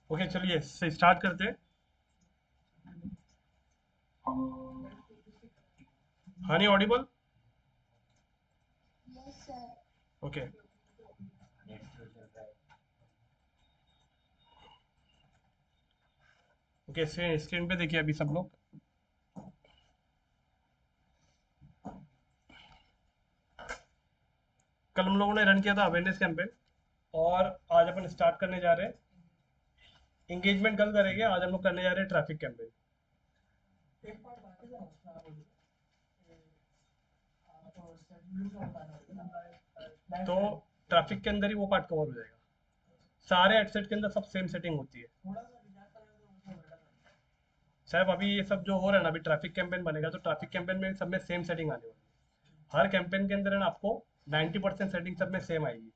Okay, चलिए से start करते हैं। Honey Audible. Okay. Okay, screen पे देखिए अभी सब लोग। कल हम लोगों ने रन किया था अवेयरनेस कैंपेन, और आज अपन स्टार्ट करने जा रहे हैं। इंगेजमेंट कल करेंगे, आज हम लोग करने जा रहे हैं ट्रैफिक कैंपेन। तो ट्रैफिक के अंदर ही वो पार्ट कवर हो जाएगा। सारे एडसेट के अंदर सब सेम सेटिंग होती है। साहब अभी ये सब जो हो रहा है ना, अभी ट्रैफिक कैंपेन बनेगा तो ट्रैफिक कैंपेन में सब में सेम सेटिंग आने वाली है। हर कैंपेन के अंदर है ना, आपको 90% सेटिंग सब में सेम आएगी।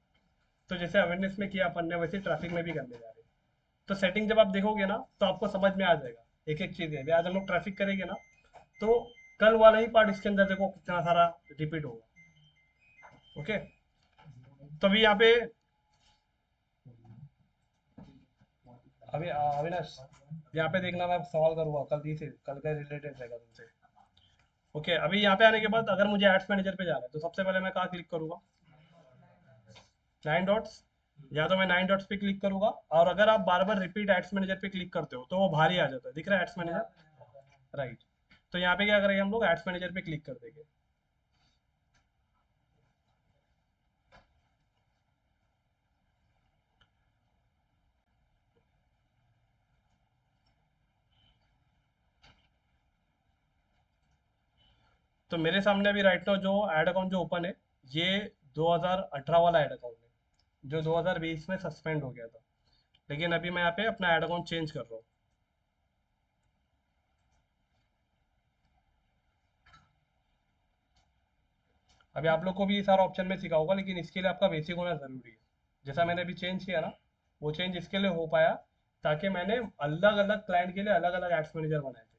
तो जैसे अवेयरनेस में किया अपन ने, वैसे ट्रैफिक में भी करने जा रहे हैं। तो सेटिंग जब आप देखोगे ना, तो आपको समझ में आ जाएगा एक एक चीज़ है। आज हम लोग ट्रैफिक करेंगे ना, तो कल वाला ही पार्ट इसके अंदर देखो कितना सारा रिपीट होगा। ओके। तो अभी यहाँ पे अभी अविनाश, यहाँ पे देखना, मैं सवाल करूंगा कल ही से, कल का रिलेटेड रहेगा तुमसे। ओके, अभी यहाँ पे आने के बाद अगर मुझे एड्स मैनेजर पे जाना है तो सबसे पहले मैं कहाँ क्लिक करूंगा? 9 डॉट्स। या तो मैं 9 डॉट्स पे क्लिक करूंगा, और अगर आप बार बार रिपीट एड्स मैनेजर पे क्लिक करते हो तो वो भारी आ जाता है। दिख रहा है एड्स मैनेजर? राइट। तो यहाँ पे क्या करेंगे हम लोग, एड्स मैनेजर पे क्लिक कर देंगे। तो मेरे सामने अभी राइट नाउ जो एड अकाउंट जो ओपन है, ये 2018 वाला एड अकाउंट है, जो 2020 में सस्पेंड हो गया था। लेकिन अभी मैं यहाँ पे अपना एड अकाउंट चेंज कर रहा हूँ। अभी आप लोग को भी ये सारा ऑप्शन में सिखा होगा, लेकिन इसके लिए आपका बेसिक होना ज़रूरी है। जैसा मैंने अभी चेंज किया ना, वो चेंज इसके लिए हो पाया ताकि मैंने अलग अलग क्लाइंट के लिए अलग अलग एड्स मैनेजर बनाए थे।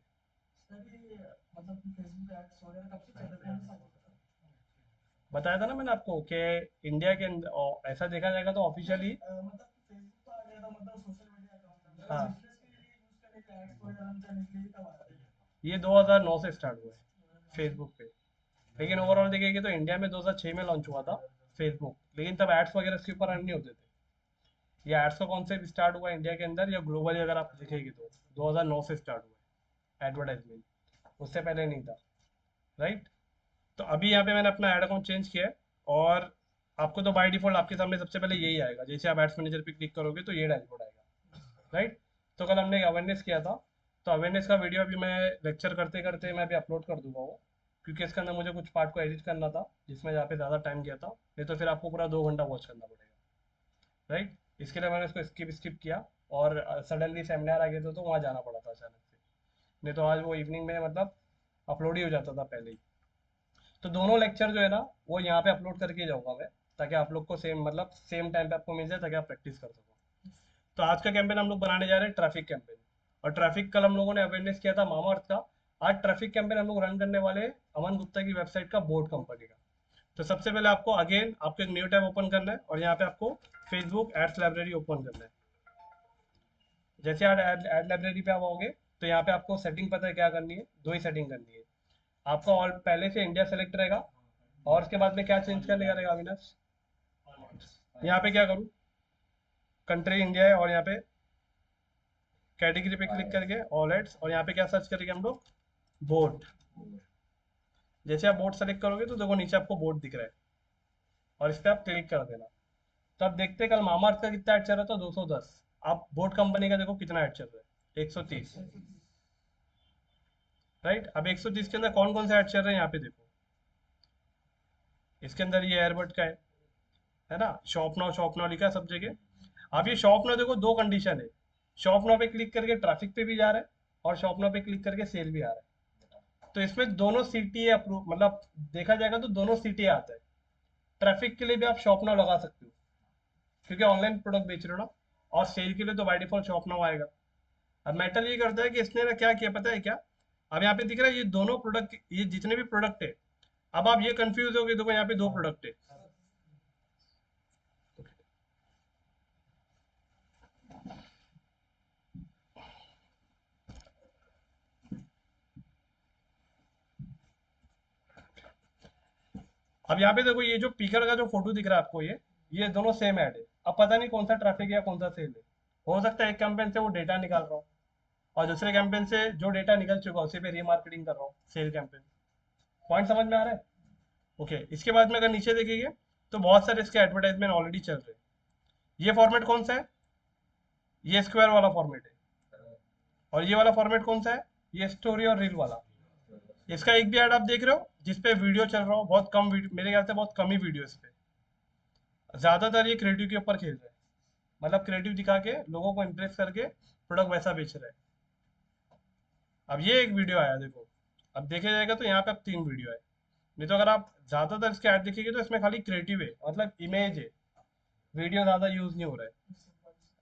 बताया था ना मैंने आपको कि इंडिया के अंदर ऐसा देखा जाएगा तो ऑफिशियली। हाँ, ये 2009 से स्टार्ट हुआ है फेसबुक पे। लेकिन ओवरऑल देखेंगे तो इंडिया में 2006 में लॉन्च हुआ था फेसबुक, लेकिन तब एड्स वगैरह इसके ऊपर रन नहीं होते थे। ये एड्स का कॉन्सेप्ट स्टार्ट हुआ इंडिया के अंदर या ग्लोबली, अगर आप देखेंगे तो 2009 से स्टार्ट हुआ है एडवर्टाइजमेंट। उससे पहले नहीं था। राइट। तो अभी यहाँ पे मैंने अपना ऐड अकाउंट चेंज किया है, और आपको तो बाय डिफॉल्ट आपके सामने सबसे पहले यही आएगा। जैसे आप एड्स मैनेजर पे क्लिक करोगे तो ये डैशबोर्ड आएगा। राइट। तो कल हमने अवेयरनेस किया था, तो अवेयरनेस का वीडियो अभी मैं लेक्चर करते करते मैं अभी अपलोड कर दूंगा वो, क्योंकि इसके अंदर मुझे कुछ पार्ट को एडिट करना था जिसमें यहाँ पे ज़्यादा टाइम गया था। नहीं तो फिर आपको पूरा 2 घंटा वॉच करना पड़ेगा। राइट। इसके लिए मैंने इसको स्किप स्किप किया, और सडनली सेमिनार आ गया था तो वहाँ जाना पड़ा था अचानक से। नहीं तो आज वो इवनिंग में मतलब अपलोड ही हो जाता था पहले ही। तो दोनों लेक्चर जो है ना, वो यहाँ पे अपलोड करके जाऊंगा मैं, ताकि आप लोग को सेम मतलब सेम टाइम पे आपको मिल जाए, ताकि आप प्रैक्टिस कर सको। तो आज का कैंपेन हम लोग बनाने जा रहे हैं ट्रैफिक कैंपेन। और ट्रैफिक कल हम लोगों ने अवेयरनेस किया था मामा अर्थ का। आज ट्रैफिक कैंपेन हम लोग रन करने वाले हैं अमन गुप्ता की वेबसाइट का, बोर्ड कंपनी का। तो सबसे पहले आपको अगेन आपको एक न्यू टैब ओपन करना है, और यहाँ पे आपको फेसबुक एड्स लाइब्रेरी ओपन करना है। जैसे आप एड लाइब्रेरी पे आप आओगे, तो यहाँ पे आपको सेटिंग पता है क्या करनी है, दो ही सेटिंग करनी है। आपका ऑल पहले से इंडिया सेलेक्ट रहेगा, और उसके बाद में क्या चेंज करने का रहेगा अविनाश? यहाँ पे क्या करूँ, कंट्री इंडिया है, और यहाँ पे कैटेगरी पे क्लिक करके ऑल एड्स, और यहाँ पे क्या सर्च करेंगे हम लोग? बोट। जैसे आप बोट सेलेक्ट करोगे तो देखो नीचे आपको बोट दिख रहा है, और इस पर आप क्लिक कर देना। तो आप देखते हैं कल मामा का कितना ऐड चल रहा था, 210। आप बोट कंपनी का देखो कितना ऐड चल रहा है, 130। राइट। अब 130 के अंदर कौन कौन से ऐड चल रहे हैं यहाँ पे देखो। इसके अंदर ये एयरबड का है ना, शॉप नाउ लिखा है सब जगह। आप ये शॉप नाउ देखो, दो कंडीशन है। शॉप नाउ पे क्लिक करके ट्रैफिक पे भी जा रहा है, और शॉप नाउ पे क्लिक करके सेल भी आ रहा है। तो इसमें दोनों सीटी अप्रूव, मतलब देखा जाएगा तो दोनों सीटी आता है। ट्रैफिक के लिए भी आप शॉप नाउ लगा सकते हो, क्योंकि ऑनलाइन प्रोडक्ट बेच रहे हो ना। और सेल के लिए तो बाय डिफॉल्ट शॉप नाउ आएगा। अब मेटल ये करता है कि इसने ना क्या किया पता है क्या? अब यहाँ पे दिख रहा है ये दोनों प्रोडक्ट, ये जितने भी प्रोडक्ट है। अब आप ये कंफ्यूज हो गए, देखो यहाँ पे दो प्रोडक्ट है। अब यहाँ पे देखो ये जो पीकर का जो फोटो दिख रहा है आपको, ये दोनों सेम ऐड है। अब पता नहीं कौन सा ट्रैफिक है या कौन सा सेल है। हो सकता है एक कैंपेन से वो डेटा निकाल रहा हो और दूसरे कैंपेन से जो डेटा निकल चुका है उसी पे रीमार्केटिंग कर रहा हूँ, सेल कैंपेन। पॉइंट समझ में आ रहा है? ओके, इसके बाद में अगर नीचे देखेंगे तो बहुत सारे इसके एडवर्टाइजमेंट ऑलरेडी चल रहे हैं। ये फॉर्मेट कौन सा है? ये स्क्वायर वाला फॉर्मेट है। और ये वाला फॉर्मेट कौन सा है? ये स्टोरी और रील वाला। इसका एक भी ऐड आप देख रहे हो जिसपे वीडियो चल रहा हो? बहुत कम वीडियो, मेरे ख्याल से बहुत कम ही वीडियो इस पे। ज्यादातर ये क्रिएटिव के ऊपर खेल रहे हैं, मतलब क्रिएटिव दिखा के लोगों को इम्प्रेस करके प्रोडक्ट वैसा बेच रहे हैं। अब ये एक वीडियो आया देखो, अब देखे जाएगा तो यहाँ पे अब 3 वीडियो है। नहीं तो अगर आप ज्यादातर इसके ऐड देखेंगे तो इसमें खाली क्रिएटिव है, मतलब इमेज है, वीडियो ज्यादा यूज नहीं हो रहा है।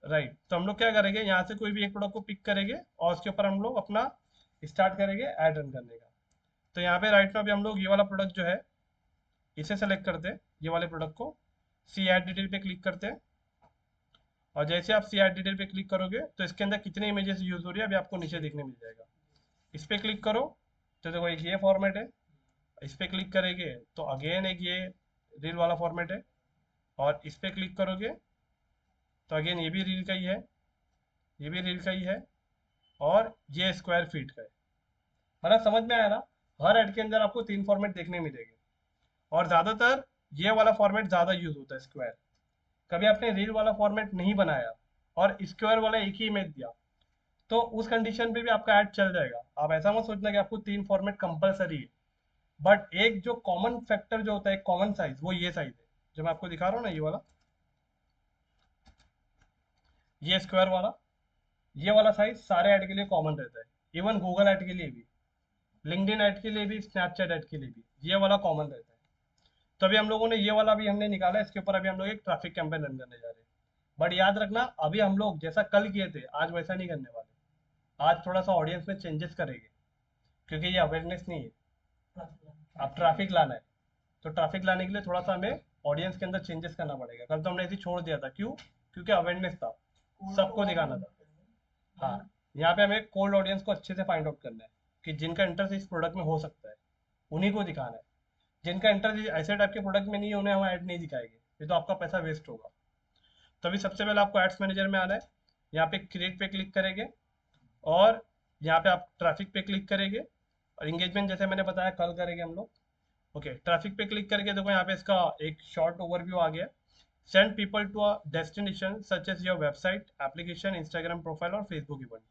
राइट, तो हम लोग क्या करेंगे, यहाँ से कोई भी एक प्रोडक्ट को पिक करेंगे और उसके ऊपर हम लोग अपना स्टार्ट करेंगे ऐड रन करने का। तो यहाँ पे राइट में अभी हम लोग ये वाला प्रोडक्ट जो है इसे सेलेक्ट करते हैं, ये वाले प्रोडक्ट को सी ऐड डिटेल पे क्लिक करते हैं। और जैसे आप सी ऐड डिटेल पे क्लिक करोगे तो इसके अंदर कितने इमेजेस यूज हो रही है अभी आपको नीचे देखने मिल जाएगा। इस पे क्लिक करो तो देखो एक ये फॉर्मेट है, इस पे क्लिक करेंगे तो अगेन एक ये रील वाला फॉर्मेट है, और इस पे क्लिक करोगे तो अगेन ये भी रील का ही है, ये भी रील का ही है, और ये स्क्वायर फीट का है। मतलब समझ में आया ना? हर ऐड के अंदर आपको 3 फॉर्मेट देखने मिलेंगे और ज़्यादातर ये वाला फॉर्मेट ज़्यादा यूज होता है, स्क्वायर। कभी आपने रील वाला फॉर्मेट नहीं बनाया और स्क्वायर वाला एक ही इमेज दिया तो उस कंडीशन पे भी आपका ऐड चल जाएगा। आप ऐसा मत सोचना कि आपको 3 फॉर्मेट कंपलसरी है। बट एक जो कॉमन फैक्टर जो होता है, कॉमन साइज, वो ये साइज है जो मैं आपको दिखा रहा हूँ ना, ये वाला, ये स्क्वायर वाला, ये वाला साइज सारे ऐड के लिए कॉमन रहता है। इवन गूगल ऐड के लिए भी, लिंक्डइन ऐड के लिए भी, स्नैपचैट ऐड के लिए भी ये वाला कॉमन रहता है। तो अभी हम लोगों ने ये वाला भी हमने निकाला है, इसके ऊपर अभी हम लोग एक ट्रैफिक कैंपेन रन करने जा रहे हैं। बट याद रखना, अभी हम लोग जैसा कल किए थे आज वैसा नहीं करने वाले। आज थोड़ा सा ऑडियंस में चेंजेस करेंगे, क्योंकि ये अवेयरनेस नहीं है, अब ट्रैफिक लाना है। तो ट्रैफिक लाने के लिए थोड़ा सा हमें ऑडियंस के अंदर चेंजेस करना पड़ेगा। कल तो हमने ऐसे ही छोड़ दिया था, क्यों? क्योंकि अवेयरनेस था, सबको दिखाना था। हाँ, यहाँ पे हमें कोल्ड ऑडियंस को अच्छे से फाइंड आउट करना है कि जिनका इंटरेस्ट इस प्रोडक्ट में हो सकता है, उन्हीं को दिखाना है। जिनका इंटरेस्ट ऐसे टाइप के प्रोडक्ट में नहीं है उन्हें हम ऐड नहीं दिखाएंगे, ये तो आपका पैसा वेस्ट होगा। तभी सबसे पहले आपको एड्स मैनेजर में आना है, यहाँ पे क्रिएट पे क्लिक करेंगे और यहाँ पे आप ट्रैफिक पे क्लिक करेंगे और इंगेजमेंट जैसे मैंने बताया कल करेंगे हम लोग। ओके, ट्रैफिक पे क्लिक करके देखो यहाँ पे इसका एक शॉर्ट ओवरव्यू आ गया। Send people to a destination such as your website, application, Instagram profile और फेसबुक इवेंट।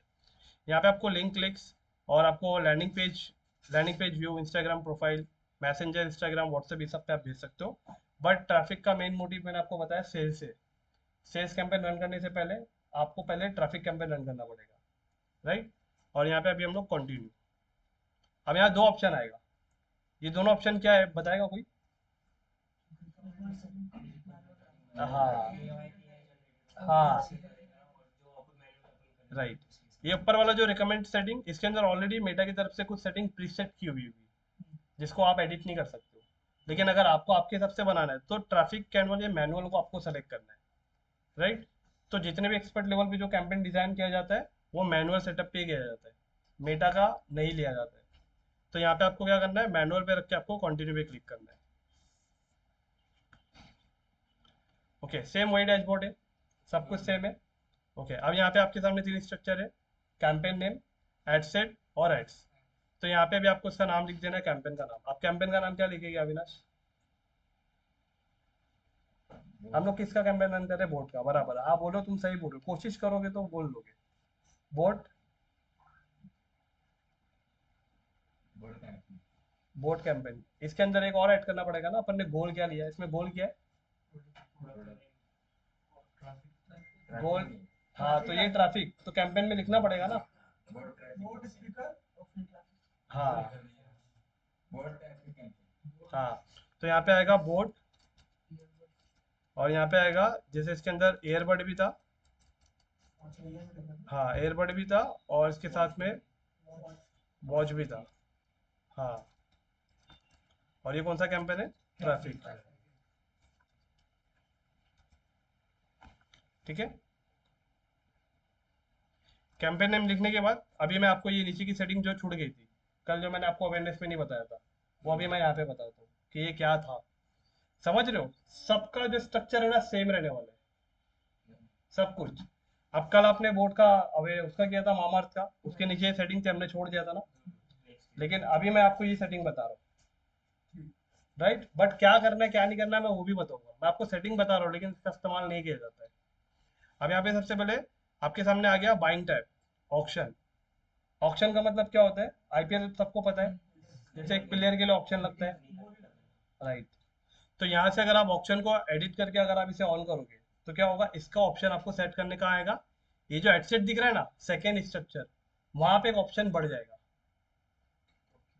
यहाँ पे आपको लिंक क्लिक्स और आपको landing page view, Instagram profile, Messenger, Instagram, WhatsApp, ये सब पे आप भेज सकते हो। बट ट्रैफिक का मेन मोटिव मैंने आपको बताया सेल्स है। सेल्स कैंपेन रन करने से पहले आपको पहले ट्रैफिक कैंपेन रन करना पड़ेगा, राइट। और यहाँ पे अभी हम लोग कंटिन्यू। अब यहाँ 2 ऑप्शन आएगा, ये दोनों ऑप्शन क्या है बताएगा कोई? हाँ हाँ, राइट। ये ऊपर वाला जो रिकमेंड सेटिंग, इसके अंदर ऑलरेडी मेटा की तरफ से कुछ सेटिंग प्रीसेट की हुई होगी जिसको आप एडिट नहीं कर सकते हो। लेकिन अगर आपको आपके हिसाब से बनाना है तो ट्रैफिक कैनवल या मैनुअल को आपको सेलेक्ट करना है, राइट। तो जितने भी एक्सपर्ट लेवल पे जो कैंपेन डिजाइन किया जाता है वो मैनुअल सेटअप पे ही किया जाता है, मेटा का नहीं लिया जाता है। तो यहाँ पे आपको क्या करना है, मैनुअल पे रख के आपको कंटिन्यू पे क्लिक करना है। ओके, सेम वही डैशबोर्ड है, सब कुछ सेम है। ओके, अब यहाँ पे आपके सामने 3 स्ट्रक्चर है, कैंपेन नेम, एड सेट और एड्स। तो यहाँ पे भी आपको इसका नाम लिख देना है, कैंपेन का नाम। आप कैंपेन का नाम क्या लिखेंगे अविनाश? हम लोग किसका कैंपेन रन कर रहे हैं? बोट का, बराबर। आप बोलो, तुम सही बोल रहे हो, कोशिश करोगे तो बोल लोगे। Boat, boat campaign. इसके अंदर एक और ऐड करना पड़ेगा ना, अपन ने गोल क्या लिया है इसमें? गोल क्या है? गोल, हाँ, तो ये ट्रैफिक तो कैंपेन में लिखना पड़ेगा ना। हाँ हाँ, तो यहाँ पे आएगा बोट, और यहाँ पे आएगा जैसे इसके अंदर एयरबड भी था। हाँ, एयरबड भी था और इसके साथ में वॉच भी था। हाँ, और ये कौन सा कैंपेन है? ट्रैफिक। ठीक है, कैंपेन नेम लिखने के बाद अभी मैं आपको ये नीचे की सेटिंग जो छूट गई थी कल, जो मैंने आपको अवेयरनेस में नहीं बताया था, वो अभी मैं यहाँ पे बताता हूँ कि ये क्या था। समझ रहे हो, सबका जो स्ट्रक्चर है ना सेम रहने वाला है, सब कुछ। अब कल आपने बोर्ड का अवे उसका किया था मामार्थ का, उसके नीचे सेटिंग थे हमने छोड़ दिया था ना, लेकिन अभी मैं आपको ये सेटिंग बता रहा हूँ, राइट। बट क्या करना है क्या नहीं करना है मैं वो भी बताऊंगा, मैं आपको सेटिंग बता रहा हूँ लेकिन इसका इस्तेमाल नहीं किया जाता है। अब यहाँ पे सबसे पहले आपके सामने आ गया बाइंग टाइप, ऑक्शन। ऑक्शन का मतलब क्या होता है, आईपीएल सबको पता है, जैसे एक प्लेयर के लिए ऑप्शन लगता है, राइट। तो यहाँ से अगर आप ऑप्शन को एडिट करके अगर आप इसे ऑन करोगे तो क्या होगा, इसका ऑप्शन आपको सेट करने का आएगा। ये जो हेडसेट दिख रहा है ना सेकेंड स्ट्रक्चर, वहां पे एक ऑप्शन बढ़ जाएगा।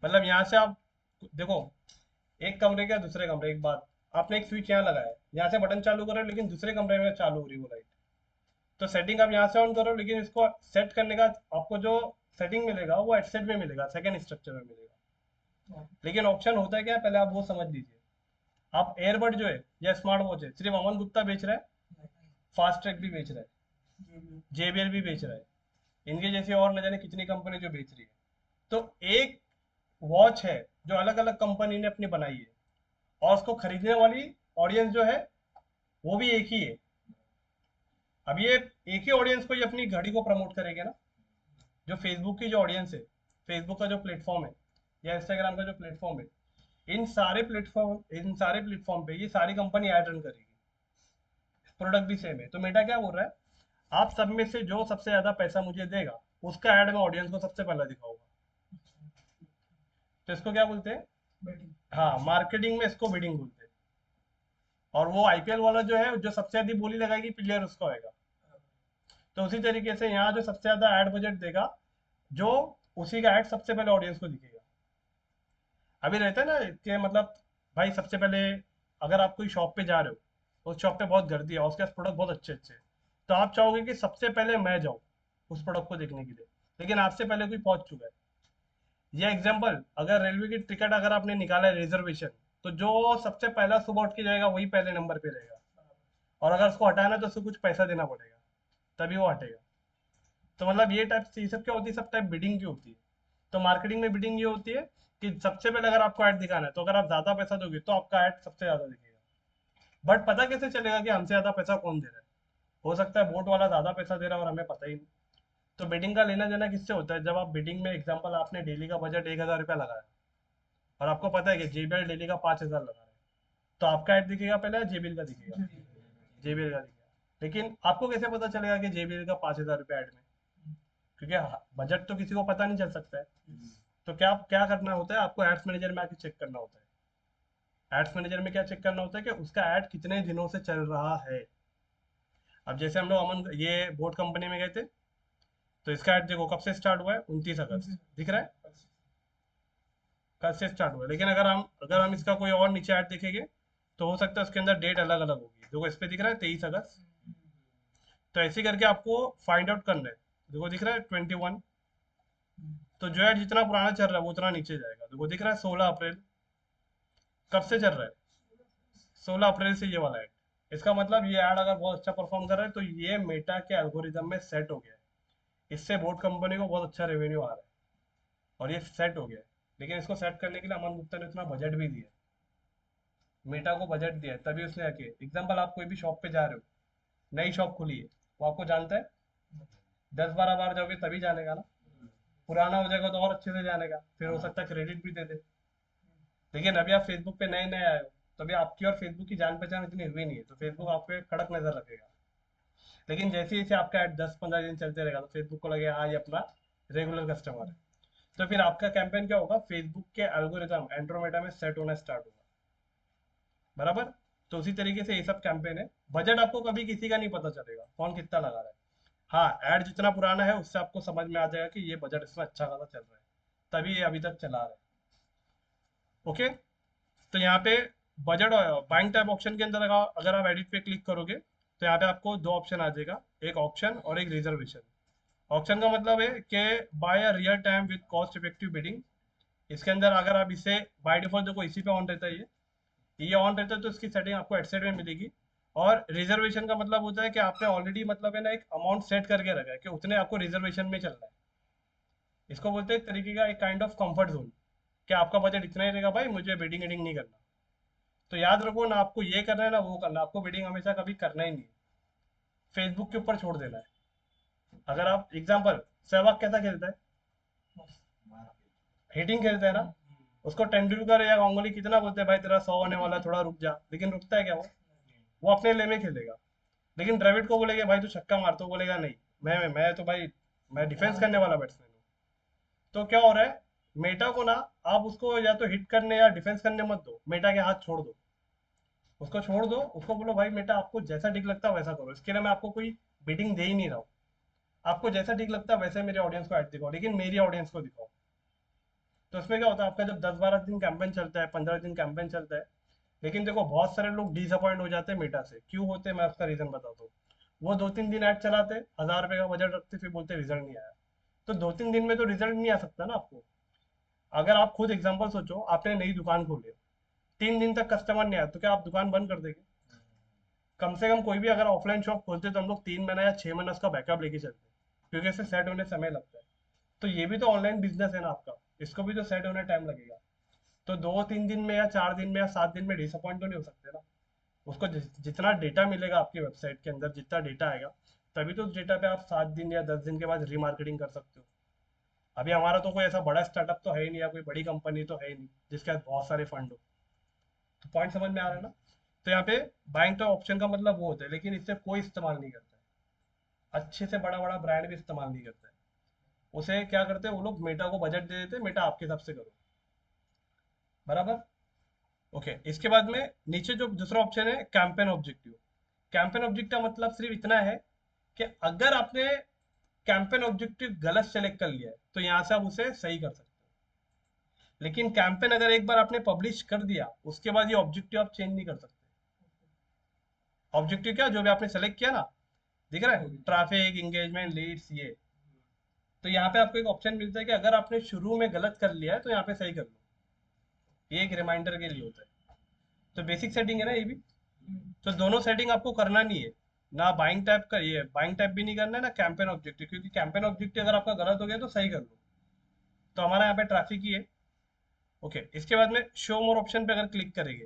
मतलब यहाँ से आप देखो, एक कमरे का दूसरे कमरे, एक बात, आपने एक स्विच यहाँ लगाया है, यहाँ से बटन चालू करो लेकिन दूसरे कमरे में चालू हो रही है वो लाइट, तो सेटिंग आप यहाँ से ऑन करो लेकिन इसको सेट करने का आपको जो सेटिंग मिलेगा वो हेडसेट में मिलेगा, सेकेंड स्ट्रक्चर में मिलेगा। लेकिन ऑप्शन होता है क्या, पहले आप वो समझ लीजिए। आप एयरबड जो है या स्मार्ट वॉच है सिर्फ अमन गुप्ता बेच रहा है, फास्ट ट्रैक भी बेच रहा है, जेबीएल भी बेच रहा है, इनके जैसी और न जाने कितनी कंपनी जो बेच रही है। तो एक वॉच है जो अलग अलग कंपनी ने अपनी बनाई है, और उसको खरीदने वाली ऑडियंस जो है वो भी एक ही है। अब ये एक ही ऑडियंस को ये अपनी घड़ी को प्रमोट करेंगे ना, जो फेसबुक की जो ऑडियंस है, फेसबुक का जो प्लेटफॉर्म है या इंस्टाग्राम का जो प्लेटफॉर्म है, इन सारे प्लेटफॉर्म पे ये सारी कंपनी ऐड रन करेगी, प्रोडक्ट भी सेम है। तो मेटा क्या बोल रहा है, आप सब में से जो सबसे ज्यादा पैसा मुझे देगा उसका ऐड मैं ऑडियंस को सबसे पहले दिखाऊंगा। तो इसको क्या बोलते हैं, हाँ मार्केटिंग में इसको बिडिंग बोलते हैं। और वो आईपीएल वाला जो है जो सबसे ज्यादा बोली लगाएगी प्लेयर उसका होएगा। तो उसी तरीके से यहाँ जो सबसे ज्यादा ऐड बजट देगा, जो उसी का ऐड सबसे पहले ऑडियंस को दिखेगा। अभी रहता है ना कि मतलब भाई सबसे पहले अगर आप कोई शॉप पे जा रहे हो, उस शॉप पे बहुत गर्दी है, उसके पास प्रोडक्ट बहुत अच्छे अच्छे हैं, तो आप चाहोगे कि सबसे पहले मैं जाऊँ उस प्रोडक्ट को देखने के लिए, लेकिन आपसे पहले कोई पहुंच चुका है। ये एग्जांपल, अगर रेलवे की टिकट अगर आपने निकाला है रिजर्वेशन, तो जो सबसे पहला सुबह उठ के जाएगा वही पहले नंबर पे रहेगा, और अगर उसको हटाना है तो उसको कुछ पैसा देना पड़ेगा तभी वो हटेगा। तो मतलब ये टाइप ये सब क्या होती है, सब टाइप बिडिंग की होती है। तो मार्केटिंग में बिडिंग ये होती है कि सबसे पहले अगर आपको ऐड दिखाना है तो अगर आप ज्यादा पैसा दोगे तो आपका ऐड सबसे ज्यादा दिखेगा। बट पता कैसे चलेगा कि हमसे ज्यादा पैसा कौन दे रहा है, हो सकता है बोट वाला ज्यादा पैसा दे रहा है और हमें पता ही नहीं। तो बिडिंग का लेना देना किससे होता है, जब आप बिडिंग में एग्जाम्पल आपने डेली का बजट 1,000 रुपया लगाया और आपको पता है कि जेबीएल डेली का 5,000 लगा रहा है, तो आपका ऐड दिखेगा पहले या जेबीएल का दिखेगा, जेबीएल का दिखेगा। लेकिन आपको कैसे पता चलेगा कि जेबीएल का 5,000 रुपया ऐड में, क्योंकि बजट तो किसी को पता नहीं चल सकता है। तो क्या क्या करना होता है, आपको एड्स मैनेजर में आके चेक करना होता है। एड्स मैनेजर में क्या चेक करना होता है कि उसका ऐड कितने दिनों से चल रहा है। अब जैसे हम लोग अमन ये बोट कंपनी में गए थे, तो इसका ऐड देखो कब से स्टार्ट हुआ है, 29 अगस्त दिख रहा है, कल से स्टार्ट हुआ है। लेकिन अगर हम इसका कोई और नीचे ऐड देखेंगे तो हो सकता है उसके अंदर डेट अलग अलग होगी। देखो इस पे दिख रहा है 23 अगस्त। तो ऐसे करके आपको फाइंड आउट करना है। देखो दिख रहा है 21, तो जो ऐड जितना पुराना चल रहा है वो उतना नीचे जाएगा। देखो दिख रहा है 16 अप्रैल, कब से चल रहा है, 16 अप्रैल से ये वाला ऐड। इसका मतलब ये ऐड अगर बहुत अच्छा परफॉर्म कर रहा है तो ये मेटा के एल्गोरिदम में सेट हो गया है, इससे बोट कंपनी को बहुत अच्छा रेवेन्यू आ रहा है और ये सेट हो गया है। लेकिन इसको सेट करने के लिए अमन गुप्ता ने उतना बजट भी दिया, मेटा को बजट दिया है, तभी उसने आके एग्जाम्पल आप कोई भी शॉप पे जा रहे हो, नई शॉप खुली है, वो आपको जानता है, 10-12 बार जाओगे तभी जानेगा ना, पुराना हो जाएगा तो और अच्छे से जानेगा, फिर हो सकता है क्रेडिट भी दे दे। लेकिन अभी आप फेसबुक पे नए नए आए हो, तो अभी आपकी और फेसबुक की जान पहचान इतनी हुई नहीं है, तो फेसबुक आप पे कड़क नजर रखेगा। लेकिन जैसे जैसे आपका ऐड 10-15 दिन चलते रहेगा तो फेसबुक को लगेगा हाँ ये अपना रेगुलर कस्टमर है, तो फिर आपका कैंपेन क्या होगा, फेसबुक के एल्गोरिदम एंड्रोमेडा में सेट होना स्टार्ट होगा, बराबर। तो उसी तरीके से ये सब कैंपेन है। बजट आपको कभी किसी का नहीं पता चलेगा कौन कितना लगा रहा है। हाँ ऐड जितना पुराना है उससे आपको समझ में आ जाएगा कि ये बजट इसमें अच्छा खासा चल रहा है, तभी ये अभी तक चला रहा है। ओके। तो यहाँ पे बजट बाइंग टाइप ऑप्शन के अंदर अगर आप एडिट पे क्लिक करोगे तो यहाँ पे आपको दो ऑप्शन आ जाएगा, एक ऑप्शन और एक रिजर्वेशन। ऑप्शन का मतलब है कि by a real time with cost effective bidding. इसके अंदर अगर आप इसे बाय डिफॉल्ट देखो इसी पे ऑन रहता है, ये ऑन रहता है तो इसकी सेटिंग आपको हेडसेट में मिलेगी। और रिजर्वेशन का मतलब होता है कि आपने ऑलरेडी मतलब है ना एक अमाउंट सेट करके रखा है कि उतने आपको रिजर्वेशन में चलना है। इसको बोलते हैं एक तरीके का एक काइंड ऑफ कंफर्ट जोन, कि आपका बजट इतना ही रहेगा भाई, मुझे बिडिंग एडिंग नहीं करना। तो याद रखो ना, आपको ये करना है ना वो करना है, आपको बिडिंग हमेशा कभी करना ही नहीं है, फेसबुक के ऊपर छोड़ देना है। अगर आप एग्जाम्पल, सहवाग कैसा खेलता है, हिटिंग खेलता है ना, उसको तेंदुलकर या गांगुली कितना बोलते हैं भाई तेरा 100 होने वाला, थोड़ा रुक जा, लेकिन रुकता है क्या वो अपने ले में खेलेगा। लेकिन द्रविड़ को बोलेगा भाई तू छक्का मार, तो बोलेगा नहीं, मैं तो भाई मैं डिफेंस करने वाला बैट्समैन हूँ। तो क्या हो रहा है, मेटा को ना, आप उसको या तो हिट करने या डिफेंस करने मत दो, मेटा के हाथ छोड़ दो, उसको छोड़ दो, उसको बोलो भाई मेटा आपको जैसा ठीक लगता है वैसा करो, इसके लिए मैं आपको कोई बिडिंग दे ही नहीं रहा हूँ, आपको जैसा ठीक लगता है वैसे मेरे ऑडियंस को ऐड दिखाओ, लेकिन मेरी ऑडियंस को दिखाओ। तो इसमें क्या होता है, आपका जब 10-12 दिन कैंपेन चलता है, 15 दिन कैंपेन चलता है, लेकिन देखो बहुत सारे लोग डिसअपॉइंट हो जाते हैं मेटा से, क्यों होते हैं मैं उसका रीजन बताता हूँ। वो 2-3 दिन ऐड चलाते, 1000 रुपए का बजट रखते, फिर बोलते रिजल्ट नहीं आया। तो 2-3 दिन में तो रिजल्ट नहीं आ सकता ना आपको। अगर आप खुद एग्जांपल सोचो, आपने नई दुकान खोली, 3 दिन तक कस्टमर नहीं आया, तो क्या आप दुकान बंद कर देंगे? कम से कम कोई भी अगर ऑफलाइन शॉप खोलते तो हम लोग 3 महीना या 6 महीना उसका बैकअप लेके चलते, क्योंकि इसे सेट होने समय लगता है। तो ये भी तो ऑनलाइन बिजनेस है ना आपका, इसको भी तो सेट होने टाइम लगेगा। तो 2-3 दिन में या 4 दिन में या 7 दिन में डिसअपॉइंट तो नहीं हो सकते ना। उसको जितना डेटा मिलेगा आपकी वेबसाइट के अंदर, जितना डेटा आएगा, तभी तो उस डेटा पे आप 7 दिन या 10 दिन के बाद रीमार्केटिंग कर सकते हो। अभी हमारा तो कोई ऐसा बड़ा स्टार्टअप तो है ही नहीं, या कोई बड़ी कंपनी तो है ही नहीं जिसके पास बहुत सारे फंड हो। तो पॉइंट समझ में आ रहा है ना। तो यहाँ पे बाइंग टू ऑप्शन का मतलब वो होता है, लेकिन इससे कोई इस्तेमाल नहीं करता है, अच्छे से बड़ा बड़ा ब्रांड भी इस्तेमाल नहीं करता है। उसे क्या करते हैं वो लोग, मेटा को बजट दे देते हैं, मेटा आपके हिसाब से करो, बराबर। ओके, इसके बाद में नीचे जो दूसरा ऑप्शन है कैंपेन ऑब्जेक्टिव। कैंपेन ऑब्जेक्टिव का मतलब सिर्फ इतना है कि अगर आपने कैंपेन ऑब्जेक्टिव गलत सेलेक्ट कर लिया है तो यहाँ से आप उसे सही कर सकते हो। लेकिन कैंपेन अगर एक बार आपने पब्लिश कर दिया, उसके बाद ये ऑब्जेक्टिव आप चेंज नहीं कर सकते। ऑब्जेक्टिव क्या, जो भी आपने सेलेक्ट किया ना, दिख रहा है, ट्रैफिक, एंगेजमेंट, लीड्स, ये। तो यहाँ पे आपको एक ऑप्शन मिलता है कि अगर आपने शुरू में गलत कर लिया है तो यहाँ पे सही कर लो, ये एक रिमाइंडर के लिए होता है। तो बेसिक सेटिंग है ना ये भी। तो दोनों सेटिंग आपको करना नहीं है, ना बाइंग टैब का, ये बाइंग टैब भी नहीं करना है, ना कैंपेन ऑब्जेक्टिव, क्योंकि कैंपेन ऑब्जेक्टिव अगर आपका गलत हो गया तो सही कर लो। तो हमारा यहाँ पे ट्रैफिक ही है। ओके, इसके बाद में शो मोर ऑप्शन पे अगर क्लिक करेंगे,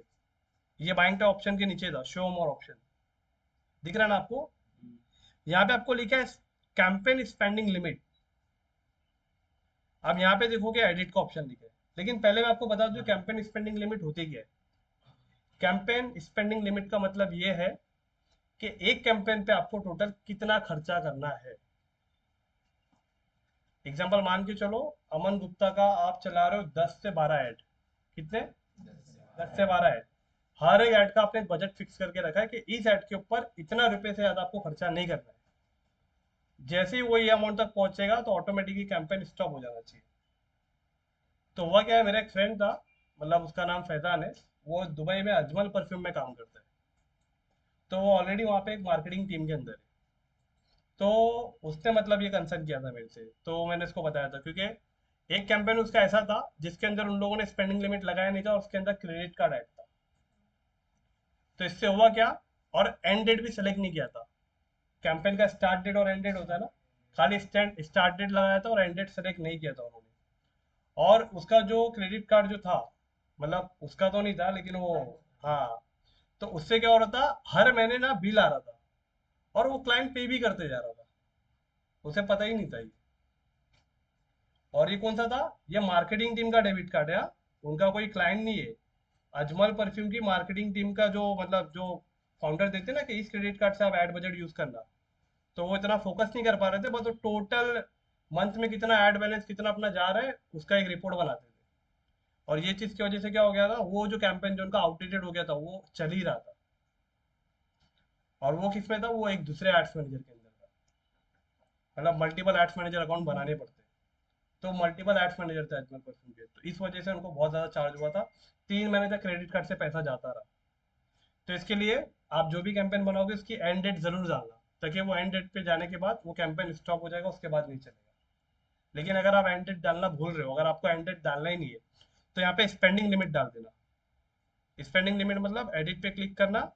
ये बाइंग टैब ऑप्शन के नीचे था शो मोर ऑप्शन, दिख रहा है ना आपको। यहाँ पे आपको लिखा है कैंपेन स्पेंडिंग लिमिट। अब यहाँ पे देखोगे एडिट का ऑप्शन दिखा है, लेकिन पहले मैं आपको बता दूं कैंपेन स्पेंडिंग लिमिट होती क्या है। कैंपेन स्पेंडिंग लिमिट का मतलब ये है कि एक कैंपेन पे आपको टोटल कितना खर्चा करना है। एग्जांपल मान के चलो, अमन गुप्ता का आप चला रहे हो 10 से 12 ऐड, कितने, 10 से 12 ऐड। हर एक ऐड का आपने बजट फिक्स करके रखा है कि इस ऐड के ऊपर इतना रुपए से ज्यादा आपको खर्चा नहीं करना है। जैसे ही वो ये अमाउंट तक पहुंचेगा तो ऑटोमेटिकली कैंपेन स्टॉप हो जाना चाहिए। तो हुआ क्या है, मेरा एक फ्रेंड था, मतलब उसका नाम फैजान है, वो दुबई में अजमल परफ्यूम में काम करता है। तो वो ऑलरेडी वहाँ पे एक मार्केटिंग टीम के अंदर है। तो उसने मतलब ये कंसर्न किया था मेरे से, तो मैंने उसको बताया था, क्योंकि एक कैंपेन उसका ऐसा था जिसके अंदर उन लोगों ने स्पेंडिंग लिमिट लगाया नहीं था और उसके अंदर क्रेडिट कार्ड ऐड था। तो इससे हुआ क्या, और एंड डेट भी सेलेक्ट नहीं किया था। कैंपेन का स्टार्ट डेट और एंड डेट होता है ना, खाली स्टार्ट डेट लगाया था और एंड डेट सेलेक्ट नहीं किया था उन्होंने। और उसका जो क्रेडिट कार्ड जो था, मतलब उसका तो नहीं था लेकिन वो, हाँ, तो उससे क्या हो रहा था, हर महीने ना बिल आ रहा था, और वो क्लाइंट पे भी करते जा रहा था, उसे पता ही नहीं था ये। और ये कौन सा था, ये मार्केटिंग टीम का डेबिट कार्ड है, हाँ? उनका कोई क्लाइंट नहीं है। अजमल परफ्यूम की मार्केटिंग टीम का जो, मतलब जो फाउंडर देते ना कि इस क्रेडिट कार्ड से आप एड बजट यूज करना, तो वो इतना फोकस नहीं कर पा रहे थे, बस वो टोटल मंथ में कितना एड बैलेंस कितना अपना जा रहा है उसका एक रिपोर्ट बनाते थे। और ये चीज की वजह से क्या हो गया था, वो जो कैंपेन जो उनका आउटडेटेड हो गया था वो चल ही रहा था। और वो किसमें था, वो एक दूसरे एड्स मैनेजर के अंदर था, मतलब मल्टीपल एड्स मैनेजर अकाउंट बनाने पड़ते। तो मल्टीपल एड्स मैनेजर थे अजमल परफ्यूम के, तो इस वजह से उनको बहुत ज़्यादा चार्ज हुआ था। 3 महीने तक क्रेडिट कार्ड से पैसा जाता रहा। तो इसके लिए आप जो भी कैंपेन बनाओगे उसकी एंड डेट जरूर डालना, ताकि वो एंड डेट पे जाने के बाद वो कैंपेन स्टॉप हो जाएगा, उसके बाद नहीं चलेगा। लेकिन अगर आप एंड डेट डालना भूल रहे हो, अगर आपको एंड डेट डालना ही नहीं है, तो यहाँ पे स्पेंडिंग लिमिट डाल देना। स्पेंडिंग लिमिट मतलब एडिट पे क्लिक करना,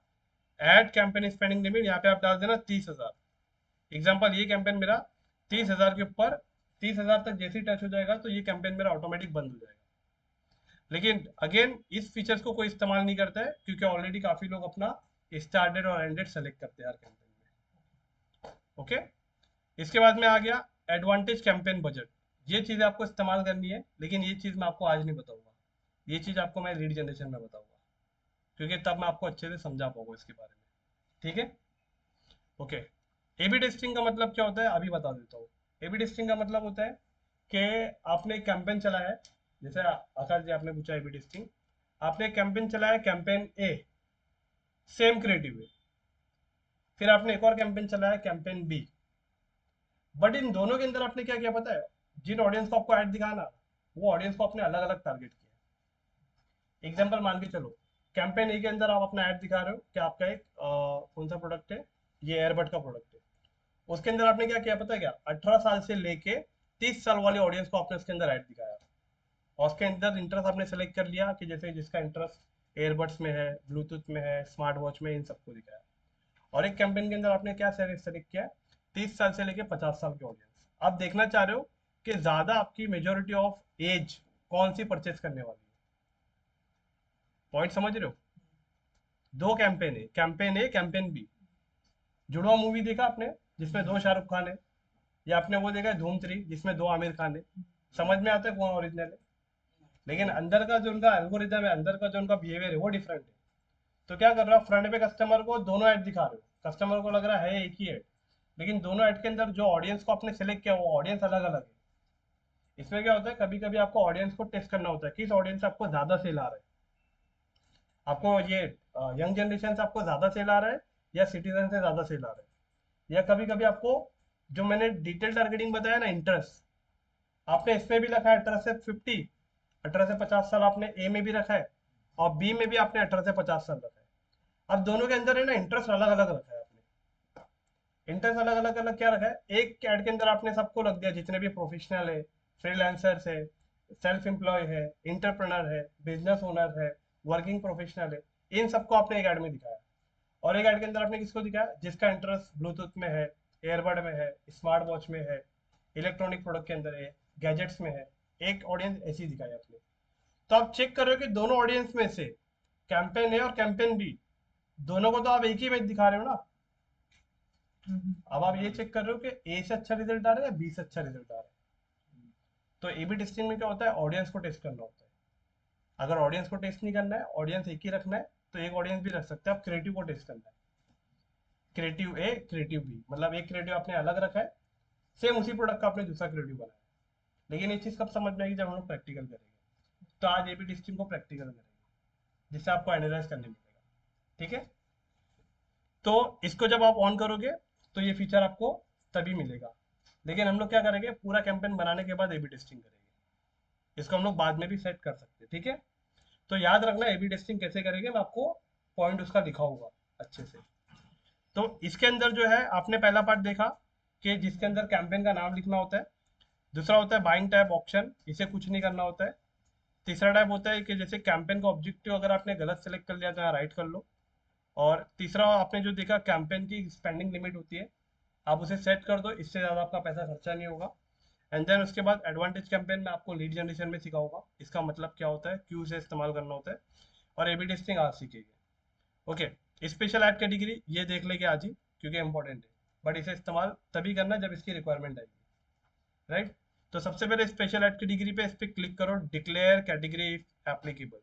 ऐड कैंपेन स्पेंडिंग लिमिट, यहाँ पे आप डाल देना 30,000। एग्जाम्पल, ये कैंपेन मेरा 30,000 के ऊपर, 30,000 तक जैसे ही टच हो जाएगा तो ये कैंपेन मेरा ऑटोमेटिक बंद हो जाएगा। लेकिन अगेन इस फीचर्स को कोई इस्तेमाल नहीं करता है क्योंकि ऑलरेडी काफी लोग अपना स्टार्टेड और एंडेड सेलेक्ट करते हैं हर कैंपेन में। ओके, इसके बाद में आ गया एडवांटेज कैंपेन बजट। ये चीज़ आपको इस्तेमाल करनी है, लेकिन ये चीज़ मैं आपको आज नहीं बताऊंगा, ये चीज़ आपको मैं लीड जनरेशन में बताऊंगा, क्योंकि तब मैं आपको अच्छे से समझा पाऊंगा इसके बारे में। ठीक है, ओके। एबी टेस्टिंग का मतलब क्या होता है अभी बता देता हूँ। एबी टेस्टिंग का मतलब होता है कि आपने एक कैंपेन चलाया है, जैसे आकाश जी आपने पूछा एबी टेस्टिंग, आपने कैंपेन चलाया कैंपेन ए, सेम क्रिएटिव है, फिर आपने एक और कैंपेन चलाया कैंपेन बी, बट इन दोनों के अंदर आपने क्या किया पता है, जिन ऑडियंस को आपको ऐड दिखाना वो ऑडियंस को आपने अलग अलग टारगेट किया। एग्जांपल मान के चलो, कैंपेन ए के अंदर आप अपना ऐड दिखा रहे हो कि आपका एक कौन सा प्रोडक्ट है, ये एयरबड का प्रोडक्ट है। उसके अंदर आपने क्या किया पता है क्या, 18 साल से लेके 30 साल वाली ऑडियंस को आपने उसके अंदर ऐड दिखाया, और उसके अंदर इंटरेस्ट आपने सेलेक्ट कर लिया कि जैसे जिसका इंटरेस्ट एयरबड्स में है, ब्लूटूथ में है, स्मार्ट वॉच में, इन सबको दिखाया। और एक कैंपेन के अंदर आपने क्या सेलेक्ट किया, 30 साल से लेके 50 साल की ऑडियंस। आप देखना चाह रहे हो कि ज्यादा आपकी मेजोरिटी ऑफ एज कौन सी परचेस करने वाली है। पॉइंट समझ रहे हो? दो कैंपेन ए कैंपेन बी। जुड़वा मूवी देखा आपने जिसमें दो शाहरुख खान है, या आपने वो देखा है धूम 3 जिसमें दो आमिर खान है? समझ में आता है कौन ओरिजिनल है, लेकिन अंदर का जो उनका एल्गोरिदम है, अंदर का जो उनका बिहेवियर है वो डिफरेंट है। तो क्या कर रहा है, फ्रंट पे कस्टमर को दोनों ऐड दिखा रहे हो, कस्टमर को लग रहा है एक ही ऐड, लेकिन दोनों ऐड के अंदर जो ऑडियंस को आपने सेलेक्ट किया वो ऑडियंस अलग अलग है। इसमें क्या होता है, कभी कभी आपको ऑडियंस को टेस्ट करना होता है, किस ऑडियंस से आपको ज्यादा सेल आ रहा है। आपको ये यंग जनरेशन से आपको ज्यादा सेल आ रहा है, या सिटीजन से ज्यादा सेल आ रहा है, या कभी कभी आपको जो मैंने डिटेल टारगेटिंग बताया ना, इंटरेस्ट आपने इसमें भी रखा है 18 से 50, 18 से 50 साल आपने ए में भी रखा है, और बी में भी आपने 18 से 50 साल रखा है। अब दोनों के अंदर है ना इंटरेस्ट अलग अलग रखा है आपने। इंटरेस्ट अलग अलग अलग क्या रखा है, एक ऐड के अंदर आपने सबको रख दिया, जितने भी प्रोफेशनल है, फ्रीलांसर्स है, सेल्फ एम्प्लॉय है, इंटरप्रेनर है, बिजनेस ओनर है, वर्किंग प्रोफेशनल है, इन सबको आपने एक ऐड में दिखाया। और एक ऐड के अंदर आपने किसको दिखाया, जिसका इंटरेस्ट ब्लूटूथ में है, एयरबड में है, स्मार्ट वॉच में है, इलेक्ट्रॉनिक प्रोडक्ट के अंदर है, गैजेट्स में है। एक ऑडियंस ऐसी दिखाई आपने। तो आप चेक कर रहे हो कि दोनों ऑडियंस में से कैंपेन ए और कैंपेन बी, दोनों को तो आप एक ही में दिखा रहे हो ना। अब आप ये चेक कर रहे हो कि ए से अच्छा रिजल्ट आ रहा है या बी से अच्छा रिजल्ट आ रहा है। तो ए बी टेस्टिंग में क्या होता है, ऑडियंस को टेस्ट करना होता है। अगर ऑडियंस को टेस्ट नहीं करना है, ऑडियंस एक ही रखना है, तो एक ऑडियंस भी रख सकते हैं आप, क्रिएटिव को टेस्ट करना है। क्रिएटिव ए क्रिएटिव बी, मतलब एक क्रिएटिव आपने अलग रखा है, सेम उसी प्रोडक्ट का आपने दूसरा क्रिएटिव बनाया। लेकिन ये चीज़ कब समझ में आएगी, जब हम लोग प्रैक्टिकल करेंगे। तो आज ए बी टेस्टिंग को प्रैक्टिकल करेंगे, जिससे आपको एनालाइज करने मिलेगा। ठीक है, तो इसको जब आप ऑन करोगे तो ये फीचर आपको तभी मिलेगा। लेकिन हम लोग क्या करेंगे, पूरा कैंपेन बनाने के बाद ए बी टेस्टिंग करेंगे। इसको हम लोग बाद में भी सेट कर सकते हैं। ठीक है, तो याद रखना ए बी टेस्टिंग कैसे करेंगे, मैं आपको पॉइंट उसका दिखाऊंगा अच्छे से। तो इसके अंदर जो है, आपने पहला पार्ट देखा कि जिसके अंदर कैंपेन का नाम लिखना होता है। दूसरा होता है बाइंग टैब ऑप्शन, इसे कुछ नहीं करना होता है। तीसरा टाइप होता है कि जैसे कैंपेन का ऑब्जेक्टिव अगर आपने गलत सेलेक्ट कर लिया तो यहाँ राइट कर लो। और तीसरा आपने जो देखा, कैंपेन की स्पेंडिंग लिमिट होती है, आप उसे सेट कर दो, इससे ज़्यादा आपका पैसा खर्चा नहीं होगा। एंड देन उसके बाद एडवांटेज कैंपेन में आपको लीड जनरेशन में सिखाऊंगा, इसका मतलब क्या होता है, क्यों से इस्तेमाल करना होता है। और ए बी टेस्टिंग आज सीखेंगे। ओके, स्पेशल ऐड कैटेगरी ये देख लेंगे आज ही, क्योंकि इंपॉर्टेंट है, बट इसे इस्तेमाल तभी करना जब इसकी रिक्वायरमेंट आएगी। राइट, तो सबसे पहले स्पेशल ऐड कैटेगरी पे इस पर क्लिक करो, डिक्लेयर कैटेगरी एप्लीकेबल।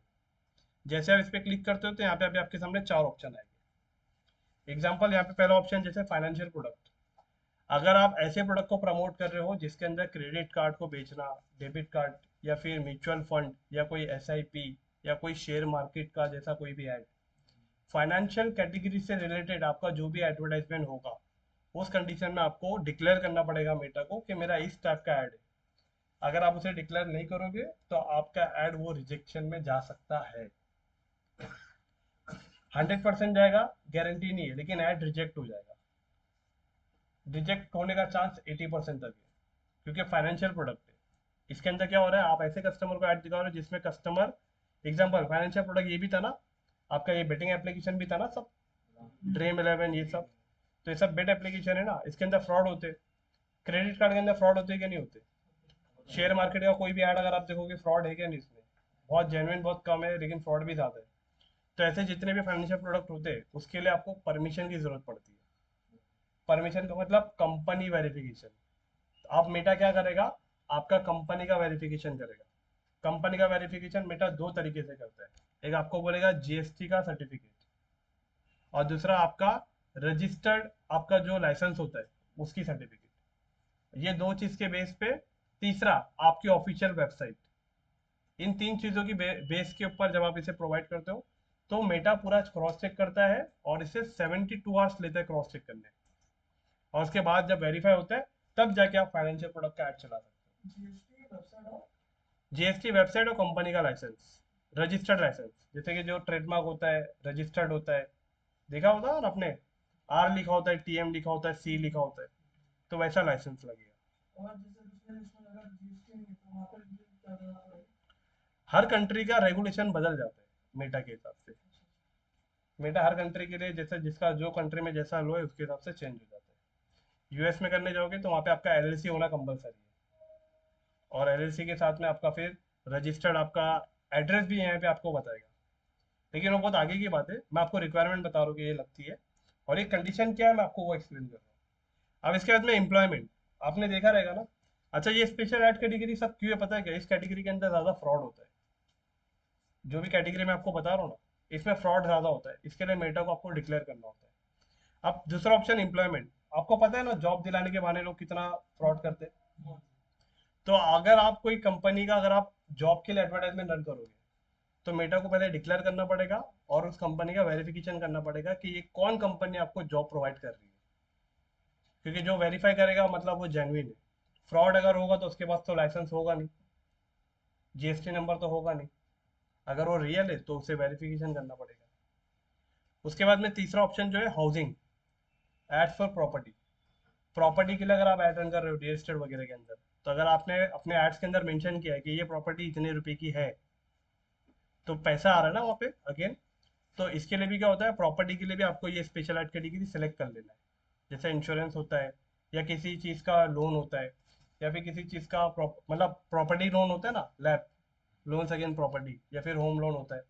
जैसे आप इस पर क्लिक करते हो तो यहाँ पे अभी आपके सामने 4 ऑप्शन आएंगे। एग्जाम्पल, यहाँ पे पहला ऑप्शन जैसे फाइनेंशियल प्रोडक्ट। अगर आप ऐसे प्रोडक्ट को प्रमोट कर रहे हो जिसके अंदर क्रेडिट कार्ड को बेचना, डेबिट कार्ड, या फिर म्यूचुअल फंड, या कोई एसआईपी, या कोई शेयर मार्केट का जैसा कोई भी ऐड, फाइनेंशियल कैटेगरी से रिलेटेड आपका जो भी एडवर्टाइजमेंट होगा, उस कंडीशन में आपको डिक्लेयर करना पड़ेगा मेटा को कि मेरा इस टाइप का ऐड है। अगर आप उसे डिक्लेयर नहीं करोगे तो आपका ऐड वो रिजेक्शन में जा सकता है। 100% जाएगा गारंटी नहीं है, लेकिन ऐड रिजेक्ट हो जाएगा। रिजेक्ट होने का चांस 80% तक है, क्योंकि फाइनेंशियल प्रोडक्ट है। इसके अंदर क्या हो रहा है, आप ऐसे कस्टमर को ऐड दिखा रहे हो जिसमें कस्टमर, एग्जाम्पल फाइनेंशियल प्रोडक्ट ये भी था ना, आपका ये बेटिंग एप्लीकेशन भी था ना सब, Dream11 ये सब, तो ये सब बेट एप्लीकेशन है ना, इसके अंदर फ्रॉड होते। क्रेडिट कार्ड के अंदर फ्रॉड होते कि नहीं होते? शेयर मार्केट का कोई भी ऐड अगर आप देखोगे, फ्रॉड है क्या नहीं इसमें? बहुत जेन्युइन बहुत कम है, लेकिन फ्रॉड भी ज़्यादा है। तो ऐसे जितने भी फाइनेंशियल प्रोडक्ट होते हैं उसके लिए आपको परमिशन की ज़रूरत पड़ती है। परमिशन का मतलब कंपनी वेरिफिकेशन। आप मेटा क्या करेगा, आपका कंपनी का वेरिफिकेशन करेगा। कंपनी का वेरिफिकेशन मेटा दो तरीके से करता है। एक आपको बोलेगा जीएसटी का सर्टिफिकेट, और दूसरा आपका रजिस्टर्ड आपका जो लाइसेंस होता है उसकी सर्टिफिकेट। ये दो चीज के बेस पे, तीसरा आपकी ऑफिशियल वेबसाइट। इन तीन चीजों की बेस के ऊपर जब आप इसे प्रोवाइड करते हो तो मेटा पूरा क्रॉस चेक करता है, और इसे 72 आवर्स लेता है क्रॉस चेक करने। और उसके बाद जब वेरीफाई होता है तब जाके आप फाइनेंशियल प्रोडक्ट का ऐड चला सकते हो। जीएसटी वेबसाइट और कंपनी का लाइसेंस, रजिस्टर्ड लाइसेंस, जैसे कि जो ट्रेडमार्क होता है रजिस्टर्ड होता है, देखा होता है ना आपने, आर लिखा होता है, टीएम लिखा होता है, सी लिखा होता है, तो वैसा लाइसेंस लगेगा। हर कंट्री का रेगुलेशन बदल जाता है मेटा के हिसाब से। मेटा हर कंट्री के लिए जैसे जिसका जो कंट्री में जैसा लो है उसके हिसाब से चेंज हो जाता है। यूएस में करने जाओगे तो वहाँ पे आपका एलएलसी होना कंपलसरी है, और एलएलसी के साथ में आपका फिर रजिस्टर्ड आपका एड्रेस भी यहाँ पे आपको बताएगा। लेकिन वो बहुत आगे की बात है, मैं आपको रिक्वायरमेंट बता रहा हूँ कि ये लगती है, और एक कंडीशन क्या है मैं आपको वो एक्सप्लेन कर रहा हूँ। अब इसके बाद में एम्प्लॉयमेंट, आपने देखा रहेगा ना। अच्छा, ये स्पेशल एड कैटेगरी सब क्यों है पता है क्या? इस कैटेगरी के अंदर ज़्यादा फ्रॉड होता है। जो भी कैटेगरी मैं आपको बता रहा हूँ ना, इसमें फ्रॉड ज़्यादा होता है, इसके लिए मेटा को आपको डिक्लेयर करना होता है। अब दूसरा ऑप्शन एम्प्लॉयमेंट, आपको पता है ना जॉब दिलाने के बहाने लोग कितना फ्रॉड करते हैं। तो अगर आप कोई कंपनी का अगर आप जॉब के लिए एडवर्टाइजमेंट रन करोगे तो मेटा को पहले डिक्लेयर करना पड़ेगा, और उस कंपनी का वेरिफिकेशन करना पड़ेगा कि ये कौन कंपनी आपको जॉब प्रोवाइड कर रही है। क्योंकि जो वेरीफाई करेगा मतलब वो जेन्युइन है। फ्रॉड अगर होगा तो उसके पास तो लाइसेंस होगा नहीं, जीएसटी नंबर तो होगा नहीं। अगर वो रियल है तो उसे वेरिफिकेशन करना पड़ेगा। उसके बाद में तीसरा ऑप्शन जो है housing, ads for property. Property के लिए अगर आप एड रन कर रहे हो रियल एस्टेट वगैरह के अंदर, तो अगर आपने अपने एड्स के अंदर मेंशन किया है कि ये प्रॉपर्टी इतने रुपए की है, तो पैसा आ रहा है ना वहाँ पे अगेन। तो इसके लिए भी क्या होता है, प्रॉपर्टी के लिए भी आपको ये स्पेशल एड कैटेगरी सिलेक्ट कर लेना है। जैसे इंश्योरेंस होता है, या किसी चीज़ का लोन होता है, या फिर किसी चीज़ का मतलब प्रॉपर्टी लोन होता है ना, लैब लोन्स अगेन प्रॉपर्टी, या फिर होम लोन होता है।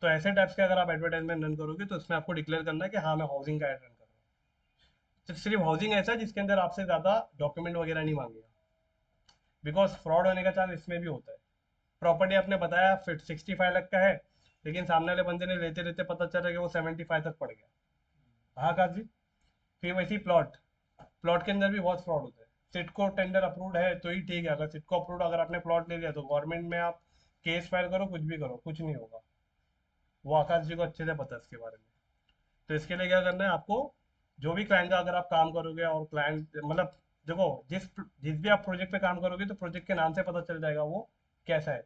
तो ऐसे टाइप्स के अगर आप एडवर्टाइजमेंट रन करोगे तो इसमें आपको डिक्लेयर करना है कि हाँ मैं हाउसिंग का एड रन कर रहा हूँ। तो सिर्फ हाउसिंग ऐसा है जिसके अंदर आपसे ज़्यादा डॉक्यूमेंट वगैरह नहीं मांगेगा, बिकॉज फ्रॉड होने का चांस इसमें भी होता है। प्रॉपर्टी आपने बताया फिर 65 लाख का है, लेकिन सामने वाले बंदे ने लेते लेते पता चला कि वो 75 तक पड़ गया। हाँ काश जी। फिर वैसी प्लॉट, प्लॉट के अंदर भी बहुत फ्रॉड होता है। सिटको टेंडर अप्रूव्ड है तो ही ठीक है, अगर सिटको अप्रूव्ड अगर आपने प्लॉट ले लिया तो गवर्नमेंट में आप केस फाइल करो कुछ भी करो कुछ नहीं होगा। वो आकाश जी को अच्छे से पता है इसके बारे में। तो इसके लिए क्या करना है आपको, जो भी क्लाइंट का अगर आप काम करोगे और क्लाइंट मतलब, देखो जिस जिस भी आप प्रोजेक्ट पे काम करोगे तो प्रोजेक्ट के नाम से पता चल जाएगा वो कैसा है।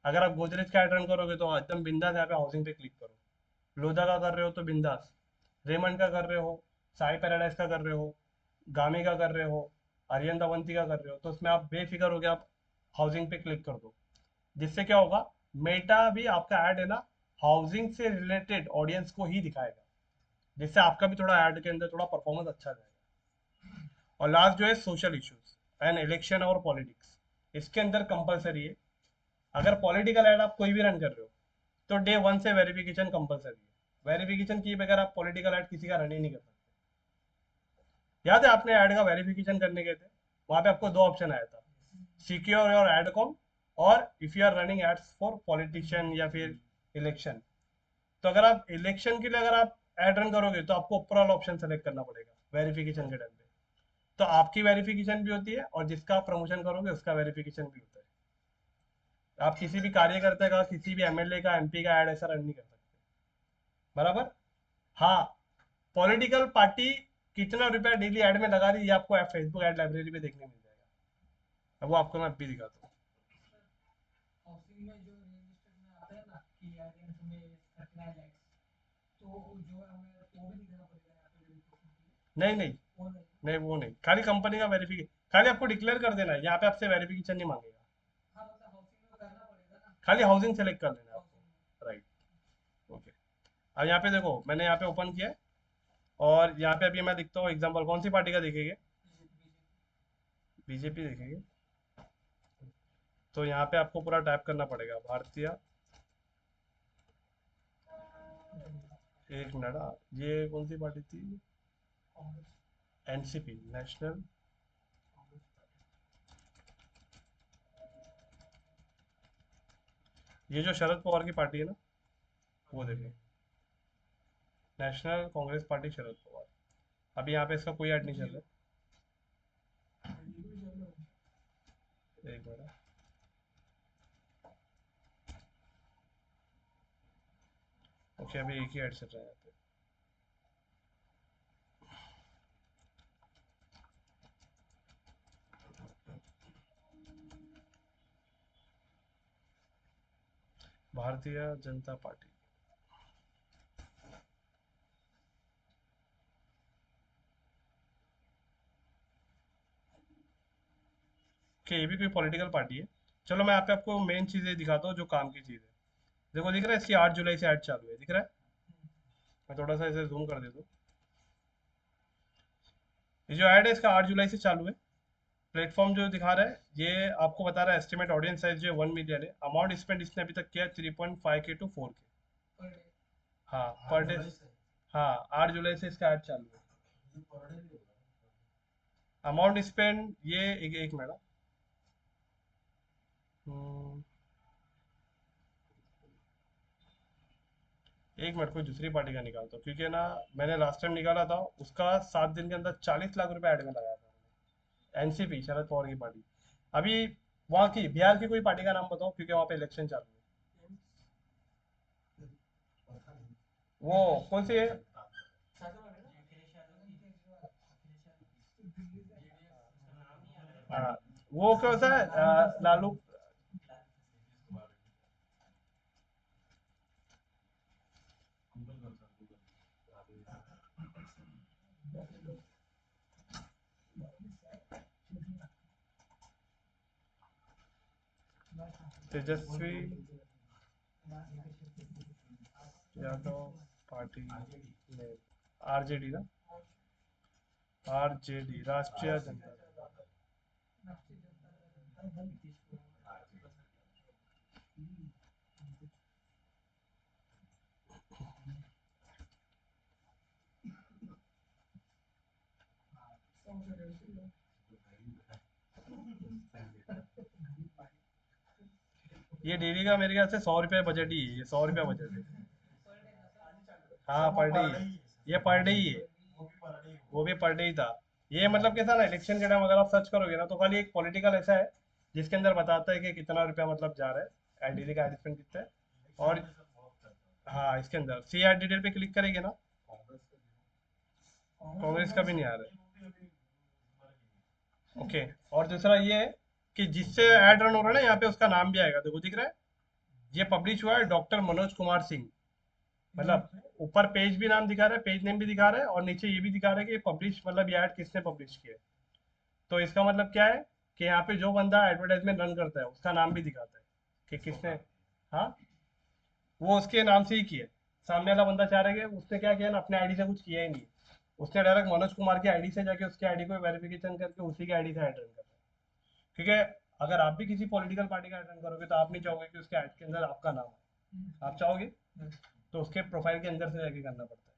अगर आप गोदरेज का एड रन करोगे तो एकदम बिंदास यहाँ पे हाउसिंग पे क्लिक करो। लोधा का कर रहे हो तो बिंदास, रेमंड का कर रहे हो, साई पैराडाइज का कर रहे हो, गामी का कर रहे हो, आर्यन दवंती का कर रहे हो, तो उसमें आप बेफिक्र हो गया, आप हाउसिंग पे क्लिक कर दो। जिससे क्या होगा, मेटा भी आपका ऐड है ना हाउसिंग से रिलेटेड ऑडियंस को ही दिखाएगा, जिससे आपका भी थोड़ा ऐड के अंदर थोड़ा परफॉर्मेंस अच्छा जाएगा। और लास्ट जो है सोशल इश्यूज एंड इलेक्शन और पॉलिटिक्स, इसके अंदर कंपलसरी है। अगर पॉलिटिकल ऐड आप कोई भी रन कर रहे हो तो डे वन से वेरिफिकेशन कंपलसरी है। वेरिफिकेशन किए बगैर आप पॉलिटिकल ऐड किसी का रन ही नहीं कर सकते। याद है आपने ऐड का वेरिफिकेशन करने गए थे, वहां पे आपको दो ऑप्शन आया था, सिक्योर योर एड कॉम, और if you are running ads for politician या फिर इलेक्शन। तो अगर आप इलेक्शन के लिए अगर आप एड रन करोगे तो आपको ऊपर वाला ऑप्शन सेलेक्ट करना पड़ेगा वेरिफिकेशन के टाइम पे। तो आपकी वेरिफिकेशन भी होती है और जिसका आप प्रमोशन करोगे उसका वेरिफिकेशन भी होता है। आप किसी भी कार्यकर्ता का, किसी भी एमएलए का, एमपी का ऐड ऐसा रन नहीं कर सकते। बराबर। हाँ, पॉलिटिकल पार्टी कितना रुपया डेली ऐड में लगा रही है ये आपको फेसबुक ऐड लाइब्रेरी पे देखने मिल जाएगा। अब वो आपको मैं अभी दिखाता हूँ। नहीं नहीं, नहीं वो नहीं, खाली कंपनी का वेरिफिकेशन, खाली आपको डिक्लेयर कर देना है, यहाँ पे आपसे वेरिफिकेशन नहीं मांगेगा। खाली हाउसिंग सेलेक्ट कर लेना है आपको, राइट। ओके। अब यहाँ पे देखो मैंने यहाँ पे ओपन किया है, और यहाँ पे अभी मैं दिखता हूँ एग्जांपल, कौन सी पार्टी का देखेंगे? बीजेपी देखेंगे। तो यहाँ पे आपको पूरा टाइप करना पड़ेगा भारतीय, एक मिनट, ये कौन सी पार्टी थी? एनसीपी, नेशनल, ये जो शरद पवार की पार्टी है ना, वो देखिए, नेशनल कांग्रेस पार्टी शरद पवार। अभी यहाँ पे इसका कोई ऐड नहीं चल रहा है, एक मिनट। ओके, अभी एक ही ऐड चल रहा है यहाँ पे। भारतीय जनता पार्टी, कि ये भी कोई पॉलिटिकल पार्टी है। चलो मैं यहाँ पे आपको मेन चीजें दिखाता हूँ जो काम की चीज है। देखो दिख रहा है, इसकी 8 जुलाई से ऐड चालू है, दिख रहा है? मैं थोड़ा सा इसे जूम कर देता हूँ। ये जो ऐड है इसका 8 जुलाई से चालू है। प्लेटफॉर्म जो दिखा रहा है, ये आपको बता रहा है एस्टिमेट ऑडियंस साइज जो है 1 मिलियन है। अमाउंट स्पेंड इसने अभी तक किया 3.5K to 4K। हाँ, पर डे। हाँ, 8 जुलाई से इसका ऐड चालू है। अमाउंट स्पेंड ये एक मिनट, हम्म, एक मिनट, कोई दूसरी पार्टी का निकालता हूँ, क्योंकि ना मैंने लास्ट टाइम निकाला था उसका 7 दिन के अंदर 40 लाख रुपए ऐड में लगाया था। एनसीपी, शरद पवार की पार्टी। अभी वहाँ की बिहार की कोई पार्टी का नाम बताओ, क्योंकि वहाँ पे इलेक्शन चालू है। वो कौन सी है? हाँ, वो क्या होता है, लालू। तेजस्वी यादव पार्टी में, आरजेडी ना, आरजेडी, राष्ट्रीय जनता दल। ये डेली का मेरे ख्याल से 100 रुपये बजट ही है, ये 100 रुपया बजट है। हाँ, पर डे ही है। ये पर डे ही है। वो भी पर डे ही था। ये मतलब कैसा ना, इलेक्शन के टाइम अगर आप सर्च करोगे ना, तो खाली एक पॉलिटिकल ऐसा है जिसके अंदर बताता है कि कितना रुपया मतलब जा रहा है, डेली का एड स्पेंड कितना है। और हाँ, इसके अंदर सी आर डिटेल पे क्लिक करेंगे ना, कांग्रेस का भी नहीं आ रहा है। ओके। और दूसरा ये है कि जिससे ऐड रन हो रहा है ना, यहाँ पे उसका नाम भी आएगा, देखो दिख रहा है। ये पब्लिश हुआ है डॉक्टर मनोज कुमार सिंह। मतलब ऊपर पेज भी नाम दिखा रहा है, पेज नेम भी दिखा रहा है, और नीचे ये भी दिखा रहा है कि पब्लिश मतलब ये ऐड किसने पब्लिश किया है। तो इसका मतलब क्या है कि यहाँ पे जो बंदा एडवर्टाइजमेंट रन करता है उसका नाम भी दिखाता है कि किसने। हाँ, वो उसके नाम से ही किया है। सामने वाला बंदा चाह रहा है कि उसने क्या किया ना, अपने आईडी से कुछ किया ही नहीं। उसने डायरेक्ट मनोज कुमार की आईडी से जाके उसकी आईडी को वेरिफिकेशन करके उसी की आईडी से ऐड रन कर रहा है। क्योंकि अगर आप भी किसी पॉलिटिकल पार्टी का ऐड रन करोगे तो आप नहीं चाहोगे कि उसके ऐड के अंदर आपका नाम आए। आप चाहोगे? तो उसके प्रोफाइल के अंदर से जाके करना पड़ता है।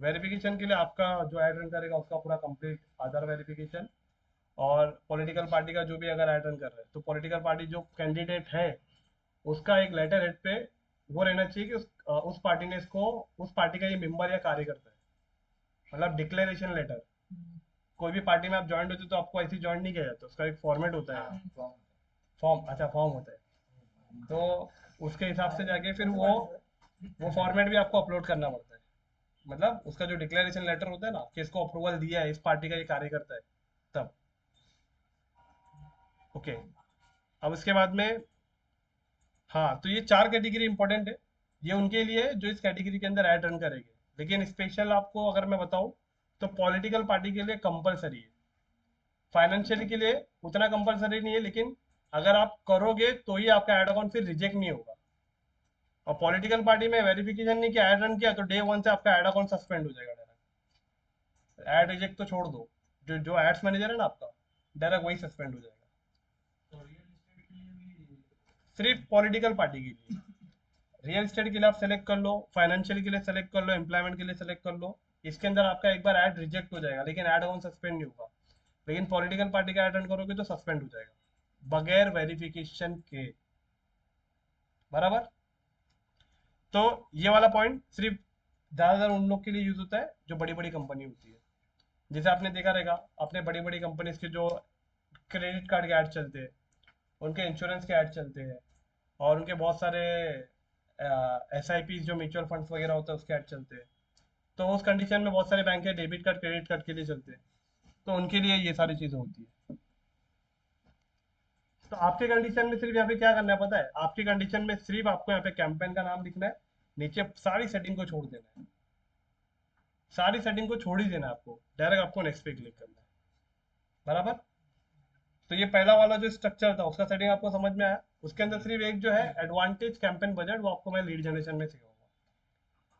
वेरिफिकेशन के लिए आपका जो ऐड रन करेगा उसका पूरा कंप्लीट आधार वेरिफिकेशन, और पॉलिटिकल पार्टी का जो भी अगर ऐड रन कर रहे हैं तो पॉलिटिकल पार्टी जो कैंडिडेट है उसका एक लेटर हेड पे वो रहना चाहिए कि उस पार्टी ने इसको, उस पार्टी का ये मेंबर या कार्यकर्ता है, मतलब डिक्लेरेशन लेटर। कोई भी पार्टी में आप ज्वाइन होते हो तो आपको ऐसे ज्वाइन नहीं किया जाता, उसका एक फॉर्मेट होता है। फॉर्म, अच्छा, फॉर्म होता है। तो उसके हिसाब से जाके फिर वो फॉर्मेट भी आपको अपलोड करना पड़ता है। मतलब उसका जो डिक्लेरेशन लेटर होता है ना कि इसको अप्रूवल दिया है, इस पार्टी का ये कार्यकर्ता है, तब। ओके। अब उसके बाद में, हाँ, तो ये 4 कैटेगरी इंपॉर्टेंट है। ये उनके लिए है जो इस कैटेगरी के अंदर ऐड रन करेंगे। लेकिन स्पेशल आपको अगर मैं बताऊं तो पॉलिटिकल पार्टी के लिए कंपलसरी है। फाइनेंशियल के लिए उतना कंपलसरी नहीं है, लेकिन अगर आप करोगे तो ही आपका ऐड अकाउंट फिर रिजेक्ट नहीं होगा। और पॉलिटिकल पार्टी में वेरिफिकेशन नहीं किया, ऐड रन किया, तो डे वन से आपका ऐड अकाउंट सस्पेंड हो जाएगा डायरेक्ट। ऐड रिजेक्ट तो छोड़ दो, जो जो एड्स मैनेजर है ना आपका, डायरेक्ट वही सस्पेंड हो जाएगा। सिर्फ पॉलिटिकल पार्टी के लिए। रियल एस्टेट के लिए आप सेलेक्ट कर लो, फाइनेंशियल के लिए सेलेक्ट कर लो, एम्प्लॉयमेंट के लिए सेलेक्ट कर लो। इसके अंदर आपका एक बार ऐड रिजेक्ट हो जाएगा, लेकिन ऐड ऑन सस्पेंड नहीं होगा। लेकिन पॉलिटिकल पार्टी का अटेंड करोगे तो सस्पेंड हो जाएगा बगैर वेरिफिकेशन के। बराबर। तो ये वाला पॉइंट सिर्फ ज्यादातर उन लोग के लिए यूज होता है जो बड़ी बड़ी कंपनी होती है। जैसे आपने देखा रहेगा, अपने बड़ी बड़ी कंपनीज के जो क्रेडिट कार्ड के ऐड चलते हैं, उनके इंश्योरेंस के ऐड चलते हैं, और उनके बहुत सारे SIP जो म्यूचुअल फंड्स वगैरह होता है उसके ऐड चलते हैं। तो उस कंडीशन में बहुत सारे बैंक है डेबिट कार्ड क्रेडिट कार्ड के लिए चलते हैं, तो उनके लिए ये सारी चीजें होती है। तो आपके कंडीशन में सिर्फ यहाँ पे क्या करना है पता है? आपकी कंडीशन में सिर्फ आपको यहाँ पे कैंपेन का नाम लिखना है, नीचे सारी सेटिंग को छोड़ देना है। सारी सेटिंग को छोड़ ही देना है आपको, डायरेक्ट आपको नेक्स्ट पे क्लिक करना है। बराबर। तो ये पहला वाला जो स्ट्रक्चर था उसका सेटिंग आपको समझ में आया। उसके अंदर सिर्फ एक जो है एडवांटेज कैंपेन बजट, वो आपको मैं लीड जनरेशन में सिखाऊंगा।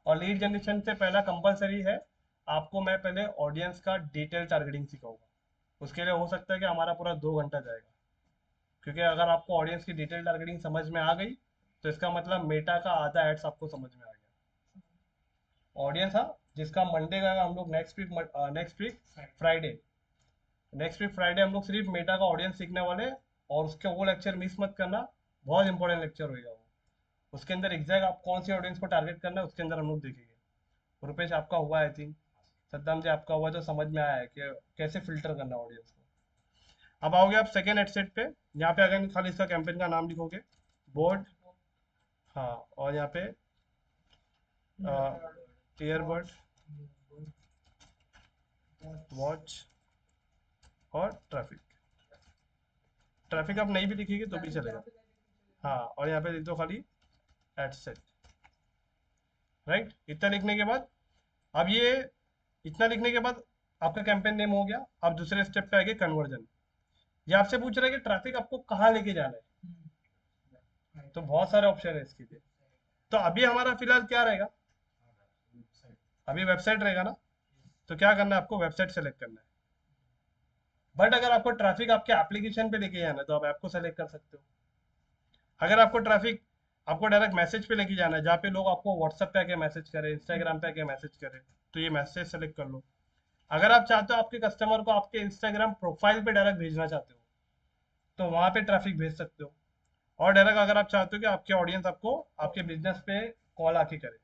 और लीड जनरेशन से पहला कंपलसरी है, आपको मैं पहले ऑडियंस का डिटेल टारगेटिंग सिखाऊंगा। उसके लिए हो सकता है कि हमारा पूरा 2 घंटा जाएगा, क्योंकि अगर आपको ऑडियंस की डिटेल टारगेटिंग समझ में आ गई तो इसका मतलब मेटा का आधा एड्स आपको समझ में आ गया। ऑडियंस, हाँ, जिसका मंडे का हम लोग नेक्स्ट वीक फ्राइडे हम लोग सिर्फ मेटा का ऑडियंस सीखने वाले हैं, और उसके वो लेक्चर मिस मत करना। बहुत इंपॉर्टेंट लेक्चर होगा वो। उसके अंदर एग्जैक्ट आप कौन सी ऑडियंस को टारगेट करना है उसके अंदर हम लोग देखेंगे। रुपेश आपका हुआ आई थिंक, सद्दाम जी आपका हुआ, तो समझ में आया है कि कैसे फिल्टर करना ऑडियंस को। अब आओगे आप सेकेंड एडसेट पे, यहाँ पे अगर खाली इसका कैंपेन का नाम लिखोगे, बोर्ड, हाँ, और यहाँ पे ईयरबड, वॉच और ट्रैफिक। ट्रैफिक आप नहीं भी लिखेंगे तो भी चलेगा। हाँ, और यहाँ पे लिख दो खाली एडसेट। राइट, इतना लिखने के बाद, अब ये इतना लिखने के बाद आपका कैंपेन नेम हो गया। अब दूसरे स्टेप पे आगे कन्वर्जन। ये आपसे पूछ रहा है कि ट्रैफिक आपको कहाँ लेके जाना है, तो बहुत सारे ऑप्शन है इसके लिए। तो अभी हमारा फिलहाल क्या रहेगा? अभी वेबसाइट रहेगा ना। तो क्या करना है, आपको वेबसाइट सेलेक्ट करना है। बट अगर आपको ट्रैफिक आपके एप्लीकेशन पे लेके जाना है तो आप ऐप को सेलेक्ट कर सकते हो। अगर आपको ट्रैफिक आपको डायरेक्ट मैसेज पे लेके जाना है, जहाँ पे लोग आपको व्हाट्सएप पे आके मैसेज करें, इंस्टाग्राम पे आके मैसेज करें, तो ये मैसेज सेलेक्ट कर लो। अगर आप चाहते हो आपके कस्टमर को आपके इंस्टाग्राम प्रोफाइल पे डायरेक्ट भेजना चाहते हो, तो वहां पे ट्रैफिक भेज सकते हो। और डायरेक्ट अगर आप चाहते हो कि आपके ऑडियंस आपको आपके बिजनेस पे कॉल आके करे,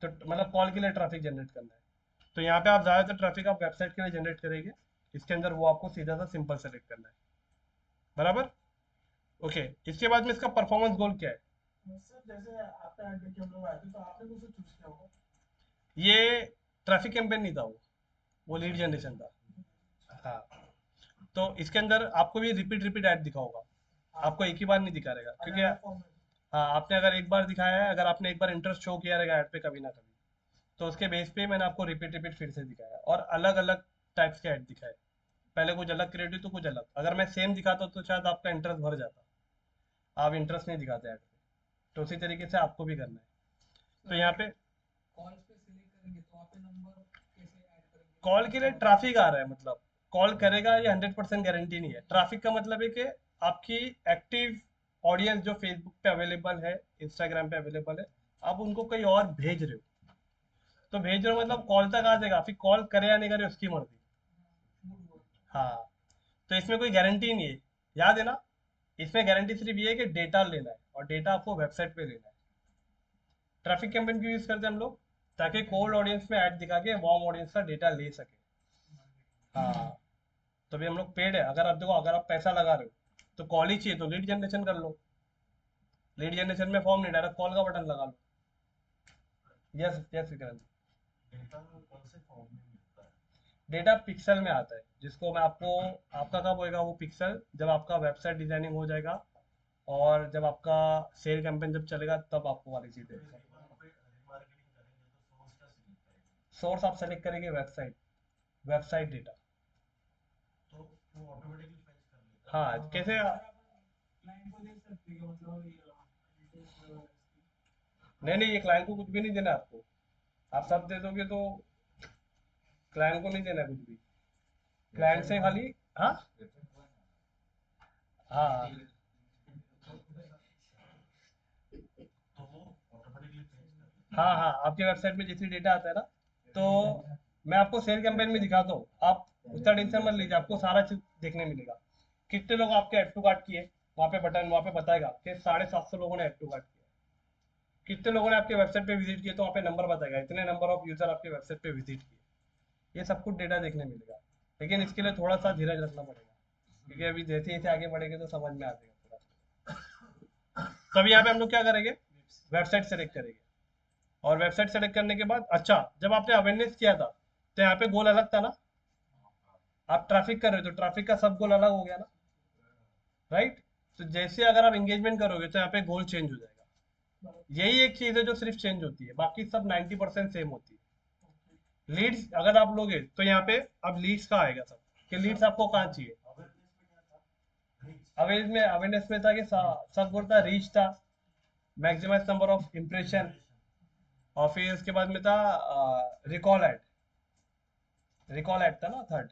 तो मतलब कॉल के लिए ट्रैफिक जनरेट करना है, तो यहाँ पे आप ज़्यादातर ट्रैफिक आप वेबसाइट के लिए जनरेट करेंगे। इसके अंदर वो आपको सीधा सा सिंपल सेलेक्ट करना है। बराबर। ओके, इसके बाद में इसका परफॉर्मेंस गोल क्या है? सर जैसे आपका ऐड देख के हम लोग आए थे तो आपने मुझसे चूज किया होगा। ये ट्रैफिक कैंपेन नहीं था, वो लीड जनरेशन था। हाँ, तो इसके अंदर आपको भी रिपीट रिपीट ऐड दिखा होगा, आपको एक ही बार नहीं दिखा रहेगा, क्योंकि हाँ, आपने अगर एक बार दिखाया है, अगर आपने एक बार इंटरेस्ट शो किया रहेगा ऐड पे कभी ना कभी, तो उसके बेस पे मैंने आपको रिपीट रिपीट फिर से दिखाया और अलग अलग टाइप्स के ऐड दिखाए। पहले कुछ अलग क्रिएटिव तो कुछ अलग, अगर मैं सेम दिखाता तो शायद आपका इंटरेस्ट भर जाता। आप इंटरेस्ट नहीं दिखाते ऐड पे, तो उसी तरीके से आपको भी करना है। तो यहाँ पे कॉल के लिए ट्रैफिक आ रहा है, मतलब कॉल करेगा, ये 100% गारंटी नहीं है। ट्रैफिक का मतलब है कि आपकी एक्टिव ऑडियंस जो फेसबुक पे अवेलेबल है, इंस्टाग्राम पे अवेलेबल है, आप उनको कहीं और भेज रहे हो। तो भेज रहे हो मतलब कॉल तक आ जाएगा, फिर कॉल करे या नहीं करे उसकी मर्जी। हाँ, तो इसमें कोई गारंटी नहीं है, याद है ना। इसमें गारंटी सिर्फ ये है कि डेटा लेना है, और डेटा आपको वेबसाइट पे लेना है। ट्रैफिक कैंपेन क्यों यूज करते हैं हम लोग? ताकि कोल्ड ऑडियंस में ऐड दिखा के वार्म ऑडियंस का डेटा ले सके। हाँ, तो भी हम लोग पेड है। अगर आप देखो, अगर आप पैसा लगा रहे हो तो कॉल ही चाहिए तो लीड जनरेशन कर लो। लीड जनरेशन में फॉर्म नहीं, डायरेक्ट कॉल का बटन लगा लो। Yes yes Vikrant. Data pixel में आता है, जिसको मैं आपको, आपका कब होएगा वो पिक्सल, जब आपका वेबसाइट डिजाइनिंग हो जाएगा और जब आपका सेल कैंपेन जब चलेगा तब आपको वाली चीज देगा। सोर्स आप सेलेक्ट करेंगे वेबसाइट, वेबसाइट डेटा। हाँ, कैसे? नहीं नहीं, ये क्लाइंट को कुछ भी नहीं देना है आपको। आप सब दे दोगे तो क्लाइंट को नहीं देना है कुछ भी। क्लाइंट से खाली हाँ हाँ हाँ हाँ, आपके वेबसाइट में जैसे डेटा आता है ना, तो मैं आपको सेल कैंपेन में दिखाता हूँ, आप उतना टेंशन मत लीजिए, आपको सारा चीज देखने मिलेगा। कितने लोग आपके ऐड टू कार्ट किए, वहाँ पे बटन वहाँ पे बताएगा कि 750 लोगों ने ऐड टू कार्ट किया। कितने लोगों ने आपके वेबसाइट पे विजिट किए, तो वहाँ पे नंबर बताएगा, इतने नंबर ऑफ यूजर आपके वेबसाइट पे विजिट किए। ये सब कुछ डेटा देखने मिलेगा। लेकिन इसके लिए थोड़ा सा धीरज रखना पड़ेगा, क्योंकि अभी जैसे जैसे आगे बढ़ेंगे तो समझ में आ जाएगा पूरा। तब यहाँ पे हम लोग क्या करेंगे, वेबसाइट सेलेक्ट करेंगे। और वेबसाइट सेलेक्ट करने के बाद, अच्छा, जब आपने अवेयरनेस किया था तो यहाँ पे गोल अलग था ना, आप ट्रैफिक कर रहे हो तो ट्रैफिक का सब गोल अलग हो गया ना, राइट। तो जैसे अगर आप एंगेजमेंट करोगे तो यहाँ पे गोल चेंज हो जाएगा। यही एक चीज है जो सिर्फ चेंज होती है, बाकी सब 90% सेम होती है। लीड्स अगर आप लोगे तो यहाँ पे अब लीड्स का आएगा सब, कि लीड्स आपको कहाँ चाहिए। अवेयरनेस में था कि सब गोल था, रीच था, मैक्सिमाइज नंबर ऑफ इम्प्रेशन, और फिर उसके बाद में था रिकॉल ऐड। रिकॉल ऐड था ना थर्ड।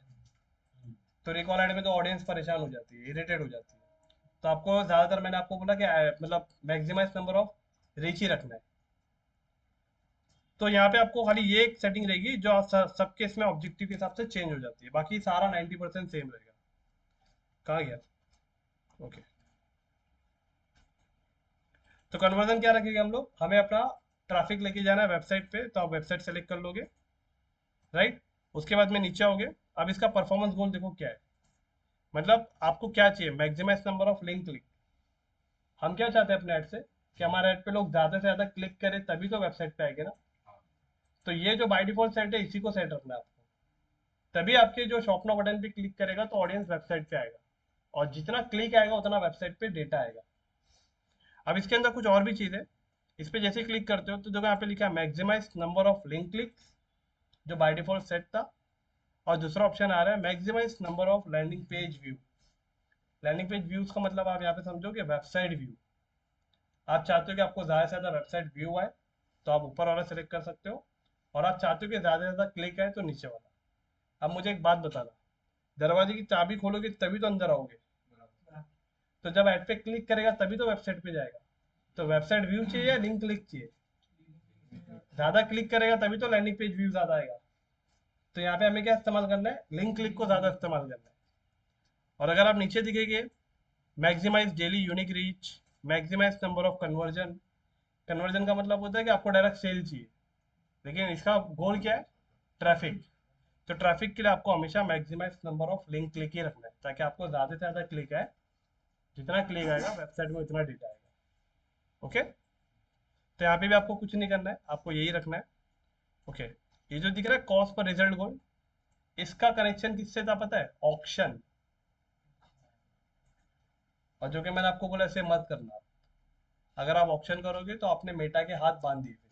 तो रिकॉल ऐड में तो ऑडियंस परेशान हो जाती है, इरिटेट हो जाती है। तो आपको ज्यादातर मैंने आपको बोला कि मतलब मैक्सिमाइज नंबर ऑफ रीच ही रखना है। तो यहाँ पे आपको खाली ये एक सेटिंग रहेगी जो सबके इसमें ऑब्जेक्टिव के हिसाब से चेंज हो जाती है, बाकी सारा 90% सेम रहेगा। कहाँ गया, ओके। तो कन्वर्जन क्या रखेंगे हम लोग, हमें अपना ट्रैफिक लेके जाना है वेबसाइट पे, तो आप वेबसाइट सेलेक्ट कर लोगे, राइट। उसके बाद में नीचे आओगे। अब इसका परफॉर्मेंस गोल देखो क्या है, मतलब आपको क्या चाहिए, maximise number of link click. हम क्या चाहते हैं अपने ऐड से, कि हमारे ऐड पे लोग ज्यादा से ज्यादा क्लिक करें तभी तो वेबसाइट पे आएंगे ना। तो ये जो बाय डिफॉल्ट सेट है इसी को सेट रखना है आपको, तभी आपके जो शॉप नाउ बटन पे क्लिक करेगा तो ऑडियंस वेबसाइट पे आएगा, और जितना क्लिक आएगा उतना वेबसाइट पे डेटा आएगा। अब इसके अंदर कुछ और भी चीज है। इस पे जैसे क्लिक करते हो तो देखो यहाँ पे लिखा है maximise number of link clicks, जो बाय डिफॉल्ट सेट था। और दूसरा ऑप्शन आ रहा है maximise number of landing page view. Landing page views का मतलब आप यहाँ पे समझो कि वेबसाइट व्यू। आप चाहते हो कि आपको ज़्यादा से ज़्यादा वेबसाइट व्यू आए, तो आप ऊपर वाला सेलेक्ट कर सकते हो। और आप चाहते हो कि ज़्यादा से ज़्यादा क्लिक आए, तो नीचे वाला। अब मुझे एक बात बताना, दरवाजे की चाबी खोलोगे तभी तो अंदर आओगे, तो जब ऐड पे क्लिक करेगा तभी तो वेबसाइट पे जाएगा। तो वेबसाइट व्यू चाहिए या लिंक क्लिक चाहिए, ज़्यादा क्लिक करेगा तभी तो लैंडिंग पेज व्यू ज़्यादा आएगा। तो यहाँ पे हमें क्या इस्तेमाल करना है, लिंक क्लिक को ज़्यादा इस्तेमाल करना है। और अगर आप नीचे दिखेंगे, maximise daily unique reach, maximise number of conversion. Conversion का मतलब होता है कि आपको डायरेक्ट सेल चाहिए, लेकिन इसका गोल क्या है, ट्रैफिक। तो ट्रैफिक के लिए आपको हमेशा maximise number of link click ही रखना है, ताकि आपको ज़्यादा से ज़्यादा क्लिक आए। जितना क्लिक आएगा वेबसाइट में उतना डेटा आएगा, ओके। तो यहाँ पे भी आपको कुछ नहीं करना है, आपको यही रखना है, ओके। ये जो दिख रहा है कॉस्ट पर रिजल्ट गोल, इसका कनेक्शन किससे था पता है, ऑक्शन। और जो कि मैंने आपको बोला इसे मत करना। अगर आप ऑक्शन करोगे तो आपने मेटा के हाथ बांध दिए फिर।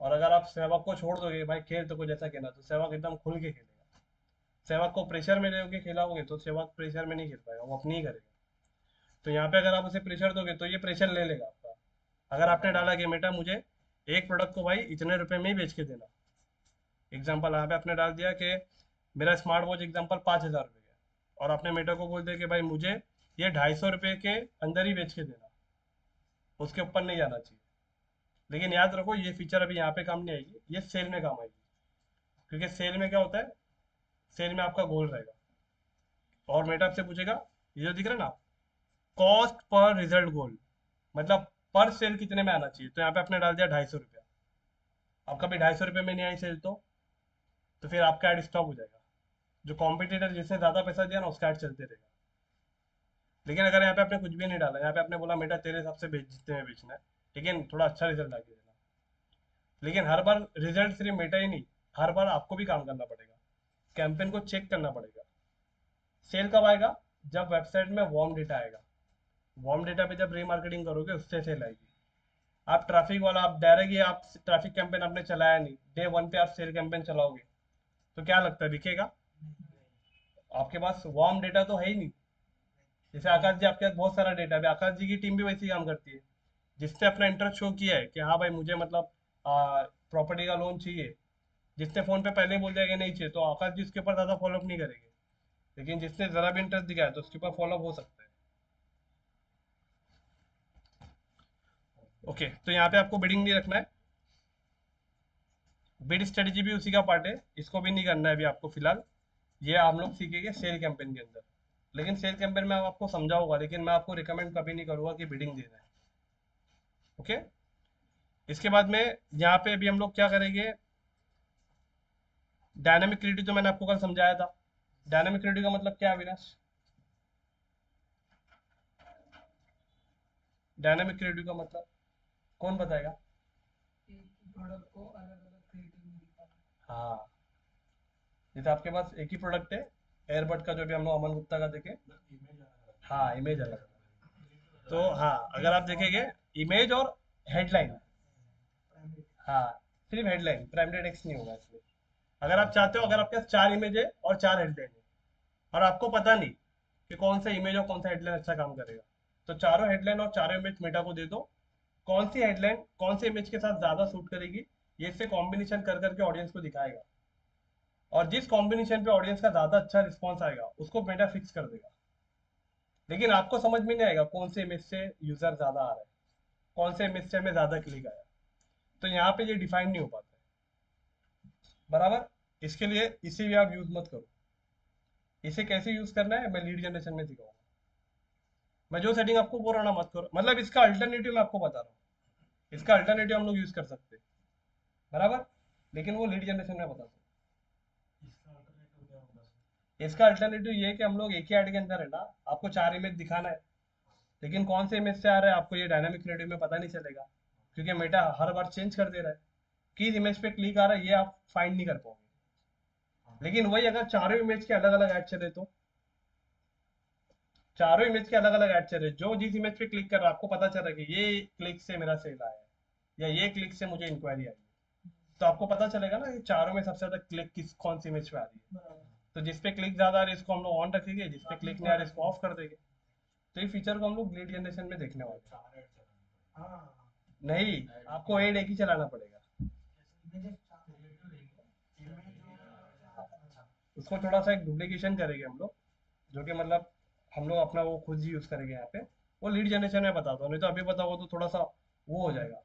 और अगर आप सहवाग को छोड़ दोगे, भाई खेल तो कुछ ऐसा कहना, तो सहवाग एकदम खुल के खेलेगा। सहवाग को प्रेशर में लेके खिलाओगे तो सहवाग प्रेशर में नहीं खेल पाएगा, वो अपनी ही करेगा। तो यहाँ पे अगर आप उसे प्रेशर दोगे तो ये प्रेशर ले लेगा आपका। अगर आपने डाला कि बेटा मुझे एक प्रोडक्ट को भाई इतने रुपए में ही बेच के देना, एग्जाम्पल यहाँ पे आपने डाल दिया कि मेरा स्मार्ट वॉच एग्जाम्पल 5,000 रुपये का, और आपने मेटा को बोल दिया कि भाई मुझे ये 250 रुपये के अंदर ही बेच के देना, उसके ऊपर नहीं जाना चाहिए। लेकिन याद रखो ये फीचर अभी यहाँ पे काम नहीं आएगी, ये सेल में काम आएगी। क्योंकि सेल में क्या होता है, सेल में आपका गोल रहेगा। और मेटा आपसे पूछेगा, ये जो दिख रहा है ना, कॉस्ट पर रिजल्ट गोल, मतलब पर सेल कितने में आना चाहिए। तो यहाँ पे आपने डाल दिया 250 रुपया। अब कभी 250 रुपये में नहीं आई सेल तो फिर आपका ऐड स्टॉप हो जाएगा। जो कॉम्पिटिटर जिसने ज्यादा पैसा दिया ना उसका ऐड चलते रहेगा। लेकिन अगर यहाँ पे आपने कुछ भी नहीं डाला, यहाँ पे आपने बोला बेटा तेरे हिसाब से बेच, जितने में बेचना है, लेकिन थोड़ा अच्छा रिजल्ट आके देना। लेकिन हर बार रिजल्ट सिर्फ मेटा ही नहीं, हर बार आपको भी काम करना पड़ेगा, कैंपेन को चेक करना पड़ेगा। सेल कब आएगा, जब वेबसाइट में वार्म डेटा आएगा। वार्म डेटा पे जब रीमार्केटिंग करोगे उससे सेल आएगी। आप ट्रैफिक वाला, आप डायरेक्ट ही आप ट्रैफिक कैंपेन आपने चलाया नहीं, डे वन पे आप सेल कैंपेन चलाओगे, तो क्या लगता है बिकेगा। आपके पास वार्म डेटा तो है ही नहीं। जैसे आकाश जी आपके पास बहुत सारा डेटा है, आकाश जी की टीम भी वैसे ही काम करती है। जिसने अपना इंटरेस्ट शो किया है कि हाँ भाई मुझे मतलब प्रॉपर्टी का लोन चाहिए, जिसने फोन पे पहले बोल दिया कि नहीं चाहिए, तो आकाश जी उसके ऊपर ज्यादा फॉलोअप नहीं करेंगे। लेकिन जिसने जरा भी इंटरेस्ट दिखाया तो उसके ऊपर फॉलो हो सकता है। ओके, तो यहाँ पे आपको बिडिंग नहीं रखना है। बिड स्ट्रेटेजी भी उसी का पार्ट है, इसको भी नहीं करना है अभी आपको फिलहाल। ये हम लोग सीखेंगे सेल कैंपेन के अंदर। लेकिन सेल कैंपेन में आपको समझाऊंगा, लेकिन मैं आपको रिकमेंड कभी नहीं करूंगा कि बिडिंग देना है। ओके, इसके बाद में यहाँ पे अभी हम लोग क्या करेंगे, डायनामिक क्रिएटिव तो मैंने आपको कल समझाया था। डायनामिक क्रिएटिव का मतलब क्या है अविनाश? डायनामिक क्रिएटिव का मतलब कौन बताएगा? प्रोडक्ट को अलग अलग क्रिएटिव में दिखाना। हाँ, जैसे आपके पास एक ही प्रोडक्ट है, एयरबड का, जो भी हम लोग अमन गुप्ता का देखे। हाँ, इमेज अलग। तो हाँ, अगर आप देखेंगे इमेज और हेडलाइन। हाँ, सिर्फ हेडलाइन, प्राइमरी टेक्स्ट नहीं होगा इसमें। अगर आप चाहते हो, अगर आपके पास 4 इमेज है और 4 हेडलाइन है, और आपको पता नहीं कि कौन सा इमेज और कौन सा हेडलाइन अच्छा काम करेगा, तो चारों हेडलाइन और चारों इमेज मेटा को दे दो। कौन सी हेडलाइन कौन से इमेज के साथ ज्यादा सूट करेगी, ये इससे कॉम्बिनेशन कर करके ऑडियंस को दिखाएगा। और जिस कॉम्बिनेशन पे ऑडियंस का ज्यादा अच्छा रिस्पॉन्स आएगा उसको मेटा फिक्स कर देगा। लेकिन आपको समझ में नहीं आएगा कौन से इमेज से यूजर ज्यादा आ रहा है, कौन से इमेज से हमें ज्यादा क्लिक आया। तो यहाँ पे ये डिफाइन नहीं हो पाता है। बराबर, इसके लिए इसे भी आप यूज मत करो। इसे कैसे यूज करना है मैं लीड जनरेशन में सिखाऊंगा। मैं जो सेटिंग आपको बोल रहा हूँ ना, मत करो। मतलब इसका अल्टरनेटिव मैं आपको बता रहा हूँ, इसका अल्टरनेटिव हम लोग यूज कर सकते हैं। बराबर, लेकिन वो लीड जनरेशन में बता सकते। इसका अल्टरनेटिव ये है कि हम लोग एक ही ऐड के अंदर है ना, आपको 4 इमेज दिखाना है, लेकिन कौन से इमेज से आ रहा है आपको ये डायनामिक क्रिएटिव में पता नहीं चलेगा, क्योंकि मेटा हर बार चेंज कर दे रहा है। किस इमेज पे क्लिक आ रहा है ये आप फाइंड नहीं कर पाओगे। लेकिन वही अगर चारों इमेज के अलग अलग ऐड चले तो, चारों इमेज के अलग अलग ऐड चल रहे, जो जिस इमेज पे क्लिक कर रहा है आपको पता चल रहा है कि ये क्लिक से मेरा सेल आया है, या ये क्लिक से मुझे इंक्वायरी आई है, तो आपको पता चलेगा ना कि चारों में सबसे ज्यादा क्लिक किस कौन सी इमेज पे आ रही है। तो जिस पे क्लिक ज्यादा आ रही है इसको हम लोग ऑन रखेंगे, जिस पे क्लिक नहीं आ रही है इसको ऑफ कर देंगे। तो ये फीचर को हम लोग लीड जनरेशन में देखने वाले हैं। नहीं, आपको एड एक ही चलाना पड़ेगा। उसको थोड़ा सा एक डुप्लीकेशन करेंगे हम लोग, जो कि मतलब हम लोग अपना वो खुद ही यूज करेंगे यहाँ पे। वो लीड जनरेशन में बताता हूँ, नहीं तो अभी बताओ तो थोड़ा सा वो हो जाएगा।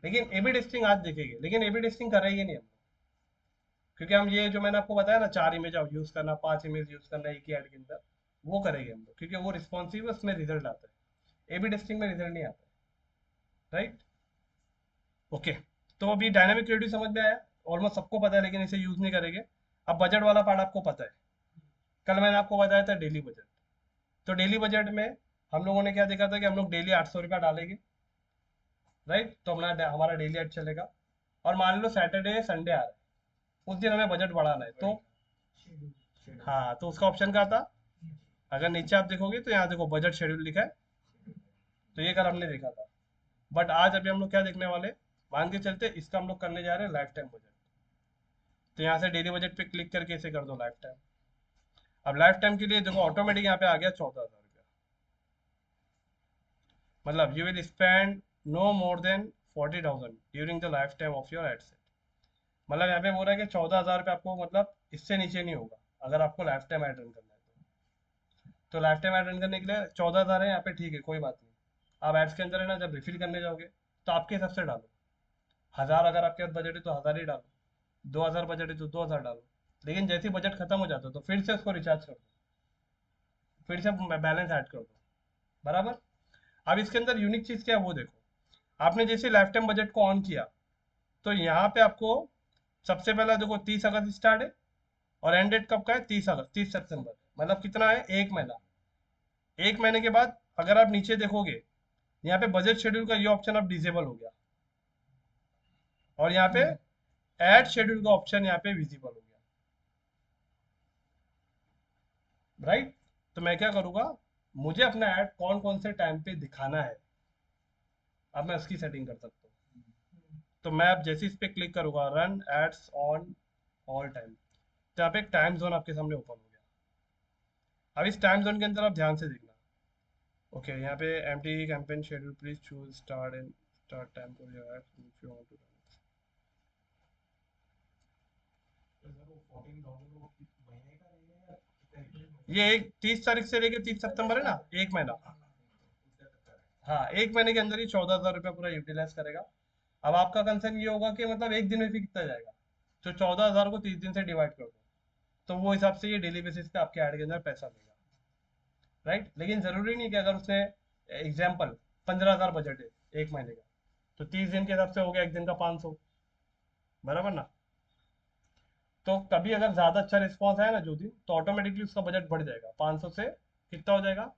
लेकिन एबी टेस्टिंग आज देखेंगे, लेकिन एबी टेस्टिंग करेंगे नहीं हम लोग, क्योंकि हम ये जो मैंने आपको बताया ना, 4 इमेज आप यूज करना, 5 इमेज यूज करना एक ही ऐड के अंदर, वो करेंगे हम लोग, क्योंकि वो रिस्पॉन्सिव है, उसमें रिजल्ट आता है। एबी टेस्टिंग में रिजल्ट नहीं आता है। Right, okay. तो अभी डायनामिक क्रिएटिव समझ में आया, ऑलमोस्ट सबको पता है, लेकिन इसे यूज नहीं करेंगे। अब बजट वाला पार्ट आपको पता है, कल मैंने आपको बताया था डेली बजट। तो डेली बजट में हम लोगों ने क्या देखा था कि हम लोग डेली 800 रुपया डालेंगे। राइट, तो अपना हमारा डेली ऐड चलेगा। और मान लो सैटरडे संडे आ रहा है, उस दिन हमें बजट बढ़ाना है, तो हाँ, तो उसका ऑप्शन क्या था? अगर नीचे आप देखोगे तो यहाँ देखो बजट शेड्यूल लिखा है। तो ये कल हमने देखा था। बट आज अभी हम लोग क्या देखने वाले, मान के चलते इसका हम लोग करने जा रहे हैं लाइफ टाइम बजट। तो यहाँ से डेली बजट पे क्लिक करके इसे कर दो लाइफ टाइम। अब लाइफ टाइम के लिए देखो ऑटोमेटिक यहाँ पे आ गया 14,000 रुपया। मतलब you will spend no more than 40,000 during the lifetime of your ad set. मतलब यहाँ पे बोल रहा है कि 14,000 रुपये आपको, मतलब इससे नीचे नहीं होगा अगर आपको लाइफ टाइम ऐड रन करना है तो लाइफ टाइम ऐड रन करने के लिए 14,000 है यहाँ पे, ठीक है, कोई बात नहीं। आप एड्स के अंदर है ना, जब रिफिल करने जाओगे तो आपके हिसाब से डालो। 1,000 अगर आपके पास बजट है तो 1,000 ही डालो, 2,000 बजट है तो 2,000 डालो। लेकिन जैसे ही बजट खत्म हो जाता है तो फिर से उसको रिचार्ज कर दो, फिर से बैलेंस ऐड कर दो। बराबर। अब इसके अंदर यूनिक चीज क्या है वो देखो। आपने जैसे लाइफ टाइम बजट को ऑन किया, तो यहाँ पे आपको सबसे पहला देखो 30 अगस्त स्टार्ट है, और एंड डेट कब का है? 30 अगस्त, 30 सितंबर। मतलब कितना है? 1 महीना। 1 महीने के बाद अगर आप नीचे देखोगे, यहाँ पे बजट शेड्यूल का ये ऑप्शन अब डिसेबल हो गया, और यहाँ पे ऐड शेड्यूल का ऑप्शन यहाँ पे विजिबल हो गया। राइट, तो मैं क्या करूंगा, मुझे अपना ऐड कौन कौन से टाइम पे दिखाना है, अब मैं उसकी सेटिंग कर सकता हूँ। तो मैं अब जैसे इस पे क्लिक करूंगा, run ads on all time, तो यहाँ पे एक टाइम जोन आपके सामने ओपन हो गया। अब इस टाइम जोन के अंदर आप ध्यान से देखना। ओके, यहाँ पे M T campaign schedule, please choose start and start time for your ads if you want to run. ये एक 30 तारीख से लेके 30 सितंबर है ना, एक महीना। हाँ, एक महीने के अंदर ही 14,000 रुपया पूरा यूटिलाइज करेगा। अब आपका कंसर्न ये होगा कि मतलब एक दिन में फिर कितना जाएगा, तो 14,000 को 30 दिन से डिवाइड कर दो, तो वो हिसाब से ये डेली बेसिस पे आपके ऐड के अंदर पैसा लेगा, राइट। लेकिन जरूरी नहीं कि अगर उसने एग्जाम्पल 15,000 बजट है एक महीने का, तो 30 दिन के हिसाब से हो गया एक दिन का 500, बराबर ना। तो कभी अगर ज्यादा अच्छा रिस्पॉन्स आया ना जो दिन, तो ऑटोमेटिकली उसका बजट बढ़ जाएगा 500 से, कितना हो जाएगा,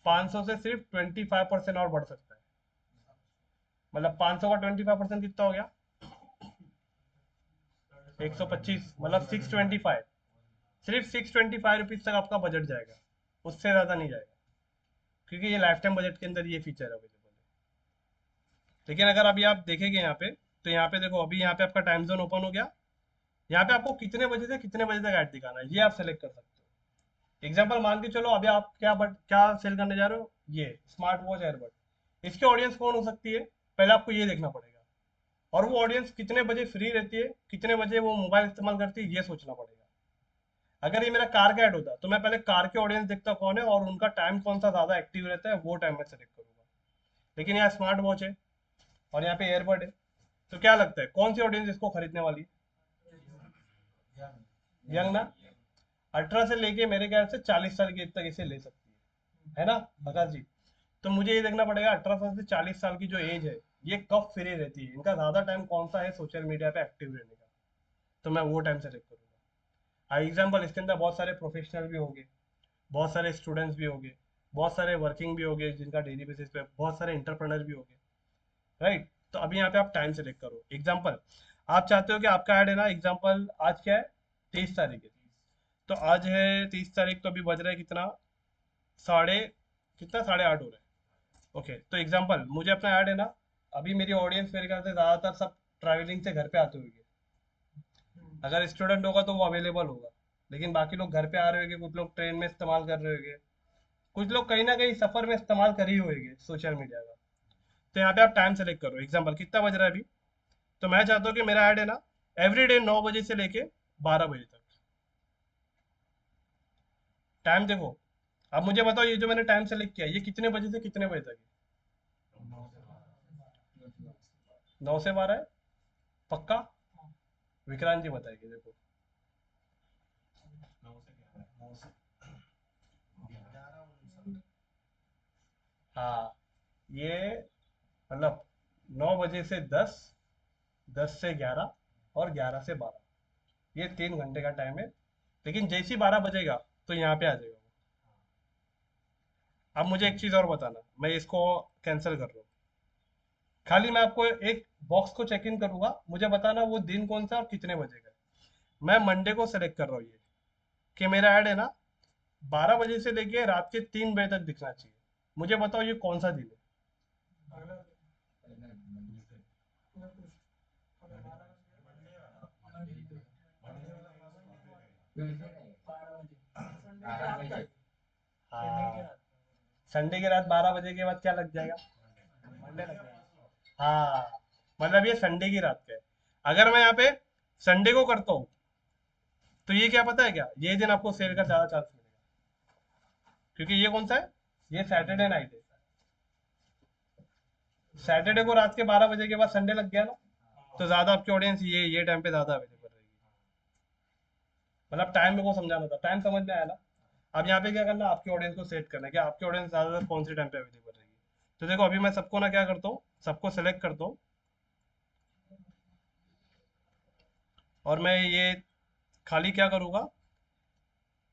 500 से सिर्फ 25% और बढ़ सकता है। मतलब 500 का 25% कितना हो गया, 125, मतलब 625। सिर्फ 625 रुपीज तक आपका बजट जाएगा, उससे ज्यादा नहीं जाएगा, क्योंकि ये लाइफ टाइम बजट के अंदर ये फीचर अवेलेबल है। लेकिन अगर अभी आप देखेंगे यहाँ पे, तो यहाँ पे देखो अभी यहाँ पे आपका टाइम जोन ओपन हो गया। यहाँ पे आपको कितने बजे से कितने बजे तक ऐड दिखाना है ये आप सेलेक्ट कर सकते हो। एग्जाम्पल मान के चलो अभी आप क्या सेल करने जा रहे हो, ये स्मार्ट वॉच एयरबड। इसकी ऑडियंस कौन हो सकती है, पहले आपको ये देखना पड़ेगा। और वो ऑडियंस कितने बजे फ्री रहती है, कितने बजे वो मोबाइल इस्तेमाल करती है, ये सोचना पड़ेगा। अगर ये मेरा कार का ऐड होता तो मैं पहले कार के ऑडियंस देखता कौन है और उनका टाइम कौन सा ज्यादा एक्टिव रहता है, वो टाइम मैं सेलेक्ट करूंगा। लेकिन यहाँ स्मार्ट वॉच है और यहाँ पे एयरबड है, तो क्या लगता है कौन सी ऑडियंस इसको खरीदने वाली है, यंग ना। 18 से लेके मेरे ख्याल से 40 साल की एज तक इसे ले सकती है ना भगत जी। तो मुझे ये देखना पड़ेगा 18 साल से 40 साल की जो एज है, ये कब फ्री रहती है, इनका ज्यादा टाइम कौन सा है सोशल मीडिया पे एक्टिव रहने का, तो मैं वो टाइम सेलेक्ट करूंगा। एग्जाम्पल इसके अंदर बहुत सारे प्रोफेशनल भी होंगे, बहुत सारे स्टूडेंट्स भी होंगे, बहुत सारे वर्किंग भी होंगे जिनका डेली बेसिस पे, बहुत सारे इंटरप्रेनर भी होंगे, राइट। तो अभी यहाँ पे आप टाइम सेलेक्ट करो। एग्जाम्पल आप चाहते हो कि आपका ऐड है ना, एग्जाम्पल आज क्या है, 23 तारीख है, तो आज है 30 तारीख, तो अभी बज रहा है कितना, साढ़े कितना, 8:30 हो रहा है। ओके, तो एग्जाम्पल मुझे अपना ऐड है ना, अभी मेरी ऑडियंस मेरे ख्याल से ज़्यादातर सब ट्रैवलिंग से घर पे आते होंगे। अगर स्टूडेंट होगा तो वो अवेलेबल होगा, लेकिन बाकी लोग घर पे आ रहे होंगे, कुछ लोग ट्रेन में इस्तेमाल कर रहे होंगे, कुछ लोग कहीं ना कहीं सफर में इस्तेमाल कर ही होंगे सोशल मीडिया का। तो यहाँ पे आप टाइम सेलेक्ट करो। एग्जाम्पल कितना बज रहा है अभी, तो मैं चाहता हूँ कि मेरा ऐड है ना एवरी डे 9 बजे से लेके 12 बजे तक। टाइम देखो, अब मुझे बताओ ये जो मैंने टाइम सेलेक्ट किया ये कितने बजे से कितने बजे तक है, 9 से 12 है, पक्का। विक्रांत जी बताइए देखो। हाँ, ये मतलब 9 बजे से 10, 10 से 11 और 11 से 12, ये 3 घंटे का टाइम है। लेकिन जैसे ही 12 बजेगा तो यहाँ पे आ जाएगा वो। अब मुझे एक चीज़ और बताना, मैं इसको कैंसिल कर रहा हूँ। खाली मैं आपको एक बॉक्स को चेक इन करूंगा, मुझे बताना वो दिन कौन सा और कितने बजे का है। मैं मंडे को सेलेक्ट कर रहा हूँ ये, कि मेरा ऐड है ना 12 बजे से लेके रात के 3 बजे तक दिखना चाहिए। मुझे बताओ ये कौन सा दिन है। हाँ, संडे की रात 12 बजे के बाद क्या लग जाएगा, मंडे लग जाएगा। हाँ, मतलब ये संडे की रात का है। अगर मैं यहाँ पे संडे को करता हूँ, तो ये क्या पता है क्या, ये दिन आपको सेल का ज्यादा चांस मिलेगा, क्योंकि ये कौन सा है, ये सैटरडे नाइट है। सैटरडे को रात के 12 बजे के बाद संडे लग गया ना, तो ज्यादा आपकी ऑडियंस ये टाइम पे ज्यादा अवेलेबल रहेगी। मतलब टाइम मेरे को समझाना था, टाइम समझ में आया ना। अब यहाँ पे क्या करना, आपकी ऑडियंस को सेट करना है कि आपकी ऑडियंस ज्यादातर कौन से टाइम पे अवेलेबल रहेगी। तो देखो अभी मैं सबको ना क्या करता हूँ, सबको सेलेक्ट करता हूँ, और मैं ये खाली क्या करूँगा,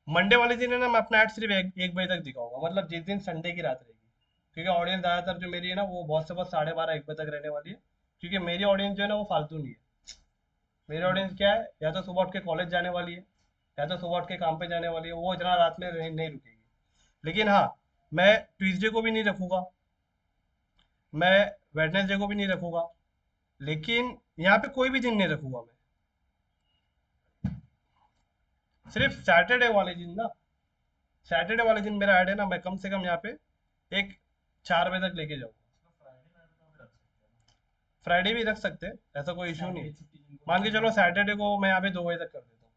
मंडे वाले दिन है ना मैं अपना ऐड सिर्फ 1 बजे तक दिखाऊंगा, मतलब जिस दिन संडे की रात रहेगी। क्योंकि ऑडियंस ज़्यादातर जो मेरी है ना वो बहुत से बहुत 12:30 1 बजे तक रहने वाली है। क्योंकि मेरी ऑडियंस जो है ना वो फालतू नहीं है। मेरी ऑडियंस क्या है, या तो सुबह उठ के कॉलेज जाने वाली है, या तो सुबह उठ के काम पे जाने वाली है, वो इतना रात में नहीं रुकेगी। लेकिन हाँ, मैं ट्यूसडे को भी नहीं रखूंगा, मैं वेडनेसडे को भी नहीं रखूंगा, लेकिन यहाँ पे कोई भी दिन नहीं रखूंगा मैं, सिर्फ सैटरडे वाले दिन ना। सैटरडे वाले दिन मेरा ऐड है ना, मैं कम से कम यहाँ पे एक 4 बजे तक लेके जाऊंगा। फ्राइडे भी रख सकते हैं, ऐसा कोई इशू नहीं है। मान के चलो सैटरडे को मैं यहाँ पे 2 बजे तक कर देता हूँ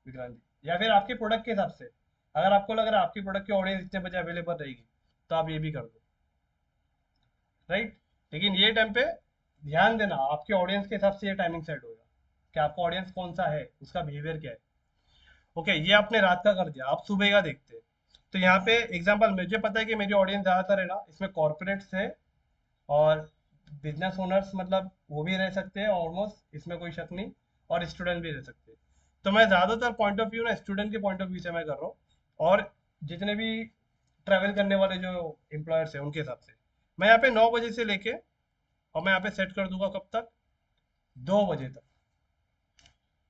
विक्रांत जी, या फिर आपके प्रोडक्ट के हिसाब से, अगर आपको लग रहा है आपकी प्रोडक्ट की ऑडियंस इतने बजे अवेलेबल रहेगी तो आप ये भी कर दो, राइट। लेकिन ये टाइम पे ध्यान देना, आपके ऑडियंस के हिसाब से ये टाइमिंग सेट होगा कि आपका ऑडियंस कौन सा है, उसका बिहेवियर क्या है। ओके, ये आपने रात का कर दिया, आप सुबह का देखते हैं। तो यहाँ पे एग्जांपल, मुझे पता है कि मेरी ऑडियंस ज़्यादातर है ना इसमें कॉर्पोरेट्स है और बिजनेस ओनर्स, मतलब वो भी रह सकते हैं ऑलमोस्ट, इसमें कोई शक नहीं, और स्टूडेंट भी रह सकते हैं। तो मैं ज़्यादातर पॉइंट ऑफ व्यू ना स्टूडेंट के पॉइंट ऑफ व्यू से मैं कर रहा हूँ, और जितने भी ट्रैवल करने वाले जो एम्प्लॉयर्स हैं उनके हिसाब से मैं यहाँ पे 9 बजे से लेके, और मैं यहाँ पे सेट कर दूंगा कब तक, 2 बजे तक।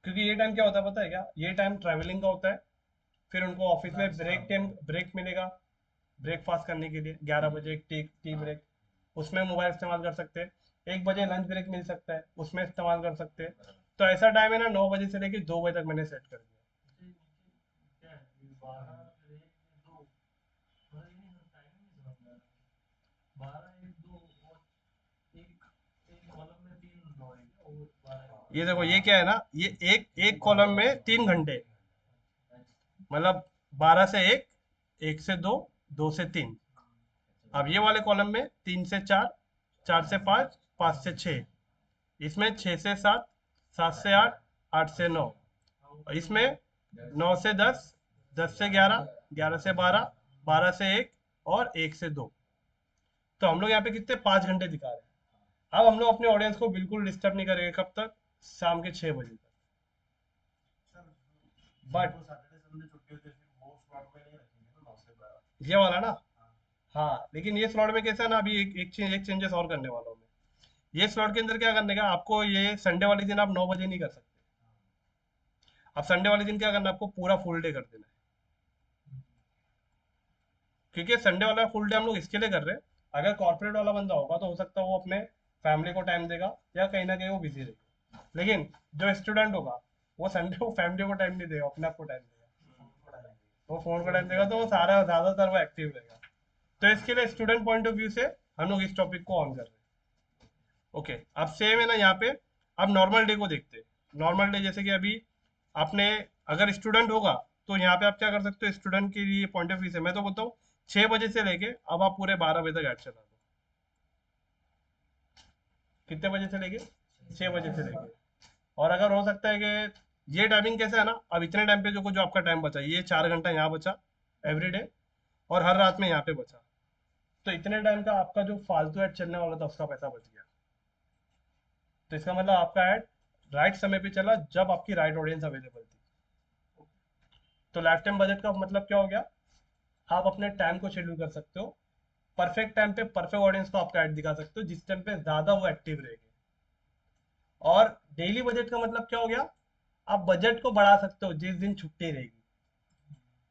क्योंकि ये टाइम क्या होता है पता है क्या, ये टाइम ट्रैवलिंग का होता है, फिर उनको ऑफिस में ब्रेक टाइम, ब्रेक मिलेगा ब्रेकफास्ट करने के लिए, 11 बजे एक टी टी ब्रेक, उसमें मोबाइल इस्तेमाल कर सकते हैं। 1 बजे लंच ब्रेक मिल सकता है, उसमें इस्तेमाल कर सकते हैं। तो ऐसा टाइम है ना, 9 बजे से लेके 2 बजे तक मैंने सेट कर दिया। ये देखो ये क्या है ना, ये एक एक कॉलम में 3 घंटे, मतलब 12 से 1, 1 से 2, 2 से 3। अब ये वाले कॉलम में 3 से 4, 4 से 5, 5 से 6, इसमें 6 से 7, 7 से 8, 8 से 9, और इसमें 9 से 10, 10 से 11, 11 से 12, 12 से 1, और 1 से 2। तो हम लोग यहाँ पे कितने 5 घंटे दिखा रहे हैं। अब हम लोग अपने ऑडियंस को बिल्कुल डिस्टर्ब नहीं करेंगे, कब तक, शाम के 6 बजे तक। बट ये वाला ना, हाँ लेकिन ये स्लॉट में कैसा है ना, अभी एक चेंजेस और करने वाला हूँ मैं। ये स्लॉट के अंदर क्या करने का आपको, ये संडे वाले दिन आप 9 बजे नहीं कर सकते। अब संडे वाले दिन क्या करना है, आपको पूरा फुल डे कर देना है। क्योंकि संडे वाला फुल डे हम लोग इसके लिए कर रहे हैं, अगर कॉर्पोरेट वाला बंदा होगा तो हो सकता है वो अपने फैमिली को टाइम देगा, या कहीं ना कहीं वो बिजी रहेगा। लेकिन जो स्टूडेंट होगा वो संडे को फैमिली को टाइम नहीं देगा, अपने आप को टाइम देगा, वो फोन को टाइम देगा, तो वो सारा ज्यादातर वो एक्टिव रहेगा। तो इसके लिए स्टूडेंट पॉइंट ऑफ व्यू से हम लोग इस टॉपिक को ऑन कर रहे हैं। ओके, अब सेम है ना यहाँ पे। अब नॉर्मल डे को देखते हैं। नॉर्मल डे जैसे कि अभी आपने, अगर स्टूडेंट होगा तो यहाँ पे आप क्या कर सकते हो, स्टूडेंट के लिए पॉइंट ऑफ व्यू से मैं तो बोलता हूँ 6 बजे से लेके अब आप पूरे 12 बजे तक ऐड चला दो। कितने बजे से लेके, 6 बजे से लेके। और अगर हो सकता है कि ये टाइमिंग कैसा है ना, अब इतने टाइम पे जो जो आपका टाइम बचा, ये 4 घंटा यहाँ बचा एवरी डे, और हर रात में यहाँ पे बचा, तो इतने टाइम का आपका जो फालतू ऐड चलने वाला था उसका पैसा बच गया। तो इसका मतलब आपका ऐड राइट समय पे चला जब आपकी राइट ऑडियंस अवेलेबल थी। तो लाइफ टाइम बजट का मतलब क्या हो गया, आप अपने टाइम को शेड्यूल कर सकते हो, परफेक्ट टाइम पे परफेक्ट ऑडियंस को आपका ऐड दिखा सकते हो जिस टाइम पे ज्यादा वो एक्टिव रहेगी। और डेली बजट का मतलब क्या हो गया, आप बजट को बढ़ा सकते हो जिस दिन छुट्टी रहेगी,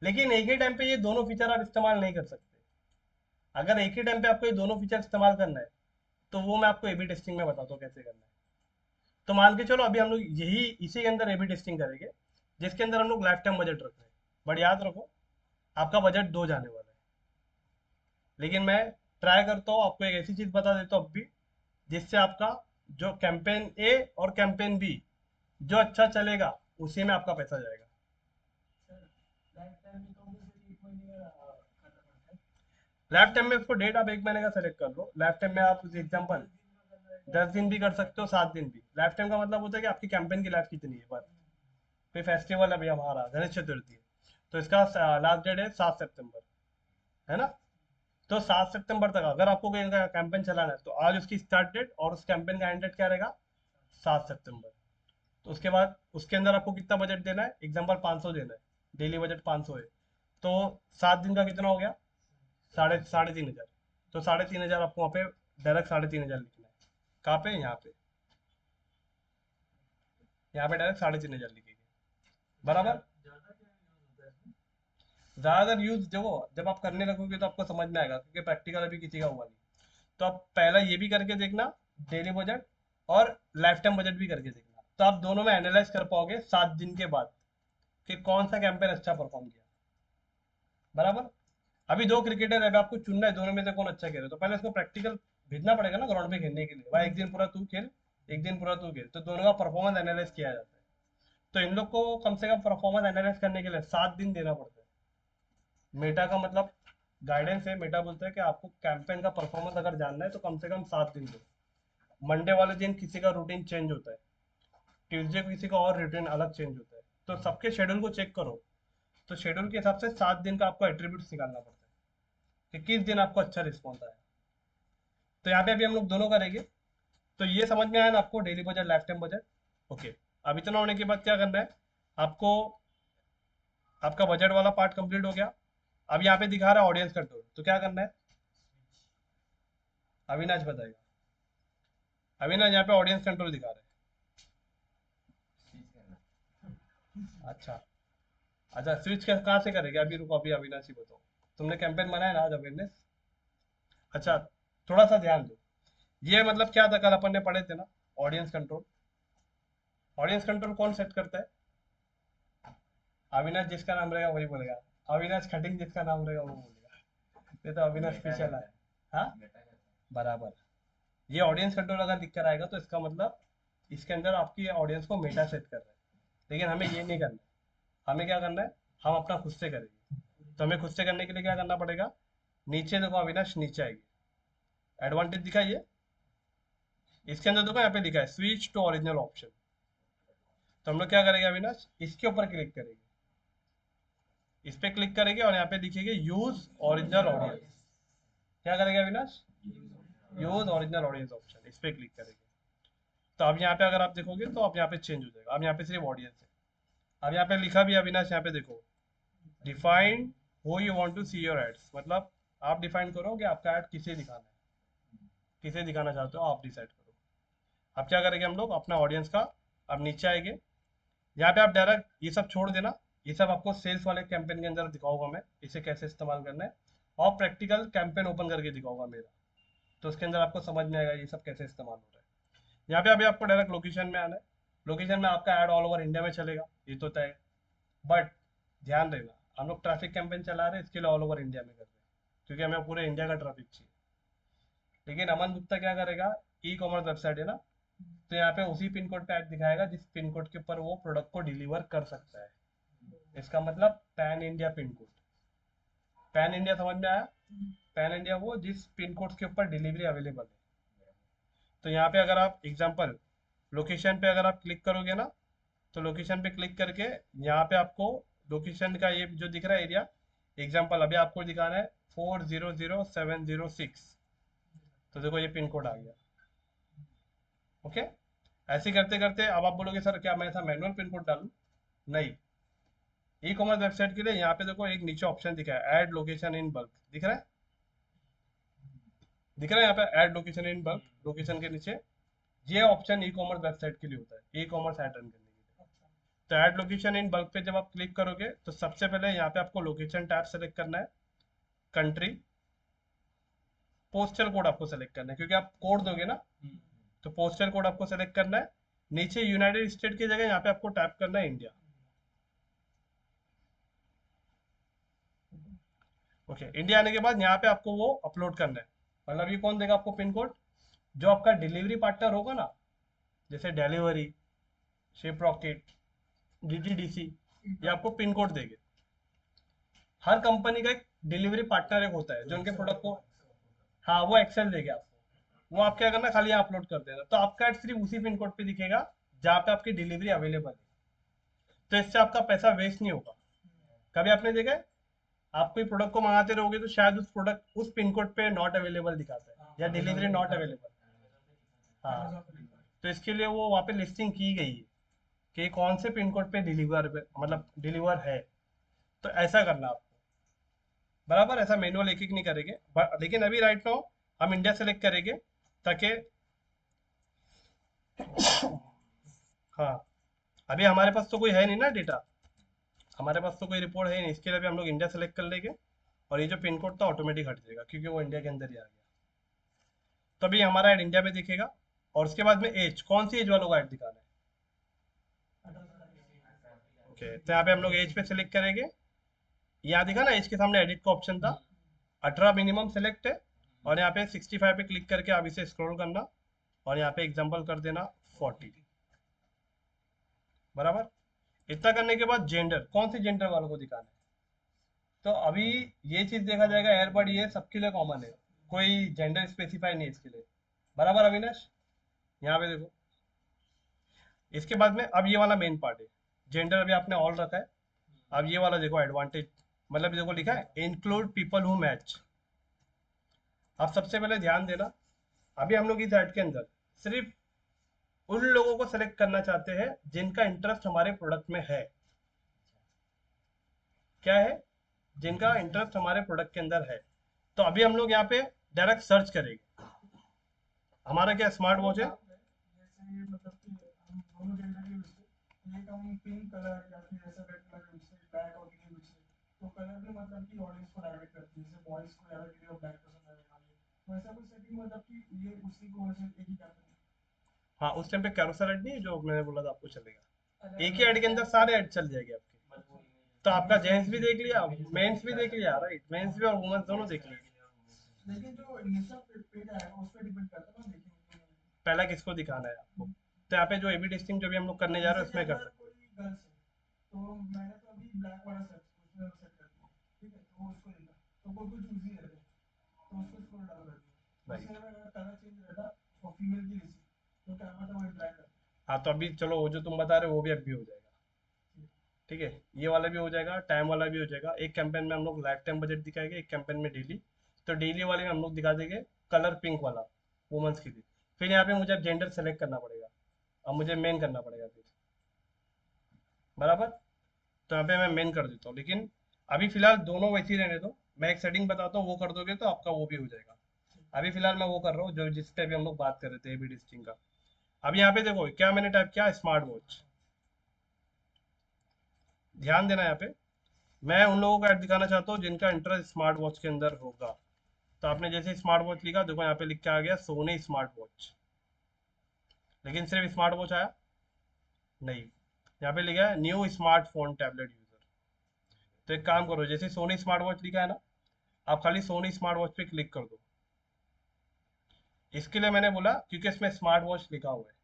लेकिन एक ही टाइम पे ये दोनों फीचर आप इस्तेमाल नहीं कर सकते। अगर एक ही टाइम पे आपको ये दोनों फीचर इस्तेमाल करना है तो वो मैं आपको एबी टेस्टिंग में बताता हूँ कैसे करना है। तो मान के चलो अभी हम लोग यही इसी के अंदर एबी टेस्टिंग करेंगे, जिसके अंदर हम लोग लाइफ टाइम बजट रख रहे हैं। बट याद रखो, आपका बजट 2 जाने वाला है। लेकिन मैं ट्राई करता हूँ आपको एक ऐसी चीज बता देता हूँ अब भी, जिससे आपका जो कैंपेन ए और कैंपेन बी जो अच्छा चलेगा उसी में आपका पैसा जाएगा। लाइफ टाइम में तो मुझे 1 महीने का करना पड़ता है। लाइफ टाइम में उसको डेट आप 1 महीने का सेलेक्ट कर लो। लाइफ टाइम में आप एग्जाम्पल 10 दिन भी कर सकते हो, 7 दिन भी। लाइफ टाइम का मतलब होता है कि आपकी कैंपेन की लाइफ कितनी है बस। फिर फेस्टिवल अभी हमारा गणेश चतुर्थी है, तो इसका लास्ट डेट है 7 सितंबर, है ना। तो 7 सितंबर तक अगर आपको कोई कैंपेन चलाना है तो आज उसकी स्टार्ट डेट और उस कैंपेन का एंड डेट क्या रहेगा, 7 सितंबर। तो उसके बाद उसके अंदर आपको कितना बजट देना है, एग्जाम्पल 500 देना है, डेली बजट 500 है, तो 7 दिन का कितना हो गया, साढ़े साढ़े 3 हज़ार। तो 3,500 आपको वहाँ पे डायरेक्ट 3,500 लिखना है। कहाँ पे, यहाँ पे, यहाँ पे डायरेक्ट 3,500 लिखेंगे, बराबर। ज़्यादातर यूज देखो जब आप करने लगोगे तो आपको समझ में आएगा, क्योंकि प्रैक्टिकल अभी किसी का हुआ नहीं। तो आप पहला ये भी करके देखना, डेली बजट और लाइफ टाइम बजट भी करके देखना, तो आप दोनों में एनालाइज कर पाओगे 7 दिन के बाद कि कौन सा कैंपेन अच्छा परफॉर्म किया, बराबर। अभी दो क्रिकेटर है, अभी आपको चुनना है दोनों में से कौन अच्छा खेले, तो पहले उसको प्रैक्टिकल भेजना पड़ेगा ना ग्राउंड पे खेलने के लिए, भाई एक दिन पूरा तू खेल, एक दिन पूरा तू खेल, तो दोनों का परफॉर्मेंस एनालाइज किया जाता है। तो इन लोग को कम से कम परफॉर्मेंस एनालाइज करने के लिए 7 दिन देना पड़ता है। मेटा का मतलब गाइडेंस है, मेटा बोलता है कि आपको कैंपेन का परफॉर्मेंस अगर जानना है तो कम से कम 7 दिन दो। मंडे वाले दिन किसी का रूटीन चेंज होता है, ट्यूसडे को किसी का और रूटीन अलग चेंज होता है, तो सबके शेड्यूल को चेक करो। तो शेड्यूल के हिसाब से 7 दिन का आपको एट्रीब्यूट्स निकालना पड़ता है कि किस दिन आपको अच्छा रिस्पॉन्स आया। तो यहाँ पे अभी हम लोग दोनों करेंगे। तो ये समझ में आया ना आपको, daily budget life time budget. Okay, अब इतना होने के बाद क्या करना है आपको, आपका बजट वाला पार्ट कंप्लीट हो गया। अब यहाँ पे दिखा रहा है ऑडियंस कंट्रोल, तो क्या करना है अविनाश बताएगा। अविनाश यहाँ पे ऑडियंस कंट्रोल दिखा रहा है। अच्छा अच्छा, स्विच कहाँ से करेंगे अभी, रुको अभी अविनाश ही बताओ। तुमने कैंपेन बनाया ना आज अवेयरनेस। अच्छा, थोड़ा सा ध्यान दो। ये मतलब क्या था, कल अपन ने पढ़े थे ना ऑडियंस कंट्रोल। ऑडियंस कंट्रोल कौन सेट करता है? अविनाश जिसका नाम रहेगा वही बोलेगा। अविनाश खटिंग जिसका नाम रहेगा वो बोलेगा। ये तो अविनाश स्पेशल है। हाँ, बराबर। ये ऑडियंस कंट्रोल अगर दिख कर आएगा तो इसका मतलब इसके अंदर आपकी ऑडियंस को मेटा सेट कर रहा है। लेकिन हमें ये नहीं करना है। हमें क्या करना है, हम अपना खुद से करेंगे। तो हमें खुद से करने के लिए क्या करना पड़ेगा, नीचे देखो अविनाश, नीचे आएगी एडवांटेज दिखा ये, इसके अंदर देखो यहाँ पे लिखा है स्विच टू ओरिजिनल ऑप्शन। तो हम लोग क्या करेंगे अविनाश, इसके ऊपर क्लिक करेंगे, इस पे क्लिक करेंगे और यहाँ पे लिखेंगे यूज ओरिजिनल ऑडियंस। क्या करेंगे Avinash, use original audience option, इस पे क्लिक करेंगे। तो अब यहाँ पे अगर आप देखोगे तो अब यहाँ पे चेंज हो जाएगा। अब यहाँ पे सिर्फ ऑडियंस है। अब यहाँ पे लिखा भी है अविनाश, यहाँ पे देखो define who you want to see your ads, मतलब आप डिफाइन करो कि आपका ऐड किसे दिखाना है, किसे दिखाना चाहते हो आप डिसाइड करो। अब क्या करेंगे हम लोग अपना ऑडियंस का, अब नीचे आएंगे, यहाँ पे आप डायरेक्ट ये सब छोड़ देना। ये सब आपको सेल्स वाले कैंपेन के अंदर दिखाऊंगा मैं, इसे कैसे इस्तेमाल करना है, और प्रैक्टिकल कैंपेन ओपन करके दिखाऊंगा मेरा। तो उसके अंदर आपको समझ में आएगा ये सब कैसे इस्तेमाल हो रहा है। यहाँ पे अभी आपको डायरेक्ट लोकेशन में आना है। लोकेशन में आपका ऐड ऑल ओवर इंडिया में चलेगा, ये तो तय। बट ध्यान देना, हम लोग ट्रैफिक कैंपेन चला रहे हैं, इसके लिए ऑल ओवर इंडिया में कर रहे हैं क्योंकि हमें पूरे इंडिया का ट्रैफिक चाहिए। लेकिन अमन गुप्ता क्या करेगा, ई कॉमर्स वेबसाइट है ना, तो यहाँ पे उसी पिन कोड पे ऐड दिखाएगा जिस पिन कोड के ऊपर वो प्रोडक्ट को डिलीवर कर सकता है। इसका मतलब pan India pin code. Pan India समझ में आया? पैन इंडिया वो जिस पिन कोड के ऊपर डिलीवरी अवेलेबल है। तो यहाँ पे अगर आप एग्जांपल लोकेशन पे अगर आप क्लिक करोगे ना, तो लोकेशन पे क्लिक करके यहाँ पे आपको लोकेशन का ये जो दिख रहा है एरिया, एग्जांपल अभी आपको दिखाना है 400706, तो देखो ये पिन कोड आ गया। ओके, ऐसे करते करते अब आप बोलोगे सर क्या मैं ऐसा मैनुअल पिन कोड डालूं? नहीं, ई कॉमर्स वेबसाइट के लिए यहाँ पे देखो एक नीचे ऑप्शन दिखा है ऐड लोकेशन इन बल्क, दिख रहा है? दिख रहा है यहाँ पे add location in bulk, location के नीचे। ये ऑप्शन ई कॉमर्स वेबसाइट के लिए होता है, ई कॉमर्स ऐड रन करने के लिए। तो ऐड लोकेशन इन बल्क पे जब आप क्लिक करोगे तो सबसे पहले यहाँ पे आपको लोकेशन टैब सेलेक्ट करना है, कंट्री, पोस्टल कोड आपको सेलेक्ट करना है क्योंकि आप कोड दोगे ना, तो पोस्टल कोड आपको सेलेक्ट करना है। नीचे यूनाइटेड स्टेट की जगह यहाँ पे आपको टैप करना है इंडिया। ओके, इंडिया आने के बाद यहाँ पे आपको वो अपलोड करना है। मतलब ये कौन देगा आपको पिन कोड, जो आपका डिलीवरी पार्टनर होगा ना, जैसे डिलीवरी, शिप रॉकेट, डीटीडीसी, ये आपको पिन कोड देंगे। हर कंपनी का एक डिलीवरी पार्टनर एक होता है जो उनके प्रोडक्ट को, हाँ वो एक्सेल देगा आपको। वो आप क्या करना, खाली यहाँ अपलोड कर देना, तो आपका ad सिर्फ उसी पिन कोड पे दिखेगा जहाँ पे आपकी डिलीवरी अवेलेबल है। तो इससे आपका पैसा वेस्ट नहीं होगा। कभी आपने देखा है आप कोई प्रोडक्ट को मंगाते रहोगे तो शायद उस प्रोडक्ट उस पिन कोड पे नॉट अवेलेबल दिखाता है या डिलीवरी नॉट अवेलेबल। हाँ, तो इसके लिए वो वहाँ पे लिस्टिंग की गई है कि कौन से पिन कोड पे डिलीवर मतलब डिलीवर है। तो ऐसा करना आपको, बराबर। ऐसा मैनुअल एक एक नहीं करेंगे, लेकिन अभी राइट नाउ हम इंडिया सेलेक्ट करेंगे ताकि, हाँ अभी हमारे पास तो कोई है नहीं ना डेटा, हमारे पास तो कोई रिपोर्ट है नहीं, इसके लिए अभी हम लोग इंडिया सेलेक्ट कर लेंगे और ये जो पिन कोड था ऑटोमेटिक हट जाएगा क्योंकि वो इंडिया के अंदर ही आ गया। तो अभी हमारा ऐड इंडिया में दिखेगा और उसके बाद में एज, कौन सी एज वालों का ऐड दिखाना है? ओके, तो यहाँ पे हम लोग एज पे सेलेक्ट करेंगे। यहाँ दिखा ना एज के सामने एडिट का ऑप्शन था, 18 मिनिमम सेलेक्ट है और यहाँ पे 65 पे क्लिक करके आप इसे स्क्रॉल करना और यहाँ पे एग्जांपल कर देना 40, बराबर। इतना करने के बाद जेंडर, कौन सी जेंडर वालों को दिखाना है। तो अभी ये चीज देखा जाएगा, एयरबड ये सबके लिए कॉमन है, कोई जेंडर स्पेसिफाई नहीं है इसके लिए। बराबर अविनाश, यहाँ पे देखो। इसके बाद में अब ये वाला मेन पार्ट है, जेंडर अभी आपने ऑल रखा है। अब ये वाला देखो एडवांटेज, मतलब देखो लिखा है इंक्लूड पीपल हु मैच। अब सबसे पहले ध्यान देना, अभी हम लोग इस ऐड के अंदर सिर्फ उन लोगों को सेलेक्ट करना चाहते हैं जिनका इंटरेस्ट हमारे प्रोडक्ट में है। क्या है? जिनका इंटरेस्ट हमारे प्रोडक्ट के अंदर है। तो अभी हम लोग यहाँ पे डायरेक्ट सर्च करेंगे। हमारा क्या स्मार्ट वॉच है? जैसे मतलब कि हम दोनों जेंडर के यूज से एक हम पिंक कलर या फिर ऐसा रेड कलर यूज से ब्लैक और ग्रे यूज से, तो कलर भी मतलब कि ऑडियंस को डायरेक्ट करती है, जैसे बॉयज को ज्यादा ग्रे और ब्लैक पसंद आएगा, तो ऐसा कुछ सेटिंग मतलब कि ये उसी को वैसे एक ही करते हैं। हाँ, उस टाइम पे कैरोसेल ऐड नहीं है जो मैंने बोला था आपको चलेगा, अलग एक ही अलग ऐड के अंदर सारे ऐड चल जाएंगे आपके। तो आपका जेंट्स भी देख लिया, मेंस भी देख लिया, राइट, मेंस भी और वुमेन्स दोनों देख लिए। लेकिन जो इनिशियल पेज आएगा उस पर डिपेंड करता है ना, देखेंगे। पहला किसको दिखाना है आपको, तो यहाँ पे जो एबी टेस्टिंग जो भी हम लोग करने जा रहे हैं जैसे कि उसमें कर अगर सकते हैं। कोई गर्ल्स है, तो मैंने तो अभी ब्लैक वाला सर्च उसमें सेट कर दिया, ठीक है, तो वो उसको देखा, तो कोई कुछ चूज ही रहता है, तो उसको स्क्रॉल डाउन कर दिया। राइट। वैसे अगर कलर चेंज रहता और फीमेल की जैसी, तो क्या पता वो इंटरेक्ट करता। हाँ, तो अभी चलो वो जो तुम बता रहे हो वो भी अभी हो जाएगा। ठीक है, ये वाला भी हो जाएगा, टाइम वाला भी हो जाएगा। एक कैंपेन में हम लोग लाइफ टाइम बजट दिखाएंगे, एक कैंपेन में डेली। तो डेली वाले में हम लोग दिखा देंगे कलर पिंक वाला, वुमेन्स के लिए। फिर यहाँ पे मुझे अब जेंडर सेलेक्ट करना पड़ेगा, अब मुझे मेन करना पड़ेगा फिर। बराबर, तो यहाँ पे मैं मेन कर देता हूँ, लेकिन अभी फिलहाल दोनों वैसे ही रहने दो। मैं एक सेटिंग बताता हूँ, वो कर दोगे तो आपका वो भी हो जाएगा। अभी फिलहाल मैं वो कर रहा हूँ जो जिस पे भी हम लोग बात कर रहे थे, एबी टेस्टिंग का। अब यहाँ पे देखो क्या मैंने टाइप किया, स्मार्ट वॉच। ध्यान देना यहाँ पे, मैं उन लोगों का ऐड दिखाना चाहता हूँ जिनका इंटरेस्ट स्मार्ट वॉच के अंदर होगा। तो आपने जैसे स्मार्ट वॉच लिखा, देखो यहाँ पे लिख के आ गया सोनी स्मार्ट वॉच। लेकिन सिर्फ स्मार्ट वॉच आया नहीं, यहाँ पे लिखा है न्यू स्मार्टफोन टैबलेट यूजर। तो एक काम करो, जैसे सोनी स्मार्ट वॉच लिखा है ना, आप खाली सोनी स्मार्ट वॉच पे क्लिक कर दो। इसके लिए मैंने बोला क्योंकि इसमें स्मार्ट वॉच लिखा हुआ है,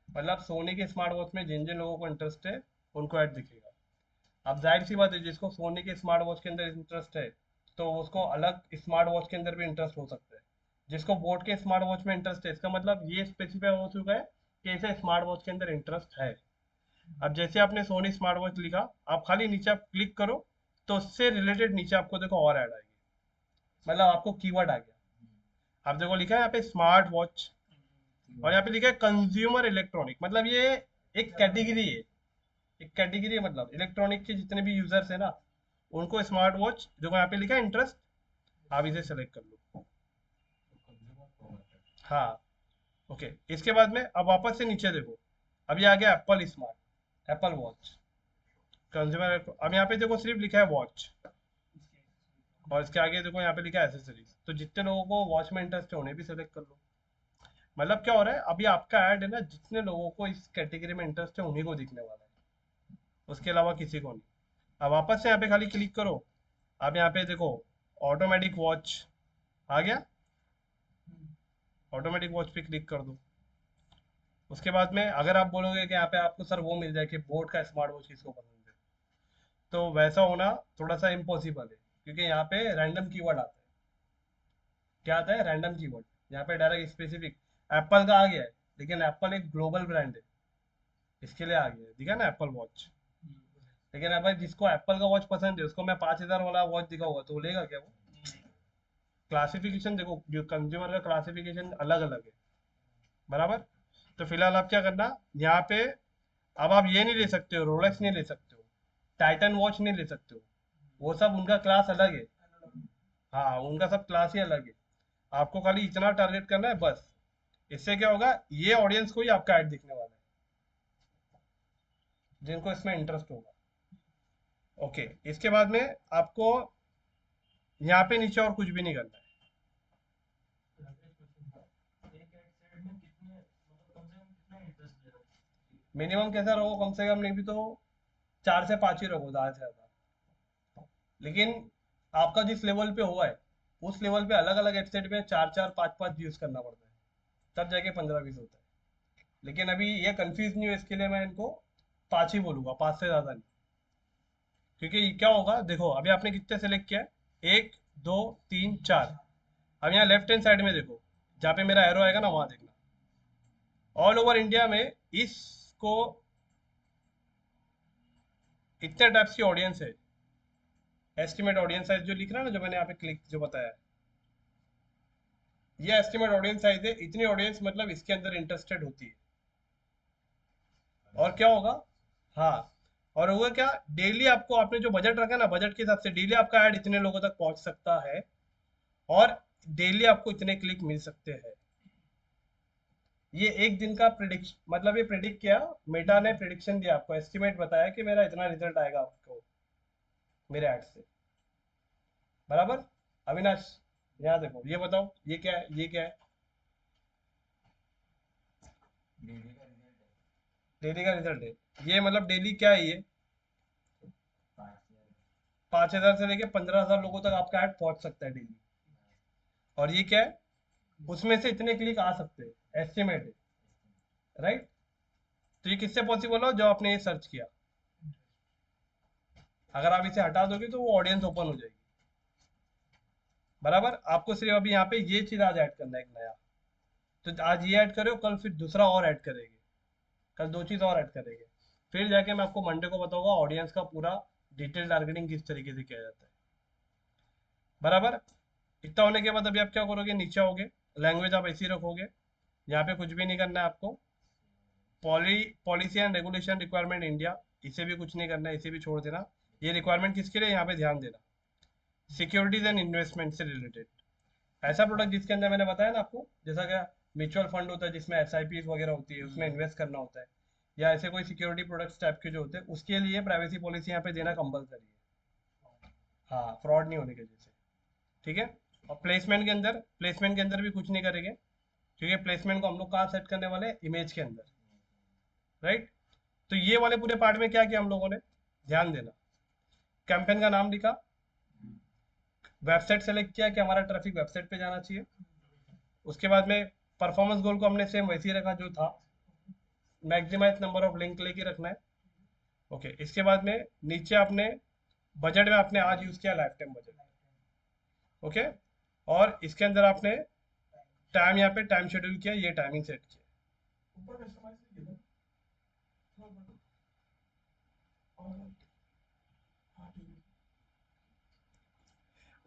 मतलब सोनी के स्मार्ट वॉच में जिन जिन लोगों को इंटरेस्ट है उनको ऐड दिखेगा। अब जाहिर सी बात है, जिसको सोनी के स्मार्ट वॉच के अंदर इंटरेस्ट है तो उसको अलग स्मार्ट वॉच के अंदर भी इंटरेस्ट हो सकता है। जिसको बोट के स्मार्ट वॉच में इंटरेस्ट है, इसका मतलब ये स्पेसिफाई हो चुका है कि इसे स्मार्ट वॉच के अंदर इंटरेस्ट है। अब जैसे आपने सोनी स्मार्ट वॉच लिखा, आप खाली नीचे आप क्लिक करो, तो उससे रिलेटेड नीचे आपको देखो और ऐड आएगी, मतलब आपको कीवर्ड आ गया। अब देखो लिखा है यहाँ पे स्मार्ट वॉच, और यहाँ पे लिखा है कंज्यूमर इलेक्ट्रॉनिक, मतलब ये एक कैटेगरी है। एक कैटेगरी है, मतलब इलेक्ट्रॉनिक के जितने भी यूजर्स है ना, उनको स्मार्ट वॉच, देखो यहाँ पे लिखा है इंटरेस्ट, आप इसे सेलेक्ट कर लो। हाँ, ओके। इसके बाद में अब वापस से नीचे देखो, अब ये आ गया Apple smart, Apple watch consumer. अब यहाँ पे देखो सिर्फ लिखा है वॉच, और इसके आगे देखो यहाँ पे लिखा है एसेसरीज। तो जितने लोगों को वॉच में इंटरेस्ट है उन्हें भी सेलेक्ट कर लो। मतलब क्या हो रहा है, अभी आपका ऐड है ना, जितने लोगों को इस कैटेगरी में इंटरेस्ट है उन्हीं को दिखने वाला है, उसके अलावा किसी को नहीं। अब वापस से यहाँ पे खाली क्लिक करो, अब यहाँ पे देखो ऑटोमेटिक वॉच आ गया, ऑटोमेटिक वॉच पे क्लिक कर दो। उसके बाद में अगर आप बोलोगे कि यहाँ पे आपको सर वो मिल जाए कि बोट का स्मार्ट वॉच किसको पसंद है, तो वैसा होना थोड़ा सा इम्पॉसिबल है, क्योंकि यहाँ पे रैंडम कीवर्ड आता है। क्या आता है? Random keyword. यहाँ पे डायरेक्ट स्पेसिफिक एप्पल का आ गया है, लेकिन एप्पल एक ग्लोबल ब्रांड है, इसके लिए आ गया है, दिखा ना एप्पल वॉच। लेकिन अब भाई जिसको एप्पल का वॉच पसंद है उसको मैं 5,000 वाला वॉच दिखाऊंगा तो वो लेगा क्या वो? क्लासिफिकेशन देखो, जो कंज्यूमर का क्लासिफिकेशन अलग अलग है। बराबर, तो फिलहाल आप क्या करना यहाँ पे, अब आप ये नहीं ले सकते हो, रोलेक्स नहीं ले सकते हो, टाइटन वॉच नहीं ले सकते हो, वो सब उनका क्लास अलग है। हाँ, उनका सब क्लास ही अलग है। आपको खाली इतना टारगेट करना है बस। इससे क्या होगा, ये ऑडियंस को ही आपका ऐड दिखने वाला है, जिनको इसमें इंटरेस्ट होगा। ओके, इसके बाद में आपको यहाँ पे नीचे और कुछ भी नहीं करना है। मिनिमम कैसा रहो, कम से कम नहीं भी तो 4 से 5 ही रखो, ज्यादा से ज्यादा। लेकिन आपका जिस लेवल पे हुआ है उस लेवल पे अलग अलग हेडसेट में 4 4 5 5 यूज करना पड़ता है, तब जाके 15 20 होता है। लेकिन अभी ये कंफ्यूज नहीं हो, इसके लिए मैं इनको 5 ही बोलूंगा, 5 से ज्यादा नहीं। क्योंकि क्या होगा, देखो अभी आपने कितने सेलेक्ट किया है, 1 2 3 4। अब यहाँ लेफ्ट हैंड साइड में देखो, जहाँ पे मेरा एरो आएगा ना, वहां देखना, ऑल ओवर इंडिया में इसको इतने टाइप्स की ऑडियंस है। एस्टिमेट ऑडियंस साइज जो लिख रहा है ना, जो मैंने यहाँ पे क्लिक जो बताया, ये एस्टिमेट ऑडियंस साइज है। इतनी ऑडियंस मतलब इसके अंदर इंटरेस्टेड होती है। और क्या होगा, हाँ, और होगा क्या, डेली आपको, आपने जो बजट रखा है ना, बजट के हिसाब से डेली आपका ऐड इतने लोगों तक पहुंच सकता है, और डेली आपको इतने क्लिक मिल सकते हैं। ये एक दिन का प्रिडिक्शन, मतलब ये प्रिडिक्ट किया, मेटा ने प्रिडिक्शन दिया आपको, एस्टिमेट बताया कि मेरा इतना रिजल्ट आएगा आपको मेरे ऐड से। बराबर। अविनाश, यहाँ देखो, ये बताओ ये क्या है, ये क्या है? डेली का रिजल्ट है। ये मतलब डेली क्या है ये, 5,000 से लेके 15,000 लोगों तक आपका ऐड पहुंच सकता है डेली। और ये क्या है, उसमें से इतने क्लिक आ सकते हैं, एस्टिमेट है, राइट। तो ये किससे पॉसिबल हो, जो आपने ये सर्च किया। अगर आप इसे हटा दोगे तो वो ऑडियंस ओपन हो जाएगी। बराबर। आपको सिर्फ अभी यहाँ पे ये चीज आज ऐड करना है, एक नया। तो आज ये ऐड करो, कल फिर दूसरा और ऐड करेंगे, कल 2 चीज और ऐड करेंगे। फिर जाके मैं आपको मंडे को बताऊंगा ऑडियंस का पूरा डिटेल टारगेटिंग किस तरीके से किया जाता है। बराबर। इतना होने के बाद अभी आप क्या करोगे, नीचे आओगे, लैंग्वेज आप ऐसी रखोगे, यहाँ पे कुछ भी नहीं करना है आपको। Policy and regulation requirement India, इसे भी कुछ नहीं करना है, इसे भी छोड़ देना। ये रिक्वायरमेंट किसके लिए, यहाँ पे ध्यान देना, सिक्योरिटीज एंड इन्वेस्टमेंट से रिलेटेड। ऐसा प्रोडक्ट जिसके अंदर मैंने बताया ना आपको, जैसा क्या म्यूचुअल फंड होता है जिसमें एसआईपी वगैरह होती है, उसमें इन्वेस्ट करना होता है, या ऐसे कोई सिक्योरिटी प्रोडक्ट्स टाइप के जो होते हैं, उसके लिए प्राइवेसी पॉलिसी यहाँ पे देना कंपलसरी है। हाँ, फ्रॉड नहीं होने के जैसे। ठीक है। और प्लेसमेंट के अंदर भी कुछ नहीं करेंगे, क्योंकि प्लेसमेंट को हम लोग कहाँ सेट करने वाले हैं, इमेज के अंदर, राइट। तो ये वाले पूरे पार्ट में क्या किया हम लोगों ने, ध्यान देना। कैंपेन का नाम लिखा, वेबसाइट सेलेक्ट किया कि हमारा ट्रैफिक वेबसाइट पे जाना चाहिए। उसके बाद में परफॉर्मेंस गोल को हमने सेम वैसे ही रखा जो था, मैक्सिमाइज नंबर ऑफ लिंक लेके रखना है। ओके। इसके बाद में नीचे आपने बजट में आपने आज यूज किया लाइफ टाइम बजट। ओके। और इसके अंदर आपने टाइम, यहाँ पे टाइम शेड्यूल किया, ये टाइमिंग सेट किया। ऊपर कस्टमाइज नहीं किया और हाँ ठीक है।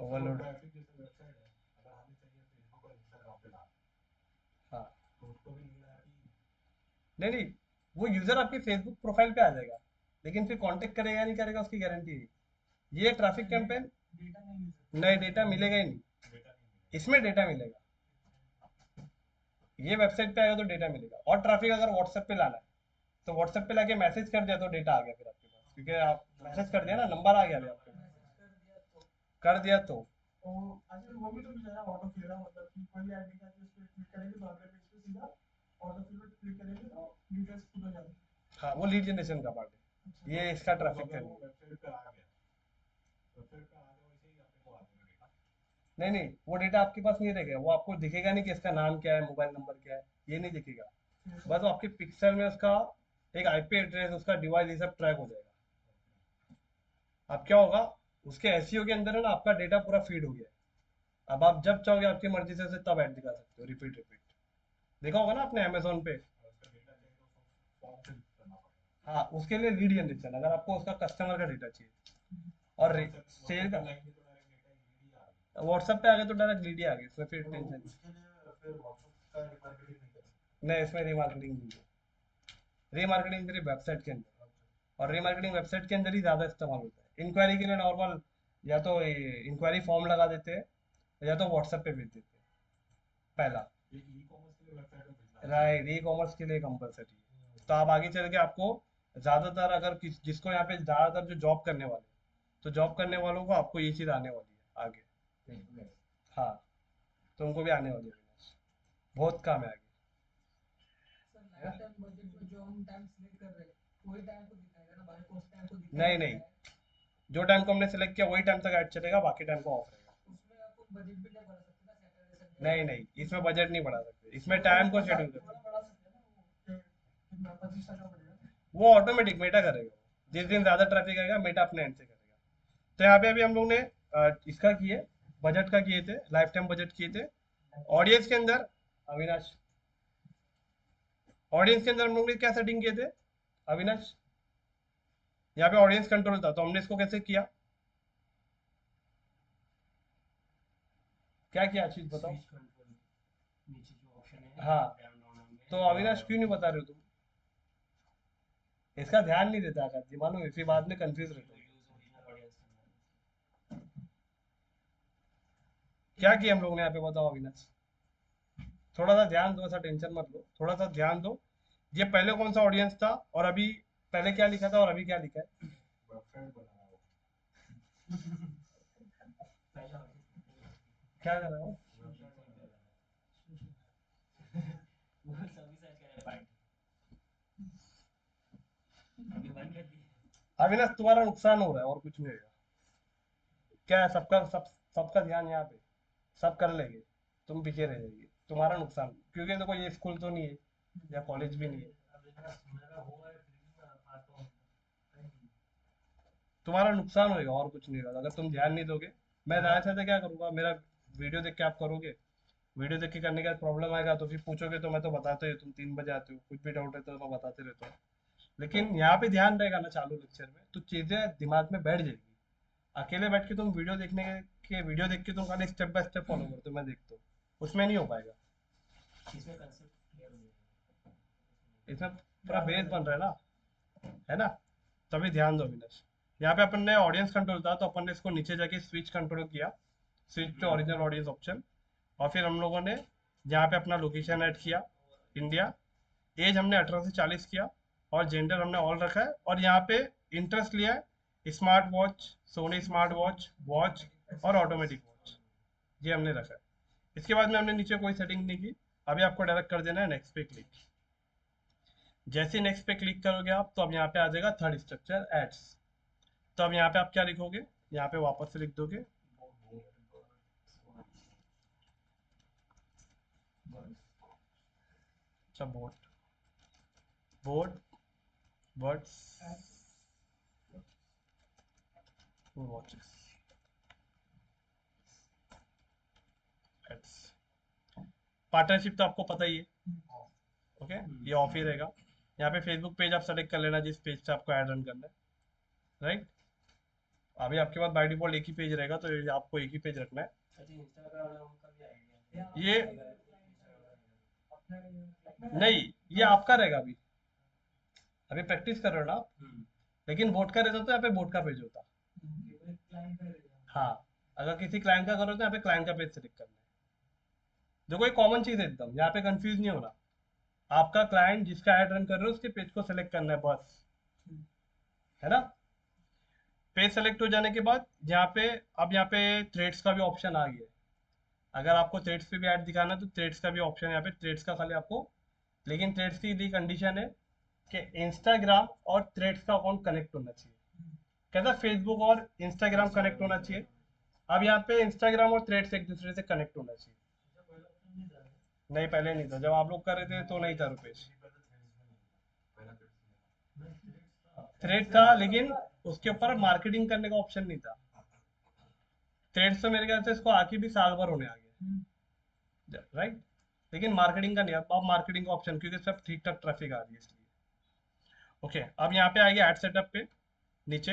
ओवरलोड। ट्रैफिक जैसे वेबसाइट है, अगर हमें चाहिए फेसबुक और इंस्टाग्राम पे लाना, हाँ, तो उसको भी लिखना है कि नहीं नहीं, वो यूजर आपकी फेसबुक प्रोफाइल पे आ जाएगा, लेकिन फिर कांटेक्ट करेगा या नहीं करेगा उसकी गारंटी नहीं। ये ट्रैफिक कैंपेन, डेटा नहीं मिल सकता, नहीं डेटा मिलेगा ही नहीं, डेटा नहीं मिलेगा। इसमें डेटा मिलेगा। ये वेबसाइट पे आएगा तो डेटा मिलेगा। और ट्रैफिक अगर व्हाट्सएप पे लाना है, तो व्हाट्सएप पे लाके मैसेज कर दिया तो डेटा आ गया फिर आपके पास, क्योंकि आप मैसेज कर दिया ना, नंबर आ गया अभी आपके पास, कर दिया तो। तो अच्छा वो भी तो मिल जाएगा ऑटो फिल, मतलब कि कोई ऐड दिखा के उस पर क्लिक करेंगे तो अगले पेज पे सीधा ऑटो फिल पे क्लिक करेंगे तो डिटेल्स खुद हो जाएगी। हाँ, वो लीड जनरेशन का पार्ट है, ये इसका ट्रैफिक अगर वो का। वेबसाइट पे आ गया, वेबसाइट पे आ गया वैसे ही अपने को आ जाएगा डेटा। नहीं नहीं, वो डेटा आपके पास नहीं रहेगा, वो आपको दिखेगा नहीं कि इसका नाम क्या है, मोबाइल नंबर क्या है, ये नहीं दिखेगा। बस वो आपके पिक्सल में उसका एक आईपी एड्रेस, उसका डिवाइस, ये सब ट्रैक हो जाएगा। अब क्या होगा, उसके एसईओ के अंदर है ना, आपका डेटा पूरा फीड हो गया है। अब आप जब चाहोगे आपकी मर्जी से उसे तब ऐड दिखा सकते हो, रिपीट रिपीट। देखा होगा ना आपने अमेजोन पे। और उसका डेटा चाहिए तो फॉर्म फिल करना पड़ेगा। हाँ, उसके लिए लीड जनरेशन, अगर आपको उसका कस्टमर का डेटा चाहिए, और सेल का, लाइन पे तो डायरेक्ट डेटा ईडी आ गई। व्हाट्सएप पे आ गया तो डायरेक्ट लीड ही आ गई, इसमें फिर तो टेंशन उसके लिए फिर व्हाट्सएप का रिमार्केटिंग नहीं कर सकते। नहीं, इसमें रीमार्केटिंग नहीं है। रीमार्केटिंग सिर्फ वेबसाइट के अंदर, और रीमार्केटिंग वेबसाइट के अंदर ही ज़्यादा इस्तेमाल होता है। इंक्वायरी के लिए नॉर्मल, या तो इंक्वायरी फॉर्म लगा देते हैं, या तो व्हाट्सएप पे भेज देते हैं पहला। ये ई कॉमर्स के लिए वेबसाइट में भेजना है। राइट, ई कॉमर्स के लिए कंपलसरी है। तो आप आगे चल के आपको ज़्यादातर, अगर जिसको यहाँ पे ज़्यादातर जो जॉब करने वाले, तो जॉब करने वालों को आपको ये चीज़ आने वाली है आगे। हाँ, तो उनको भी आने वाली है, बहुत काम है आगे। सर लाइफ टाइम बजट में जो हम टाइम सिलेक्ट कर रहे हैं वही टाइम को दिखाएगा ना, बाकी उस टाइम को दिखा नहीं नहीं नहीं, रहा है। जो टाइम को हमने सेलेक्ट किया वही टाइम तक ऐड चलेगा, बाकी टाइम को ऑफ रहेगा। उसमें आपको बजट भी नहीं बढ़ा सकते ना, सैटरडे संडे नहीं नहीं, इसमें बजट नहीं बढ़ा सकते, इसमें टाइम को शेड्यूल कर थोड़ा बढ़ा सकते हैं ना, वो कितना 25 टका बढ़ेगा। वो ऑटोमेटिक मेटा करेगा। जिस दिन ज्यादा ट्रैफिक आएगा मेटा अपने एंड से करेगा। तो यहाँ पे अभी हम लोग ने इसका किए, बजट का किए थे, लाइफ टाइम बजट किए थे। ऑडियंस के अंदर अविनाश, ऑडियंस के अंदर हम लोग ने क्या सेटिंग किए थे अविनाश? यहाँ पे ऑडियंस कंट्रोल था, तो हमने इसको कैसे किया, क्या किया चीज बताओ। स्विच कंट्रोल नीचे जो ऑप्शन है हाँ, ड्रॉप डाउन में, तो अविनाश क्यों नहीं बता रहे हो तुम? इसका ध्यान नहीं देता आकाश जी, मालूम है, इसी बात में कंफ्यूज रहते हो। यूज ओरिजिनल ऑडियंस करना है। क्या किया हम लोग ने यहाँ पे, बताओ अविनाश। थोड़ा सा ध्यान दो, ऐसा टेंशन मत लो, थोड़ा सा ध्यान दो। ये पहले कौन सा ऑडियंस था और अभी पहले क्या लिखा था और अभी क्या लिखा है? पहला क्या कर रहा हो? वो सभी सर्च कर रहे हैं पार्ट, अभी बंद कर दी। अविनाश तुम्हारा नुकसान हो रहा है और कुछ नहीं होगा। क्या है, सबका ध्यान यहाँ पे, सब कर लेंगे, तुम पीछे रह जाएगी, तुम्हारा नुकसान, क्योंकि देखो ये स्कूल तो नहीं है या कॉलेज भी नहीं है, तुम्हारा नुकसान होगा और कुछ नहीं होगा अगर तुम ध्यान नहीं दोगे। मैं ज्यादा से ज्यादा क्या करूंगा, मेरा वीडियो देख के आप करोगे, वीडियो देख के करने का प्रॉब्लम आएगा तो फिर पूछोगे तो मैं तो बताते ही, तुम 3 बजे आते हो, कुछ भी डाउट रहता है तो मैं बताते रहता हूँ। लेकिन यहाँ पे ध्यान रहेगा ना चालू लेक्चर में, तो चीजें दिमाग में बैठ जाएगी। अकेले बैठ के तुम वीडियो देखने के वीडियो देख के तुम खाली स्टेप बाय स्टेप फॉलो करते हो, मैं देखता हूँ, उसमें नहीं हो पाएगा। इसमें कंसेप्ट क्लियर हो जाएगा। इसमें पूरा बेस बन रहा है ना, तभी ध्यान दो अविनाश। यहाँ पे अपन ने ऑडियंस कंट्रोल था, तो अपन ने इसको नीचे जाके स्विच कंट्रोल किया, switch to original audience option. और फिर हम लोगों ने यहाँ पे अपना लोकेशन ऐड किया, इंडिया। एज हमने 18 से 40 किया, और जेंडर हमने ऑल रखा है, और यहाँ पे इंटरेस्ट लिया है smart watch, Sony smart watch, watch और ऑटोमेटिक वॉच, ये हमने रखा है। इसके बाद में हमने नीचे कोई सेटिंग नहीं की। अभी आपको डायरेक्ट कर देना है नेक्स्ट पे क्लिक। जैसे नेक्स्ट पे क्लिक करोगे आप, तो अब यहाँ पे आ जाएगा थर्ड स्ट्रक्चर एड्स। तो अब यहाँ पे आप क्या लिखोगे, यहाँ पे वापस से लिख दोगे अच्छा boAt, boAt birds watches ads. Partnership तो आपको पता ही है, ओके, ये ऑफ ही रहेगा। यहाँ पे फेसबुक पेज आप सेलेक्ट कर लेना जिस पेज से आपको ऐड रन करना है, राइट। अभी आपके पास बाय डिफॉल्ट एक ही पेज रहेगा, तो ये आपको एक ही पेज रखना है। अच्छा, इंस्टाग्राम का भी आइडिया ये नहीं, ये आपका रहेगा अभी, अभी प्रैक्टिस कर रहे हो ना आप। लेकिन बोट का रहता तो यहाँ पे बोट का पेज होता। हाँ, अगर किसी क्लाइंट का करो तो यहाँ पे क्लाइंट का पेज सेलेक्ट करना है। देखो ये कॉमन चीज है एकदम, यहाँ पे कंफ्यूज नहीं होना। आपका क्लाइंट जिसका ऐड रन कर रहे हो उसके पेज को सेलेक्ट करना है बस, है ना। पेज सेलेक्ट हो जाने के बाद यहाँ पे, अब यहाँ पे थ्रेड्स का भी ऑप्शन आ गया है। अगर आपको थ्रेड्स पे भी ऐड दिखाना है तो थ्रेड्स का भी ऑप्शन है यहाँ पे, थ्रेड्स का खाली आपको, लेकिन थ्रेड्स की दी कंडीशन है कि इंस्टाग्राम और थ्रेड्स का अकाउंट कनेक्ट होना चाहिए। कहता फेसबुक और इंस्टाग्राम कनेक्ट होना चाहिए। अब यहाँ पे इंस्टाग्राम और थ्रेड्स एक दूसरे से कनेक्ट होना चाहिए। नहीं, पहले नहीं था, जब आप लोग कर रहे थे तो नहीं था रुपेश। थ्रेड था, लेकिन उसके ऊपर मार्केटिंग करने का ऑप्शन नहीं था। थ्रेड्स तो मेरे ख्याल से इसको आके भी साल भर होने आ गया, राइट। लेकिन मार्केटिंग का नहीं, अब मार्केटिंग का ऑप्शन, क्योंकि सब ठीक ठाक ट्रैफिक आ रही है इसलिए। ओके, अब यहाँ पे आएगी एड सेटअप पे, नीचे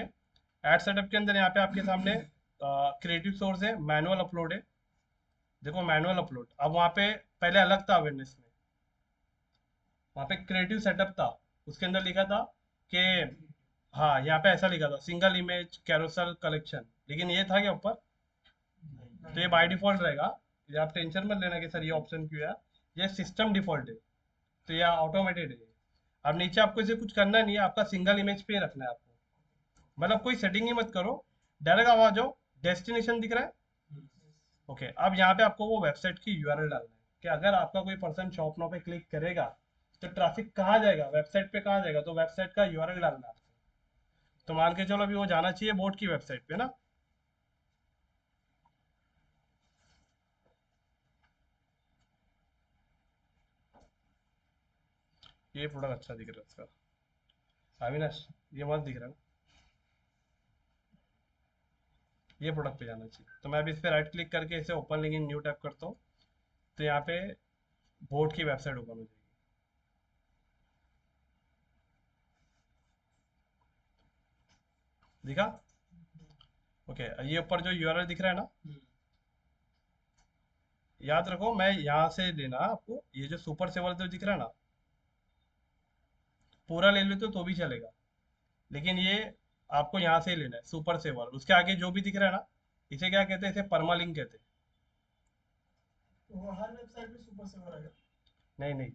एड सेटअप के अंदर यहाँ पे आपके सामने क्रिएटिव सोर्स है, मैनुअल अपलोड है। देखो मैनुअल अपलोड, अब वहाँ पे पहले अलग था अवेयरनेस में, वहाँ पे क्रिएटिव सेटअप था, उसके अंदर लिखा था कि, हाँ यहाँ पे ऐसा लिखा था सिंगल इमेज कैरोसल कलेक्शन, लेकिन ये था क्या ऊपर, तो ये बाय डिफॉल्ट रहेगा। ये आप टेंशन मत लेना कि सर ये ऑप्शन क्यों है, ये सिस्टम डिफॉल्ट है, तो ये ऑटोमेटेड है। अब नीचे आपको इसे कुछ करना नहीं है, आपका सिंगल इमेज पे रखना है आपको, मतलब कोई सेटिंग ही मत करो, डायरेक्ट आवाज जाओ, डेस्टिनेशन दिख रहा है, ओके। अब यहाँ पे आपको वो वेबसाइट की यूआरएल डालना है, कि अगर आपका कोई पर्सन शॉप नाउ पे क्लिक करेगा तो ट्रैफिक कहाँ जाएगा, वेबसाइट पे कहाँ जाएगा, तो वेबसाइट का यूआरएल डालना है आपको। तो मान के चलो अभी वो जाना चाहिए बोट की वेबसाइट पे ना, ये प्रोडक्ट अच्छा दिख रहा है इसका, अविनाश ये मत दिख रहा ना, ये प्रोडक्ट पे जाना चाहिए। तो मैं अभी इस पे राइट क्लिक करके इसे open link in new tab करता हूँ, तो यहाँ पे बोट की वेबसाइट ओपन हो जाएगी। दिखा? ओके, ये ऊपर जो यूआरएल दिख रहा है ना, याद रखो मैं यहाँ से लेना आपको, ये जो सुपर सेवर जो दिख रहा है ना, पूरा ले लेते तो भी चलेगा, लेकिन ये आपको यहाँ से ही लेना है सुपर सेवर। उसके आगे जो भी दिख रहा है ना, इसे क्या कहते हैं, इसे परमालिंक कहते हैं। तो वो हर वेबसाइट पे सुपर सेवर आएगा। नहीं नहीं,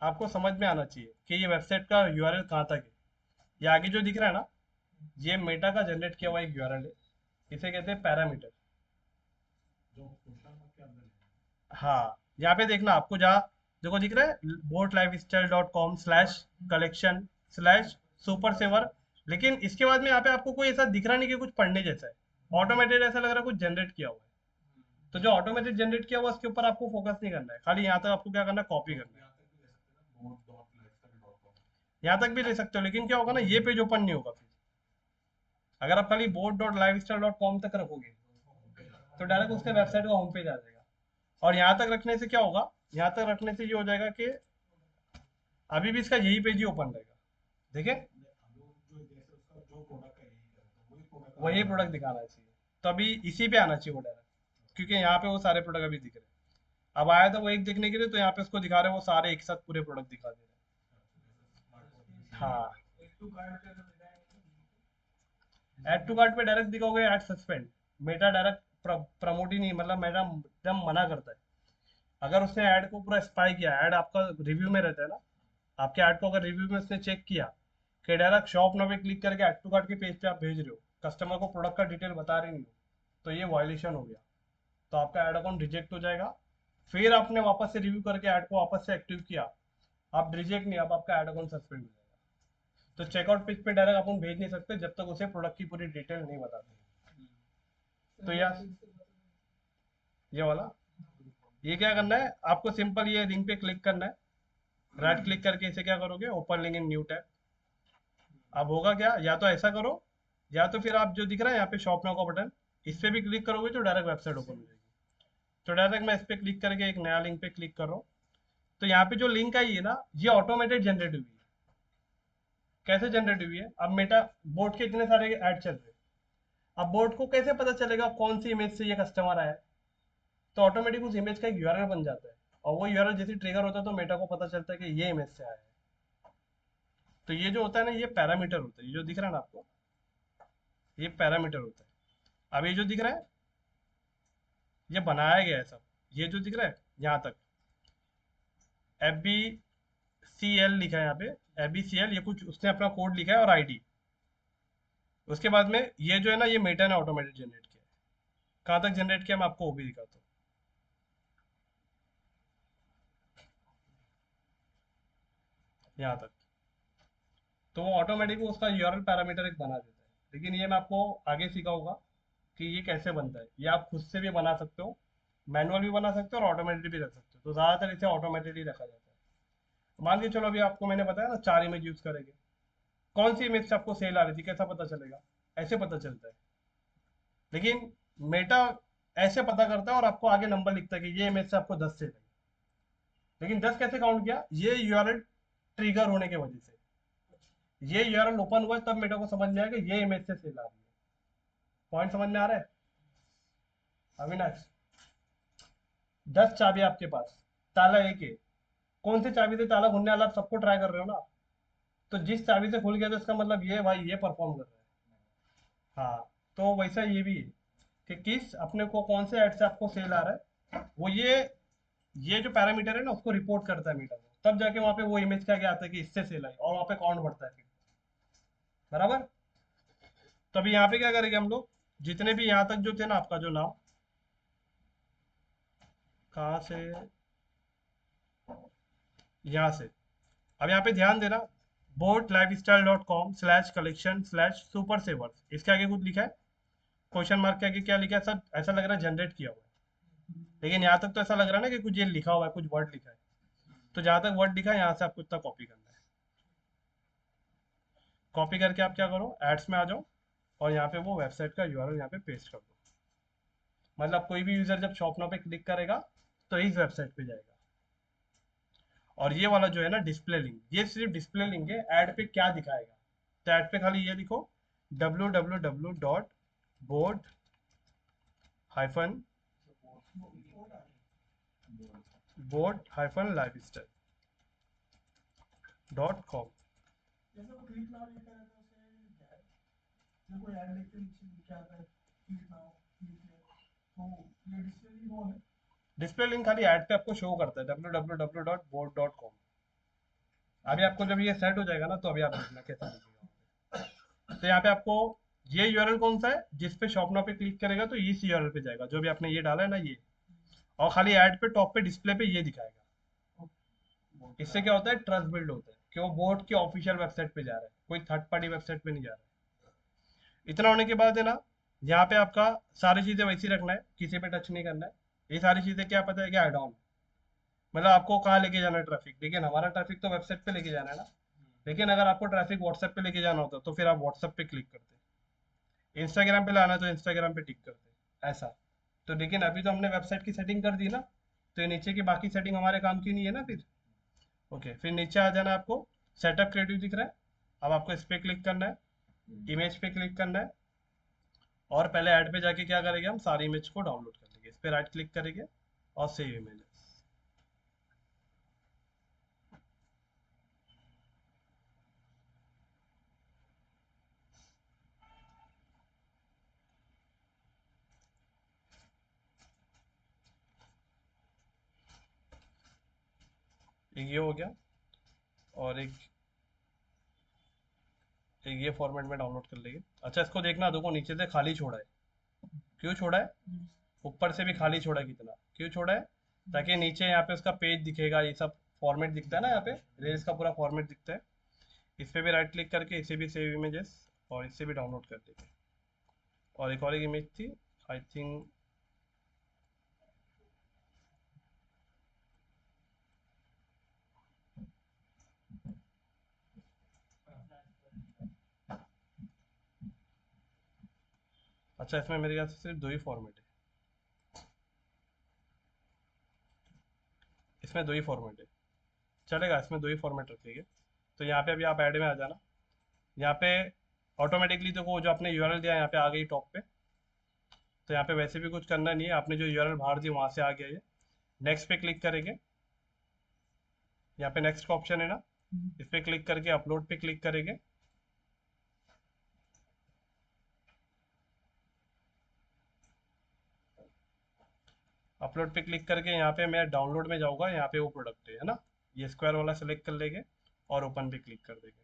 आपको समझ में आना चाहिए कि ये वेबसाइट का यूआरएल कहाँ तक है। ये आगे जो दिख रहा है ना, ये मेटा का जनरेट किया हुआ एक यूआरएल है, इसे कहते हैं पैरामीटर। हाँ, यहाँ पे देखना आपको, जहाँ देखो दिख रहा है botlifestyle.com/collection/super saver, लेकिन इसके बाद में यहाँ पे आपको कोई ऐसा दिख रहा नहीं कि कुछ पढ़ने जैसा है, ऑटोमेटेड ऐसा लग रहा है कुछ जनरेट किया हुआ है। तो जो ऑटोमेटेड जनरेट किया हुआ उसके ऊपर आपको फोकस नहीं करना है, खाली यहाँ तक आपको क्या करना है, कॉपी करना है। यहाँ तक भी ले सकते हो, लेकिन क्या होगा ना, ये पेज ओपन नहीं होगा फिर। अगर आप खाली boat.lifestyle.com तक रखोगे तो डायरेक्ट उसके वेबसाइट का होम पेज आ जाएगा। और यहाँ तक रखने से क्या होगा, यहाँ तक रखने से ये हो जाएगा कि अभी भी इसका यही पेज ही ओपन रहेगा। देखिए, वही प्रोडक्ट दिखाना चाहिए, तो अभी इसी पे आना चाहिए वो डायरेक्ट, क्योंकि यहाँ पे वो सारे प्रोडक्ट अभी दिख रहे हैं। अब आया था वो एक देखने के लिए, तो यहाँ पे उसको दिखा रहे हैं वो सारे एक साथ पूरे प्रोडक्ट दिखा दे रहे हैं। हाँ, एक टू कार्ड पे तो डिजाइन ऐड टू कार्ट पे डायरेक्ट दिखाओगे add suspend, Meta direct promote ही नहीं, मतलब मेटा एकदम मना करता है। अगर उसने ऐड को पूरा स्पाई किया, ऐड आपका रिव्यू में रहता है ना, आपके ऐड को अगर रिव्यू में उसने चेक किया कि डायरेक्ट शॉप नाउ पे क्लिक करके ऐड टू कार्ट के पेज पे आप भेज रहे हो, कस्टमर को प्रोडक्ट का डिटेल बता रहे नहीं हो, तो ये वायलेशन हो गया, तो आपका ऐड अकाउंट रिजेक्ट हो जाएगा। फिर आपने वापस से रिव्यू करके ऐड को वापस से एक्टिव किया, आप रिजेक्ट नहीं, अब आपका ऐड अकाउंट सस्पेंड हो जाएगा। तो चेकआउट पेज पे डायरेक्ट अपन भेज नहीं सकते जब तक उसे प्रोडक्ट की पूरी डिटेल नहीं बताते। तो यार ये वाला, ये क्या करना है आपको, सिंपल ये लिंक पे क्लिक करना है, राइट क्लिक करके इसे क्या करोगे, open link in new tab. अब होगा क्या, या तो ऐसा करो, या तो फिर आप जो दिख रहा है यहाँ पे शॉप नाउ का बटन, इस पे भी क्लिक करोगे तो डायरेक्ट वेबसाइट ओपन हो जाएगी। तो डायरेक्ट मैं इस पे क्लिक करके एक नया लिंक पे क्लिक कर रहा हूँ, तो यहाँ पे जो लिंक आई है ना, ये ऑटोमेटेड जनरेट हुई है। कैसे जनरेट हुई है, अब मेटा बोट के इतने सारे ऐड चल रहे हैं, अब बोट को कैसे पता चलेगा कौन सी इमेज से ये कस्टमर आया है, तो ऑटोमेटिक उस इमेज का एक यूआरएल बन जाता है, और वो यूआरएल जैसे ट्रिगर होता है तो मेटा को पता चलता है कि ये इमेज से आया है। तो ये जो होता है ना, ये पैरामीटर होता है, ये जो दिख रहा है ना आपको, ये पैरामीटर होता है। अब ये जो दिख रहा है, ये बनाया गया है सब, ये जो दिख रहा है यहाँ तक FBCL लिखा है यहाँ पे, FBCL, ये कुछ उसने अपना कोड लिखा है और आईडी। उसके बाद में ये जो है ना, ये मेटा ने ऑटोमेटेड जनरेट किया है। कहाँ तक जनरेट किया मैं आपको वो भी दिखाता हूँ। यहाँ तक, तो वो ऑटोमेटिक उसका यूआरएल पैरामीटर एक बना देता है। लेकिन ये मैं आपको आगे सिखाऊंगा कि ये कैसे बनता है। ये आप खुद से भी बना सकते हो, मैनुअल भी बना सकते हो और ऑटोमेटेड भी रख सकते हो, तो ज़्यादातर इसे ऑटोमेटेड ही रखा जाता है। मान के चलो अभी आपको मैंने बताया ना 4 इमेज यूज़ करेंगे, कौन सी इमेज से आपको सेल आ रही थी कैसा पता चलेगा, ऐसे पता चलता है। लेकिन मेटा ऐसे पता करता है और आपको आगे नंबर लिखता है कि ये इमेज से आपको 10 सेल आई। लेकिन 10 कैसे काउंट किया, ये यूआरएल ट्रिगर होने की वजह से, ये यूआरएल ओपन हुआ तब मेटा को समझ में आया कि ये इमेज से सेल आ रही है। पॉइंट समझ में आ रहा है अविनाश? 10 चाबी आपके पास, ताला एक है, कौन सी चाबी से ताला खुलने वाला आप सबको ट्राई कर रहे हो ना, तो जिस चाबी से खुल गया तो इसका मतलब ये भाई ये परफॉर्म कर रहा है। हाँ, तो वैसा ये भी है कि किस अपने को कौन से ऐड से आपको सेल आ रहा है, वो ये जो पैरामीटर है ना उसको रिपोर्ट करता है मीटर को, तब जाके वहाँ पे वो इमेज क्या क्या आता है कि इससे सेल आई, और वहाँ पे काउंट बढ़ता है फिर, बराबर। तो अभी यहाँ पे क्या करेंगे हम लोग, जितने भी यहाँ तक जो थे ना, आपका जो नाम कहाँ से, यहाँ से, अब यहाँ पे ध्यान देना, botlifestyle.com/collection/super savers, इसके आगे कुछ लिखा है, क्वेश्चन मार्क के आगे क्या लिखा है, सब ऐसा लग रहा है जनरेट किया हुआ है, लेकिन यहाँ तक तो ऐसा लग रहा है ना कि कुछ ये लिखा हुआ है, कुछ वर्ड लिखा है। तो जहाँ तक वर्ड लिखा है यहाँ से आपको इतना कॉपी करना है। कॉपी करके आप क्या करो, एड्स में आ जाओ और यहाँ पे वो वेबसाइट का यूआरएल यहाँ पे पेस्ट कर दो। मतलब कोई भी यूजर जब शॉप नाउ पे क्लिक करेगा तो इस वेबसाइट पे जाएगा। और ये वाला जो है ना डिस्प्ले लिंक, ये सिर्फ डिस्प्ले लिंक है, ऐड पे क्या दिखाएगा, तो ऐड पे खाली ये लिखो www.board-lifestyle.com। जैसे वो क्लिक नाउ लिखा रहता है उसे जब कोई ऐड देखते नीचे लिख के आता है क्लिक नाउ क्लिक हियर, तो ये डिस्प्ले लिंक वो है। डिस्प्ले लिंक खाली ऐड पे आपको शो करता है www.board.com। अभी आपको जब ये सेट हो जाएगा ना तो अभी आप देखना कैसे दिखेगा। तो यहाँ पे आपको ये यूआरएल कौन सा है, जिस पे शॉप नाउ पे क्लिक करेगा तो इस यूआरएल पे जाएगा, जो भी आपने ये डाला है ना ये, और खाली ऐड पे टॉप पे डिस्प्ले पे ये दिखाएगा। इससे क्या होता है, ट्रस्ट बिल्ड होता है कि वो बोर्ड की ऑफिशियल वेबसाइट पे जा रहा है, कोई थर्ड पार्टी वेबसाइट पे नहीं जा रहा है। इतना होने के बाद है ना, यहाँ पे आपका सारी चीजें वैसी रखना है, किसी पे टच नहीं करना है। ये सारी चीजें क्या पता है क्या ऐड ऑन, मतलब आपको कहाँ लेके जाना है ट्रैफिक। लेकिन हमारा ट्रैफिक तो वेबसाइट पे लेके जाना है ना, लेकिन अगर आपको ट्रैफिक व्हाट्सएप पे लेके जाना होता तो फिर आप व्हाट्सएप पे क्लिक करते, इंस्टाग्राम पे लाना है तो इंस्टाग्राम पे टिक करते ऐसा। तो लेकिन अभी तो हमने वेबसाइट की सेटिंग कर दी ना, तो ये नीचे की बाकी सेटिंग हमारे काम की नहीं है ना फिर। ओके, फिर नीचे आ जाना है आपको, सेटअप क्रिएटिव दिख रहा है, अब आपको इस पे क्लिक करना है, इमेज पे क्लिक करना है, और पहले ऐड पे जाके क्या करेंगे, हम सारी इमेज को डाउनलोड कर लेंगे। इस पे राइट क्लिक करेंगे और सेव इमेजेस। एक ये हो गया, और एक ये फॉर्मेट में डाउनलोड कर लेंगे। अच्छा, इसको देखना, देखो नीचे से खाली छोड़ा है, क्यों छोड़ा है, ऊपर से भी खाली छोड़ा है, कितना क्यों छोड़ा है, ताकि नीचे यहाँ पे उसका पेज दिखेगा, ये सब फॉर्मेट दिखता है ना, यहाँ पे रेल्स का पूरा फॉर्मेट दिखता है। इस पे भी राइट क्लिक करके इसे भी सेव इमेजेस, और इससे भी डाउनलोड कर देंगे। और एक इमेज थी, आई थिंक अच्छा, इसमें मेरे ख्याल से सिर्फ दो ही फॉर्मेट है, इसमें दो ही फॉर्मेट है, चलेगा, इसमें दो ही फॉर्मेट रखेंगे। तो यहाँ पे अभी आप ऐड में आ जाना, यहाँ पे ऑटोमेटिकली देखो जो आपने यूआरएल दिया यहाँ पे आ गई टॉप पे। तो यहाँ पे वैसे भी कुछ करना नहीं है, आपने जो यूआरएल बाहर दी वहां से आ गया ये। नेक्स्ट पे क्लिक करेंगे, यहाँ पे नेक्स्ट का ऑप्शन है ना, इस पे क्लिक करके अपलोड पे क्लिक करेंगे। अपलोड पे क्लिक करके यहाँ पे मैं डाउनलोड में जाऊँगा, यहाँ पे वो प्रोडक्ट है ना, ये स्क्वायर वाला सेलेक्ट कर लेंगे और ओपन पे क्लिक कर देंगे।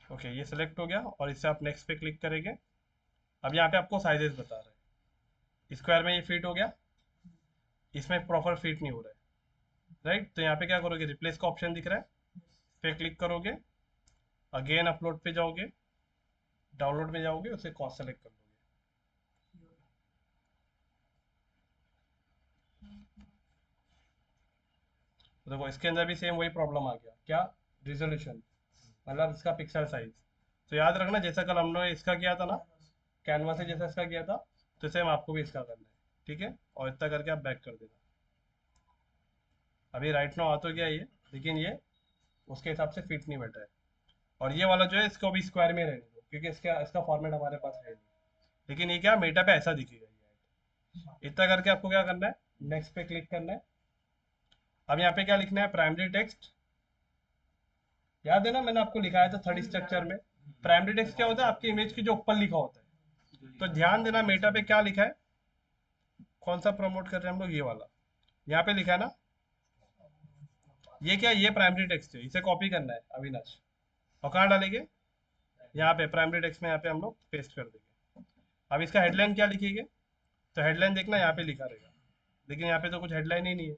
ओके, ये सिलेक्ट हो गया, और इससे आप नेक्स्ट पे क्लिक करेंगे। अब यहाँ पे आपको साइजेस बता रहा है, स्क्वायर में ये फिट हो गया, इसमें प्रॉपर फिट नहीं हो रहा है, राइट। तो यहाँ पे क्या करोगे, रिप्लेस का ऑप्शन दिख रहा है, इस पे क्लिक करोगे, अगेन अपलोड पे जाओगे, डाउनलोड में जाओगे, उसे कॉस्ट सेलेक्ट कर लोगे। तो देखो इसके अंदर भी सेम वही प्रॉब्लम आ गया, क्या, रिजोल्यूशन, मतलब इसका पिक्सल साइज। तो याद रखना, जैसा कल हमने इसका किया था ना, कैनवा से जैसा इसका किया था, तो सेम आपको भी इसका करना है, ठीक है। और इतना करके आप बैक कर देना। अभी राइट नाउ आ तो गया ये, लेकिन ये उसके हिसाब से फिट नहीं बैठा है। और ये वाला जो है इसको अभी स्क्वायर में रहने दो, क्योंकि इसका फॉर्मेट हमारे पास है नहीं। लेकिन ये क्या, मेटा पे ऐसा दिखेगा ये। इतना करके आपको क्या करना है, नेक्स्ट पे क्लिक करना है। अब यहाँ पे क्या लिखना है, प्राइमरी टेक्स्ट, याद है ना मैंने आपको लिखाया था थर्ड स्ट्रक्चर में। प्राइमरी टेक्स्ट क्या होता है, आपकी इमेज की जो ऊपर लिखा होता है। तो ध्यान देना, मेटा पे क्या लिखा है, कौन सा प्रमोट कर रहे हैं हम लोग, ये वाला, यहाँ पे लिखा है ना, ये क्या, ये प्राइमरी टेक्स्ट है, इसे कॉपी करना है अविनाश, और कहाँ डालेंगे, यहाँ पे प्राइमरी टेक्स्ट में, यहाँ पे हम लोग पेस्ट कर देंगे। अब इसका हेडलाइन क्या लिखेंगे, तो हेडलाइन देखना यहाँ पे लिखा रहेगा, लेकिन यहाँ पे तो कुछ हेडलाइन ही नहीं है।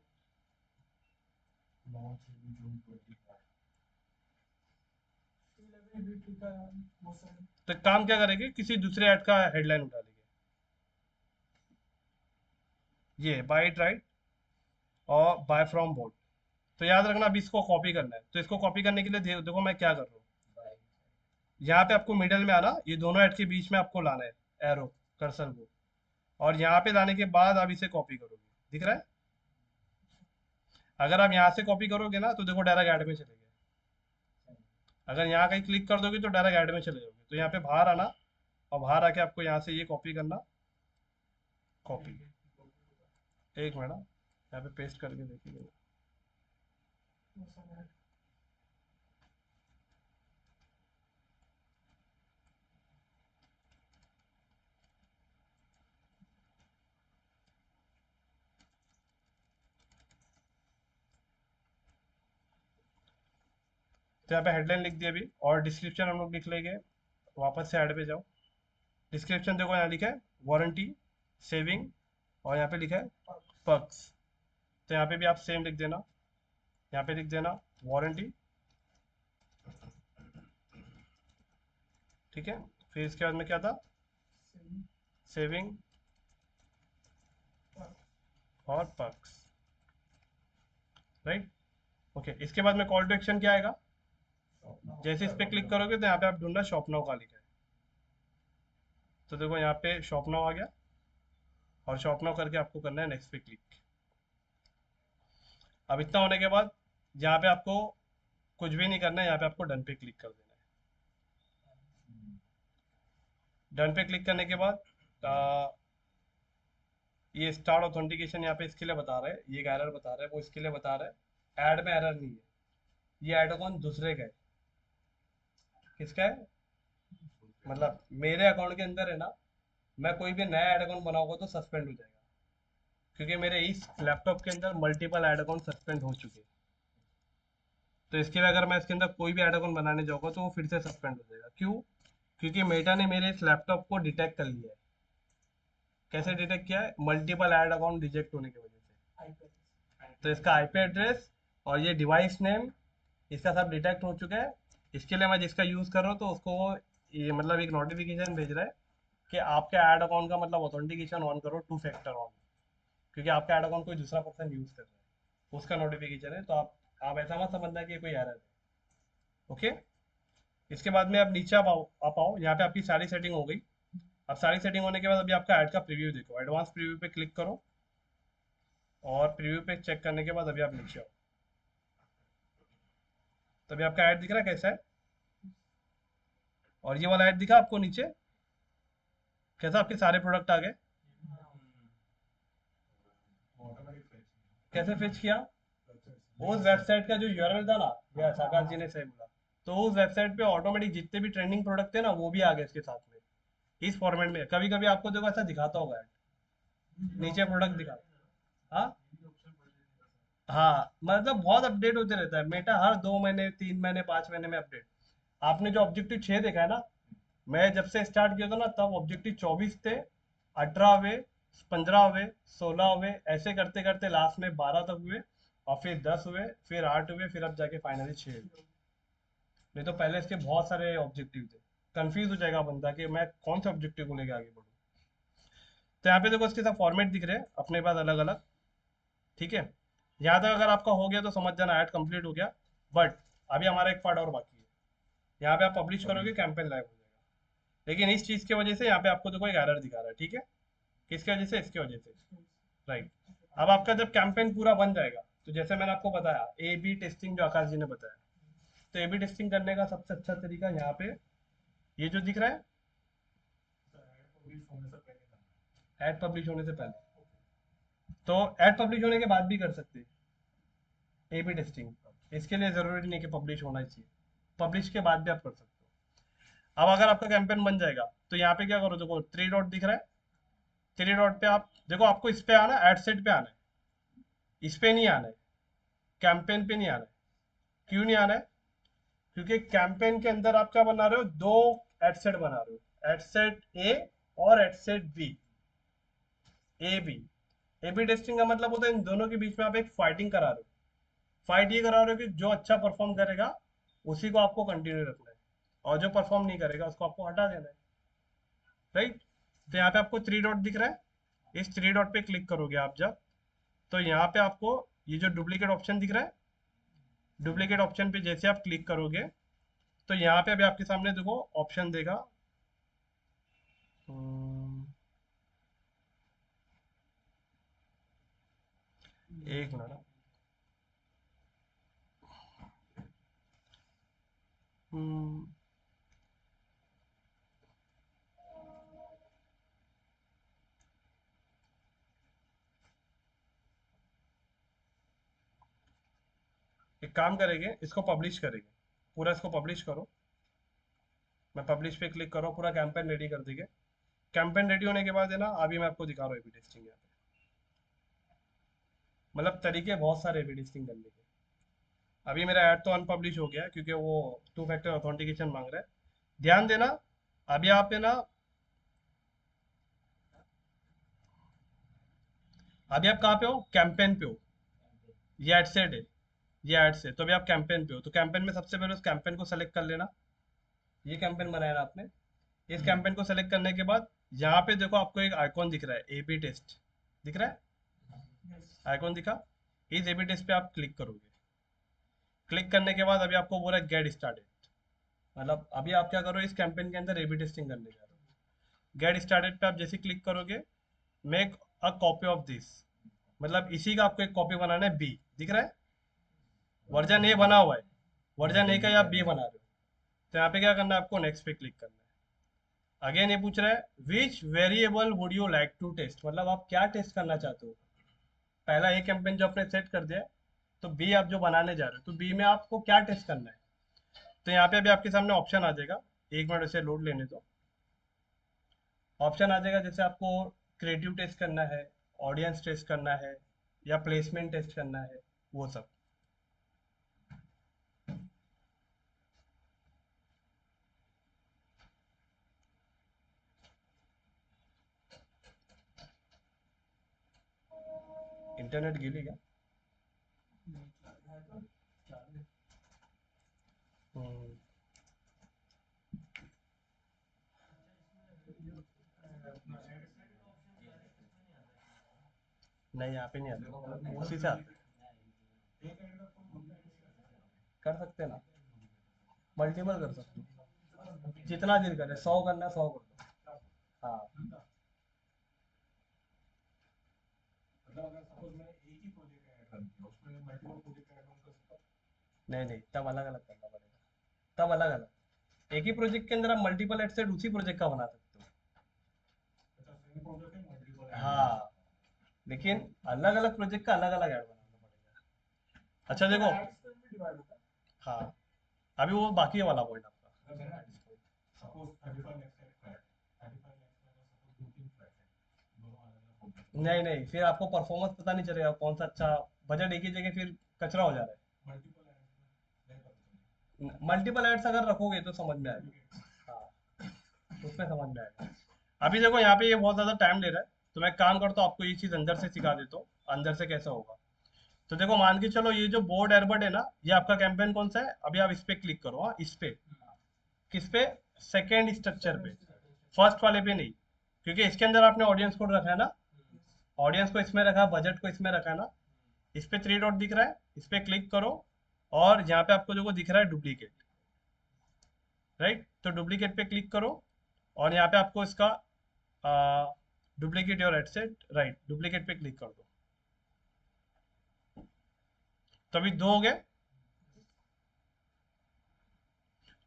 तो काम क्या करेंगे, किसी दूसरे ऐड का हेडलाइन उठा लेंगे, ये बाय इट राइट और बाय फ्रॉम बोर्ड, तो याद रखना अभी इसको कॉपी करना है, तो इसको कॉपी करने के लिए देखो मैं क्या कर रहा हूँ। यहाँ पे आपको मिडल में आना, ये दोनों ऐड के बीच में आपको लाना है एरो कर्सर को, और यहाँ पे लाने के बाद आप इसे कॉपी करोगे, दिख रहा है। अगर आप यहाँ से कॉपी करोगे ना तो देखो डायरेक्ट ऐड में चले गए, अगर यहाँ कहीं क्लिक कर दोगे तो डायरेक्ट ऐड में चले जाओगे। तो यहाँ पे बाहर आना, और बाहर आके आपको यहाँ से ये कॉपी करना, कॉपी, एक मिनट यहाँ पे पेस्ट करके देखिए। तो यहाँ पे हेडलाइन लिख दी अभी, और डिस्क्रिप्शन हम लोग लिख लेंगे। वापस से ऐड पे जाओ, डिस्क्रिप्शन देखो यहाँ लिखा है वारंटी, सेविंग, और यहाँ पे लिखा है पर्क्स। तो यहाँ पे भी आप सेम लिख देना, यहाँ पे लिख देना वारंटी, ठीक है। फिर इसके बाद में क्या था, सेविंग और पर्क्स, राइट। ओके, इसके बाद में कॉल टू एक्शन क्या आएगा, जैसे इस पे क्लिक करोगे तो यहाँ पे आप ढूंढना शॉप नाउ का लिखा है, तो देखो यहाँ पे शॉप नाउ आ गया, और शॉप नाउ करके आपको करना है नेक्स्ट पे क्लिक। अब इतना होने के बाद यहाँ पे आपको कुछ भी नहीं करना है, यहाँ पे आपको डन पे क्लिक कर देना है। डन पे क्लिक करने के बाद ये स्टार्ट ऑथेंटिकेशन यहाँ पे इसके लिए बता रहा है, ये एक एरर बता रहा है, वो इसके लिए बता रहा है। ऐड में एरर नहीं है, ये ऐड अकाउंट दूसरे का है। किसका है, मतलब मेरे अकाउंट के अंदर है ना, मैं कोई भी नया ऐड अकाउंट बनाऊंगा तो सस्पेंड हो जाएगा, क्योंकि मेरे इस लैपटॉप के अंदर मल्टीपल ऐड अकाउंट सस्पेंड हो चुके हैं। तो इसके लिए अगर मैं इसके अंदर कोई भी ऐड अकाउंट बनाने जाऊंगा तो वो फिर से सस्पेंड हो जाएगा। क्यों, क्योंकि मेटा ने मेरे इस लैपटॉप को डिटेक्ट कर लिया है। कैसे डिटेक्ट किया है, मल्टीपल ऐड अकाउंट रिजेक्ट होने की वजह से। तो इसका आईपी एड्रेस और ये डिवाइस नेम, इसका सब डिटेक्ट हो चुका है। इसके लिए मैं जिसका यूज़ कर रहा हूँ तो उसको ये मतलब एक नोटिफिकेशन भेज रहा है कि आपके ऐड अकाउंट का मतलब ऑथेंटिकेशन ऑन करो, 2 फैक्टर ऑन, क्योंकि आपका ऐड अकाउंट कोई दूसरा पर्सन यूज़ कर रहा है, उसका नोटिफिकेशन है। तो आप ऐसा मत समझना कि कोई एरर है, ओके। इसके बाद में आप नीचे आप आओ, यहाँ पे आपकी सारी सेटिंग हो गई। अब सारी सेटिंग होने के बाद अभी आपका ऐड का प्रीव्यू देखो, एडवांस प्रीव्यू पे क्लिक करो, और प्रीव्यू पे चेक करने के बाद अभी आप नीचे आओ, तो अभी आपका ऐड दिख रहा है कैसा है, और ये वाला ऐड दिखा आपको नीचे कैसा, आपके सारे प्रोडक्ट आ गए। कैसे फेच किया, उस वेबसाइट का जो यूआरएल था ना, यस आकाश जी ने सही बोला, तो उस वेबसाइट पे ऑटोमेटिक जितने भी ट्रेंडिंग प्रोडक्ट थे ना वो भी आ गए इसके साथ में, इस फॉर्मेट में। कभी कभी आपको देखो ऐसा दिखाता होगा ऐड, नीचे प्रोडक्ट दिखा, हाँ हाँ, मतलब बहुत अपडेट होते रहता है मेटा, हर 2 महीने 3 महीने 5 महीने में अपडेट। आपने जो ऑब्जेक्टिव 6 देखा है ना, मैं जब से स्टार्ट किया था ना तब ऑब्जेक्टिव 24 थे, 18 हुए, 15 हुए, 16 हुए, ऐसे करते करते लास्ट में 12 तक हुए, और फिर 10 हुए, फिर 8 हुए, फिर अब जाके फाइनली 6 हुए। नहीं तो पहले इसके बहुत सारे ऑब्जेक्टिव थे, कंफ्यूज हो जाएगा बंदा कि मैं कौन से ऑब्जेक्टिव को लेके आगे बढ़ूँ। तो यहाँ पे देखो इसके सब फॉर्मेट दिख रहे हैं अपने पास अलग अलग, ठीक है। यहाँ तक अगर आपका हो गया तो समझ जाना ऐड कंप्लीट हो गया, बट अभी हमारा एक पार्ट और बाकी है। यहाँ पे आप पब्लिश करोगे कैंपेन लाइव हो जाएगा, लेकिन इस चीज़ की वजह से यहाँ पे आपको देखो एक एरर दिखा रहा है, ठीक है। किसकी वजह से, इसकी वजह से, राइट। अब आपका जब कैंपेन पूरा बन जाएगा तो जैसे मैंने आपको बताया ए बी टेस्टिंग, जो आकाश जी ने बताया, तो ए बी टेस्टिंग करने का सबसे अच्छा तरीका यहाँ पे ये जो दिख रहा है, ऐड पब्लिश होने से पहले, तो ऐड पब्लिश होने के बाद भी कर सकते हैं ए बी टेस्टिंग, इसके लिए ज़रूरी नहीं कि पब्लिश होना चाहिए, पब्लिश के बाद भी आप कर सकते हो। अब अगर आपका कैंपेन बन जाएगा तो यहाँ पे क्या करो, देखो 3 डॉट दिख रहा है, 3 डॉट पे आप देखो, आपको इस पे आना है, एड सेट पे आना है, इस पे नहीं आना है, कैंपेन पे नहीं आना है। क्यों नहीं आना है, क्योंकि कैंपेन के अंदर आप क्या बना रहे हो, 2 एड सेट बना रहे हो, एड सेट ए और ad set B, A B. A B testing का मतलब होता है इन दोनों के बीच में आप एक फाइटिंग करा रहे हो। फाइट ये करा रहे हो कि जो अच्छा परफॉर्म करेगा उसी को आपको कंटिन्यू रखना है, और जो परफॉर्म नहीं करेगा उसको आपको हटा देना है, राइट। तो यहाँ पे आपको 3 डॉट दिख रहा है, इस 3 डॉट पे क्लिक करोगे आप जब, तो यहाँ पे आपको ये जो डुप्लीकेट ऑप्शन दिख रहा है, डुप्लीकेट ऑप्शन पे जैसे आप क्लिक करोगे तो यहाँ पे अभी आपके सामने देखो ऑप्शन देगा। एक मिनट। हम्म, एक काम करेंगे, इसको पब्लिश करेंगे, पूरा इसको पब्लिश करो। मैं पब्लिश पे क्लिक करो, पूरा कैंपेन रेडी कर देंगे। कैंपेन रेडी होने के बाद है ना, अभी मैं आपको दिखा रहा हूँ एबी टेस्टिंग यहाँ पे। मतलब तरीके बहुत सारे एबी टेस्टिंग करने के। अभी मेरा ऐड तो अनपब्लिश हो गया है क्योंकि वो 2 फैक्टर ऑथेंटिकेशन मांग रहा है। ध्यान देना, अभी आप है ना, अभी आप कहाँ पे हो, कैंपेन पे हो। ये एड सेट है, ये एड से, तो अभी आप कैंपेन पे हो। तो कैंपेन में सबसे पहले उस कैंपेन को सेलेक्ट कर लेना। ये कैंपेन बनाया ना आपने, इस कैंपेन को सेलेक्ट करने के बाद यहाँ पे देखो आपको एक आइकॉन दिख रहा है, एबी टेस्ट दिख रहा है, Yes. आइकॉन दिखा। इस एबी टेस्ट पे आप क्लिक करोगे। क्लिक करने के बाद अभी आपको बोला गेट स्टार्टेड, मतलब अभी आप क्या करो, इस कैंपेन के अंदर एबी टेस्टिंग करने जा रहे हो। गेट स्टार्टेड पे आप जैसे क्लिक करोगे, make a copy of this, मतलब इसी का आपको एक कॉपी बनाना है, बी दिख रहा है, वर्जन ए बना हुआ है, वर्जन ए का ही आप बी बना रहे हो। तो यहाँ पे क्या करना है, आपको नेक्स्ट पे क्लिक करना है। अगेन ये पूछ रहा है which variable would you like to test, मतलब आप क्या टेस्ट करना चाहते हो। पहला ए कैंपेन जो आपने सेट कर दिया है, तो बी आप जो बनाने जा रहे हो, तो बी में आपको क्या टेस्ट करना है। तो यहाँ पे अभी आपके सामने ऑप्शन आ जाएगा, एक मिनट इसे लोड लेने दो। ऑप्शन आ जाएगा जैसे आपको क्रिएटिव टेस्ट करना है, ऑडियंस टेस्ट करना है, या प्लेसमेंट टेस्ट करना है, वो सब। इंटरनेट गेली क्या? हम्म, नहीं यहाँ पे नहीं आता, उसी से आता कर सकते हैं ना, मल्टीपल कर सकते हो, जितना दिन करे, 100 करना है 100 कर दो। हाँ मतलब अगर सपोज मैं एक ही प्रोजेक्ट ऐड कर दिया, उसमें मल्टीपल प्रोजेक्ट ऐड ऑन कर सकता हूँ। नहीं नहीं, तब अलग अलग करना पड़ेगा, तब अलग अलग। एक ही प्रोजेक्ट के अंदर आप मल्टीपल एड सेट उसी प्रोजेक्ट का बना सकते अच्छा, सेम प्रोजेक्ट है मल्टीपल हो। हाँ, लेकिन अलग अलग प्रोजेक्ट का अलग अलग ऐड बनाना पड़ेगा। अच्छा देखो, डिवाइड होता है। हाँ अभी वो बाकी वाला पॉइंट आपका। अगर मैं सपोज 35 लाख का एक फ्लैट, 35 लाख में अगर सपोज 2-3 फ्लैट है, दोनों अलग अलग हो गए, नहीं नहीं, फिर आपको परफॉर्मेंस पता नहीं चलेगा कौन सा अच्छा, बजट एक ही जगह फिर कचरा हो जा रहा है। मल्टीपल ऐड नहीं पता चलेगा। मल्टीपल एड्स अगर रखोगे तो समझ में आएगा, हाँ उसमें समझ में आएगा। अभी देखो यहाँ पे ये बहुत ज़्यादा टाइम ले रहा है, तो मैं काम करता हूँ, आपको ये चीज़ अंदर से सिखा देता हूँ, अंदर से कैसा होगा। तो देखो मान के चलो, ये जो बोर्ड एयरबड है ना, ये आपका कैंपेन कौन सा है, अभी आप इस पे क्लिक करो। हाँ इस पे, किस पे, सेकेंड स्ट्रक्चर पे, फर्स्ट वाले पे नहीं, क्योंकि इसके अंदर आपने ऑडियंस कोड रखा है ना, ऑडियंस को इसमें रखा है, बजट को इसमें रखा है ना। इस पे 3 डॉट दिख रहा है, इस पे क्लिक करो, और यहाँ पे आपको जो दिख रहा है डुप्लीकेट, राइट, तो डुप्लीकेट पे क्लिक करो, और यहाँ पे आपको इसका duplicate your ad set, right, duplicate पे क्लिक कर दो। तो अभी 2 हो गए,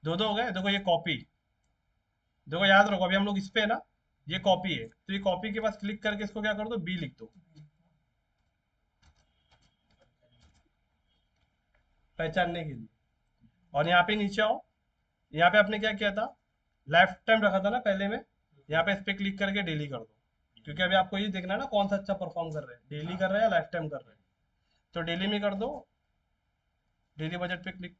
2 हो गए। देखो ये कॉपी, देखो याद रखो, अभी हम लोग इस पे है ना, ये कॉपी है, तो ये कॉपी के पास क्लिक करके इसको क्या कर दो, बी लिख दो, पहचानने के लिए। और यहाँ पे नीचे आओ, यहाँ पे आपने क्या किया था, लेफ्ट टाइम रखा था ना पहले में, यहाँ पे इस पे क्लिक करके डेली कर दो, क्योंकि अभी आपको ये देखना है ना कौन सा अच्छा परफॉर्म कर रहा है, डेली कर रहा है या लाइफ टाइम कर रहा है। तो डेली में कर दो, डेली बजट पे क्लिक।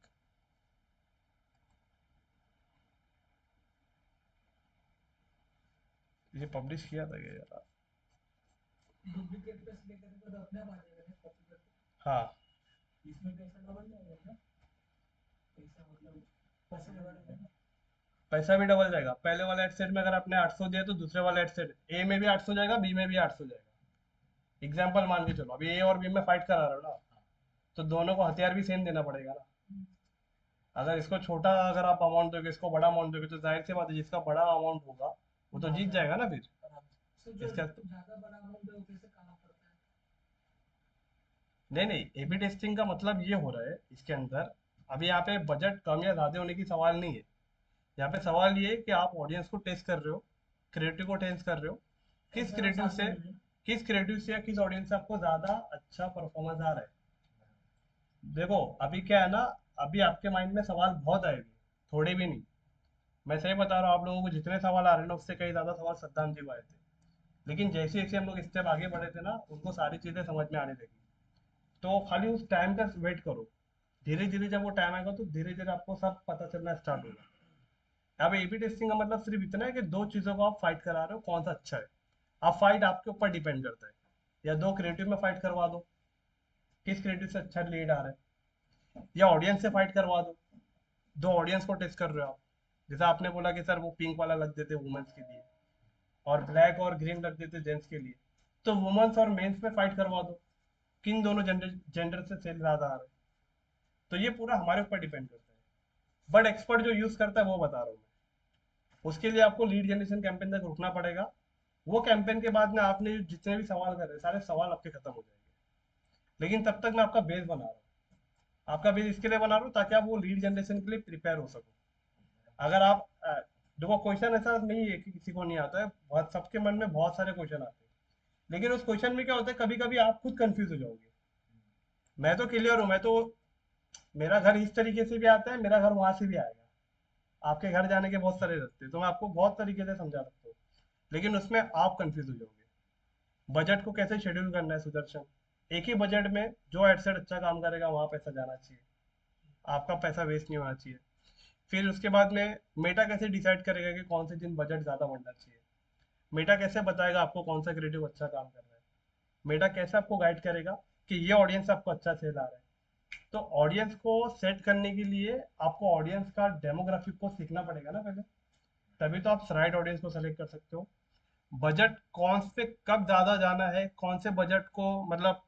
ये पब्लिश किया था क्या यार? डुप्लीकेट पे सिलेक्ट करेंगे तो अपने आप आ जाएगा ना कॉपी करके। हाँ इसमें पैसा डबल जाएगा ना, पैसा मतलब पैसा डबल जाएगा। पैसा भी डबल जाएगा। पहले वाले एडसेट में अगर आपने 800 दिया तो दूसरे वाले एडसेट ए में भी 800 जाएगा, बी में भी 800 जाएगा। एग्जाम्पल मान के चलो, अभी ए और बी में फाइट करा रहा हो ना, तो दोनों को हथियार भी सेम देना पड़ेगा ना। अगर इसको छोटा अगर आप अमाउंट दोगे, इसको बड़ा अमाउंट दोगे, तो जाहिर सी बात है जिसका बड़ा अमाउंट होगा वो तो जीत जाएगा ना फिर। सो जो इसका ज्यादा बड़ा अमाउंट है वो कैसे काम करता है? नहीं नहीं, ए बी टेस्टिंग का मतलब ये हो रहा है इसके अंदर, अभी यहाँ पे बजट कम या ज़्यादा होने की सवाल नहीं है। यहाँ पे सवाल ये है कि आप ऑडियंस को टेस्ट कर रहे हो, क्रिएटिव को टेस्ट कर रहे हो, किस ऐसे हम क्रिएटिव साथ से में लेंगे। किस क्रिएटिव से या किस ऑडियंस से आपको ज़्यादा अच्छा परफॉर्मेंस आ रहा है। देखो अभी क्या है ना, अभी आपके माइंड में सवाल बहुत आएंगे, थोड़े भी नहीं। मैं सही बता रहा हूँ, आप लोगों को जितने सवाल आ रहे हैं ना उससे कई ज़्यादा सवाल सद्दाम जी को आए थे। लेकिन जैसे जैसे हम लोग स्टेप आगे बढ़े थे ना, उनको सारी चीज़ें समझ में आने लगी। तो खाली उस टाइम का वेट करो, धीरे धीरे जब वो टाइम आएगा तो धीरे धीरे आपको सब पता चलना स्टार्ट होगा। अब ए बी टेस्टिंग का मतलब सिर्फ इतना है कि दो चीज़ों को आप फाइट करा रहे हो, कौन सा अच्छा है। अब फाइट आपके ऊपर डिपेंड करता है, या दो क्रिएटिव में फाइट करवा दो, किस क्रिएटिव से अच्छा लीड आ रहा है, या ऑडियंस से फाइट करवा दो, दो ऑडियंस को टेस्ट कर रहे हो आप। जैसे आपने बोला कि सर वो पिंक वाला लग देते वुमेन्स के लिए, और ब्लैक और ग्रीन रख देते जेंट्स के लिए, तो वुमेन्स और मेंस में फाइट करवा दो, किन दोनों जेंडर से सेल ज्यादा आ रहा है। तो ये पूरा हमारे ऊपर डिपेंड करता है, बट एक्सपर्ट जो यूज करता है वो बता रहा हूँ मैं। उसके लिए आपको लीड जनरेशन कैंपेन तक रुकना पड़ेगा। वो कैंपेन के बाद में आपने जितने भी सवाल कर रहे हैं सारे सवाल आपके खत्म हो जाएंगे। लेकिन तब तक मैं आपका बेस बना रहा हूँ, आपका बेस इसके लिए बना रहा हूँ ताकि आप वो लीड जनरेशन के लिए प्रिपेयर हो सको। अगर आप देखो क्वेश्चन ऐसा नहीं है कि किसी को नहीं आता है, बहुत सबके मन में बहुत सारे क्वेश्चन आते हैं। लेकिन उस क्वेश्चन में क्या होता है, कभी कभी आप खुद कंफ्यूज हो जाओगे। मैं तो क्लियर हूँ, मैं तो, मेरा घर इस तरीके से भी आता है, मेरा घर वहां से भी आएगा। आपके घर जाने के बहुत सारे रास्ते, तो मैं आपको बहुत तरीके से समझा सकता हूँ। लेकिन उसमें आप कंफ्यूज हो जाओगे। बजट को कैसे शेड्यूल करना है सुदर्शन, एक ही बजट में जो एडसेट अच्छा काम करेगा वहां पैसा जाना चाहिए, आपका पैसा वेस्ट नहीं होना चाहिए। फिर उसके बाद में मेटा कैसे डिसाइड करेगा कि कौन से दिन बजट ज़्यादा बढ़ना चाहिए। मेटा कैसे बताएगा आपको कौन सा क्रिएटिव अच्छा काम कर रहा है। मेटा कैसे आपको गाइड करेगा कि ये ऑडियंस आपको अच्छा सेल आ रहा है। तो ऑडियंस को सेट करने के लिए आपको ऑडियंस का डेमोग्राफिक को सीखना पड़ेगा ना पहले, तभी तो आप राइट ऑडियंस को सेलेक्ट कर सकते हो। बजट कौन से कब ज़्यादा जाना है, कौन से बजट को मतलब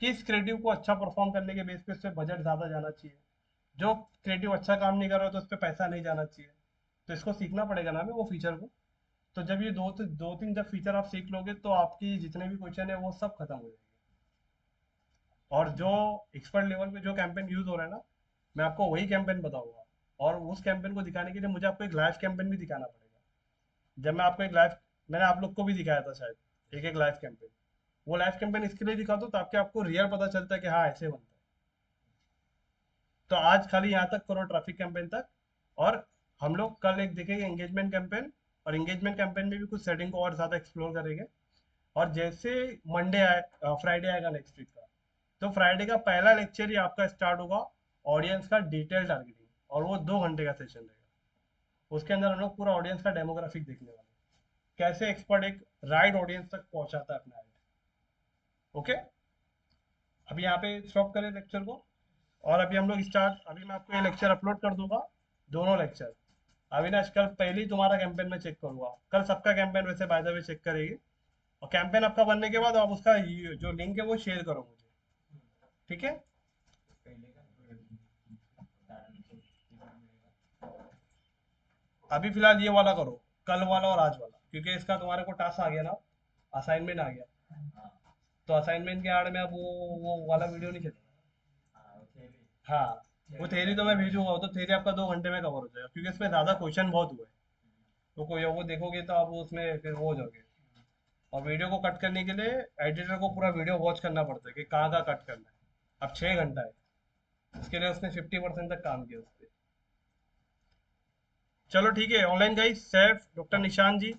किस क्रिएटिव को अच्छा परफॉर्म करने के बेस पे उस पर बजट ज़्यादा जाना चाहिए। जो क्रिएटिव अच्छा काम नहीं कर रहा तो उस पर पैसा नहीं जाना चाहिए। तो इसको सीखना पड़ेगा ना हमें वो फीचर को। तो जब ये दो तीन जब फीचर आप सीख लोगे तो आपकी जितने भी क्वेश्चन है वो सब खत्म हो जाएंगे। और जो एक्सपर्ट लेवल पे जो कैंपेन यूज हो रहा है ना, मैं आपको वही कैंपेन बताऊंगा। और उस कैंपेन को दिखाने के लिए मुझे आपको एक लाइव कैंपेन भी दिखाना पड़ेगा। जब मैं आपको एक लाइव, मैंने आप लोग को भी दिखाया था शायद एक एक लाइव कैंपेन। वो लाइव कैंपेन इसके लिए दिखा दो ताकि आपको रियल पता चलता है कि हाँ ऐसे बनता है। तो आज खाली यहाँ तक करो ट्रैफिक कैंपेन तक, और हम लोग कल एक देखेंगे एंगेजमेंट कैंपेन। और एंगेजमेंट कैंपेन में भी कुछ सेटिंग को और ज़्यादा एक्सप्लोर करेंगे। और जैसे मंडे आए, फ्राइडे आएगा नेक्स्ट वीक का, तो फ्राइडे का पहला लेक्चर ही आपका स्टार्ट होगा ऑडियंस का डिटेल टारगेटिंग, और वो 2 घंटे का सेशन रहेगा। उसके अंदर हम लोग पूरा ऑडियंस का डेमोग्राफिक देखने वाले हैं, कैसे एक्सपर्ट एक राइट ऑडियंस तक पहुंचाता है अपना ऐड। ओके, अभी यहाँ पे स्टॉप करें लेक्चर को। और अभी हम लोग स्टार्ट, अभी मैं आपको ये लेक्चर अपलोड कर दूंगा, दोनों लेक्चर। अविनाश कल पहले ही तुम्हारा कैंपेन में चेक करूंगा, कल सबका कैंपेन वैसे बाय द वे चेक करेगी। और कैंपेन आपका बनने के बाद आप उसका जो लिंक है वो शेयर करो मुझे, ठीक है। अभी फिलहाल ये वाला करो, कल वाला और आज वाला, क्योंकि इसका तुम्हारे को टास्क आ गया ना, असाइनमेंट आ गया। तो असाइनमेंट के आड़ में अब वो वाला वीडियो नहीं चलेगा। हाँ, वो थेरी तो मैं भेजूंगा, वो तो थेरी आपका 2 घंटे में कवर हो जाएगा, क्योंकि इसमें ज़्यादा क्वेश्चन बहुत हुए। तो कोई वो देखोगे तो आप उसमें फिर वो हो जाओगे। और वीडियो को कट करने के लिए एडिटर को पूरा वीडियो वॉच करना पड़ता है कि कहाँ कहाँ कट करना है। अब 6 घंटा है, इसके लिए उसने 50% तक काम किया उस पर। चलो ठीक है, ऑनलाइन गाइस सैफ डॉक्टर निशान जी।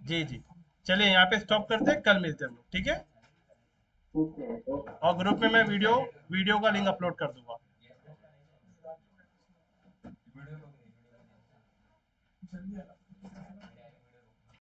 जी जी, चलिए यहाँ पे स्टॉप करते हैं, कल मिलते हैं हम लोग, ठीक है। और ग्रुप में मैं वीडियो वीडियो का लिंक अपलोड कर दूंगा। जल्दी आना।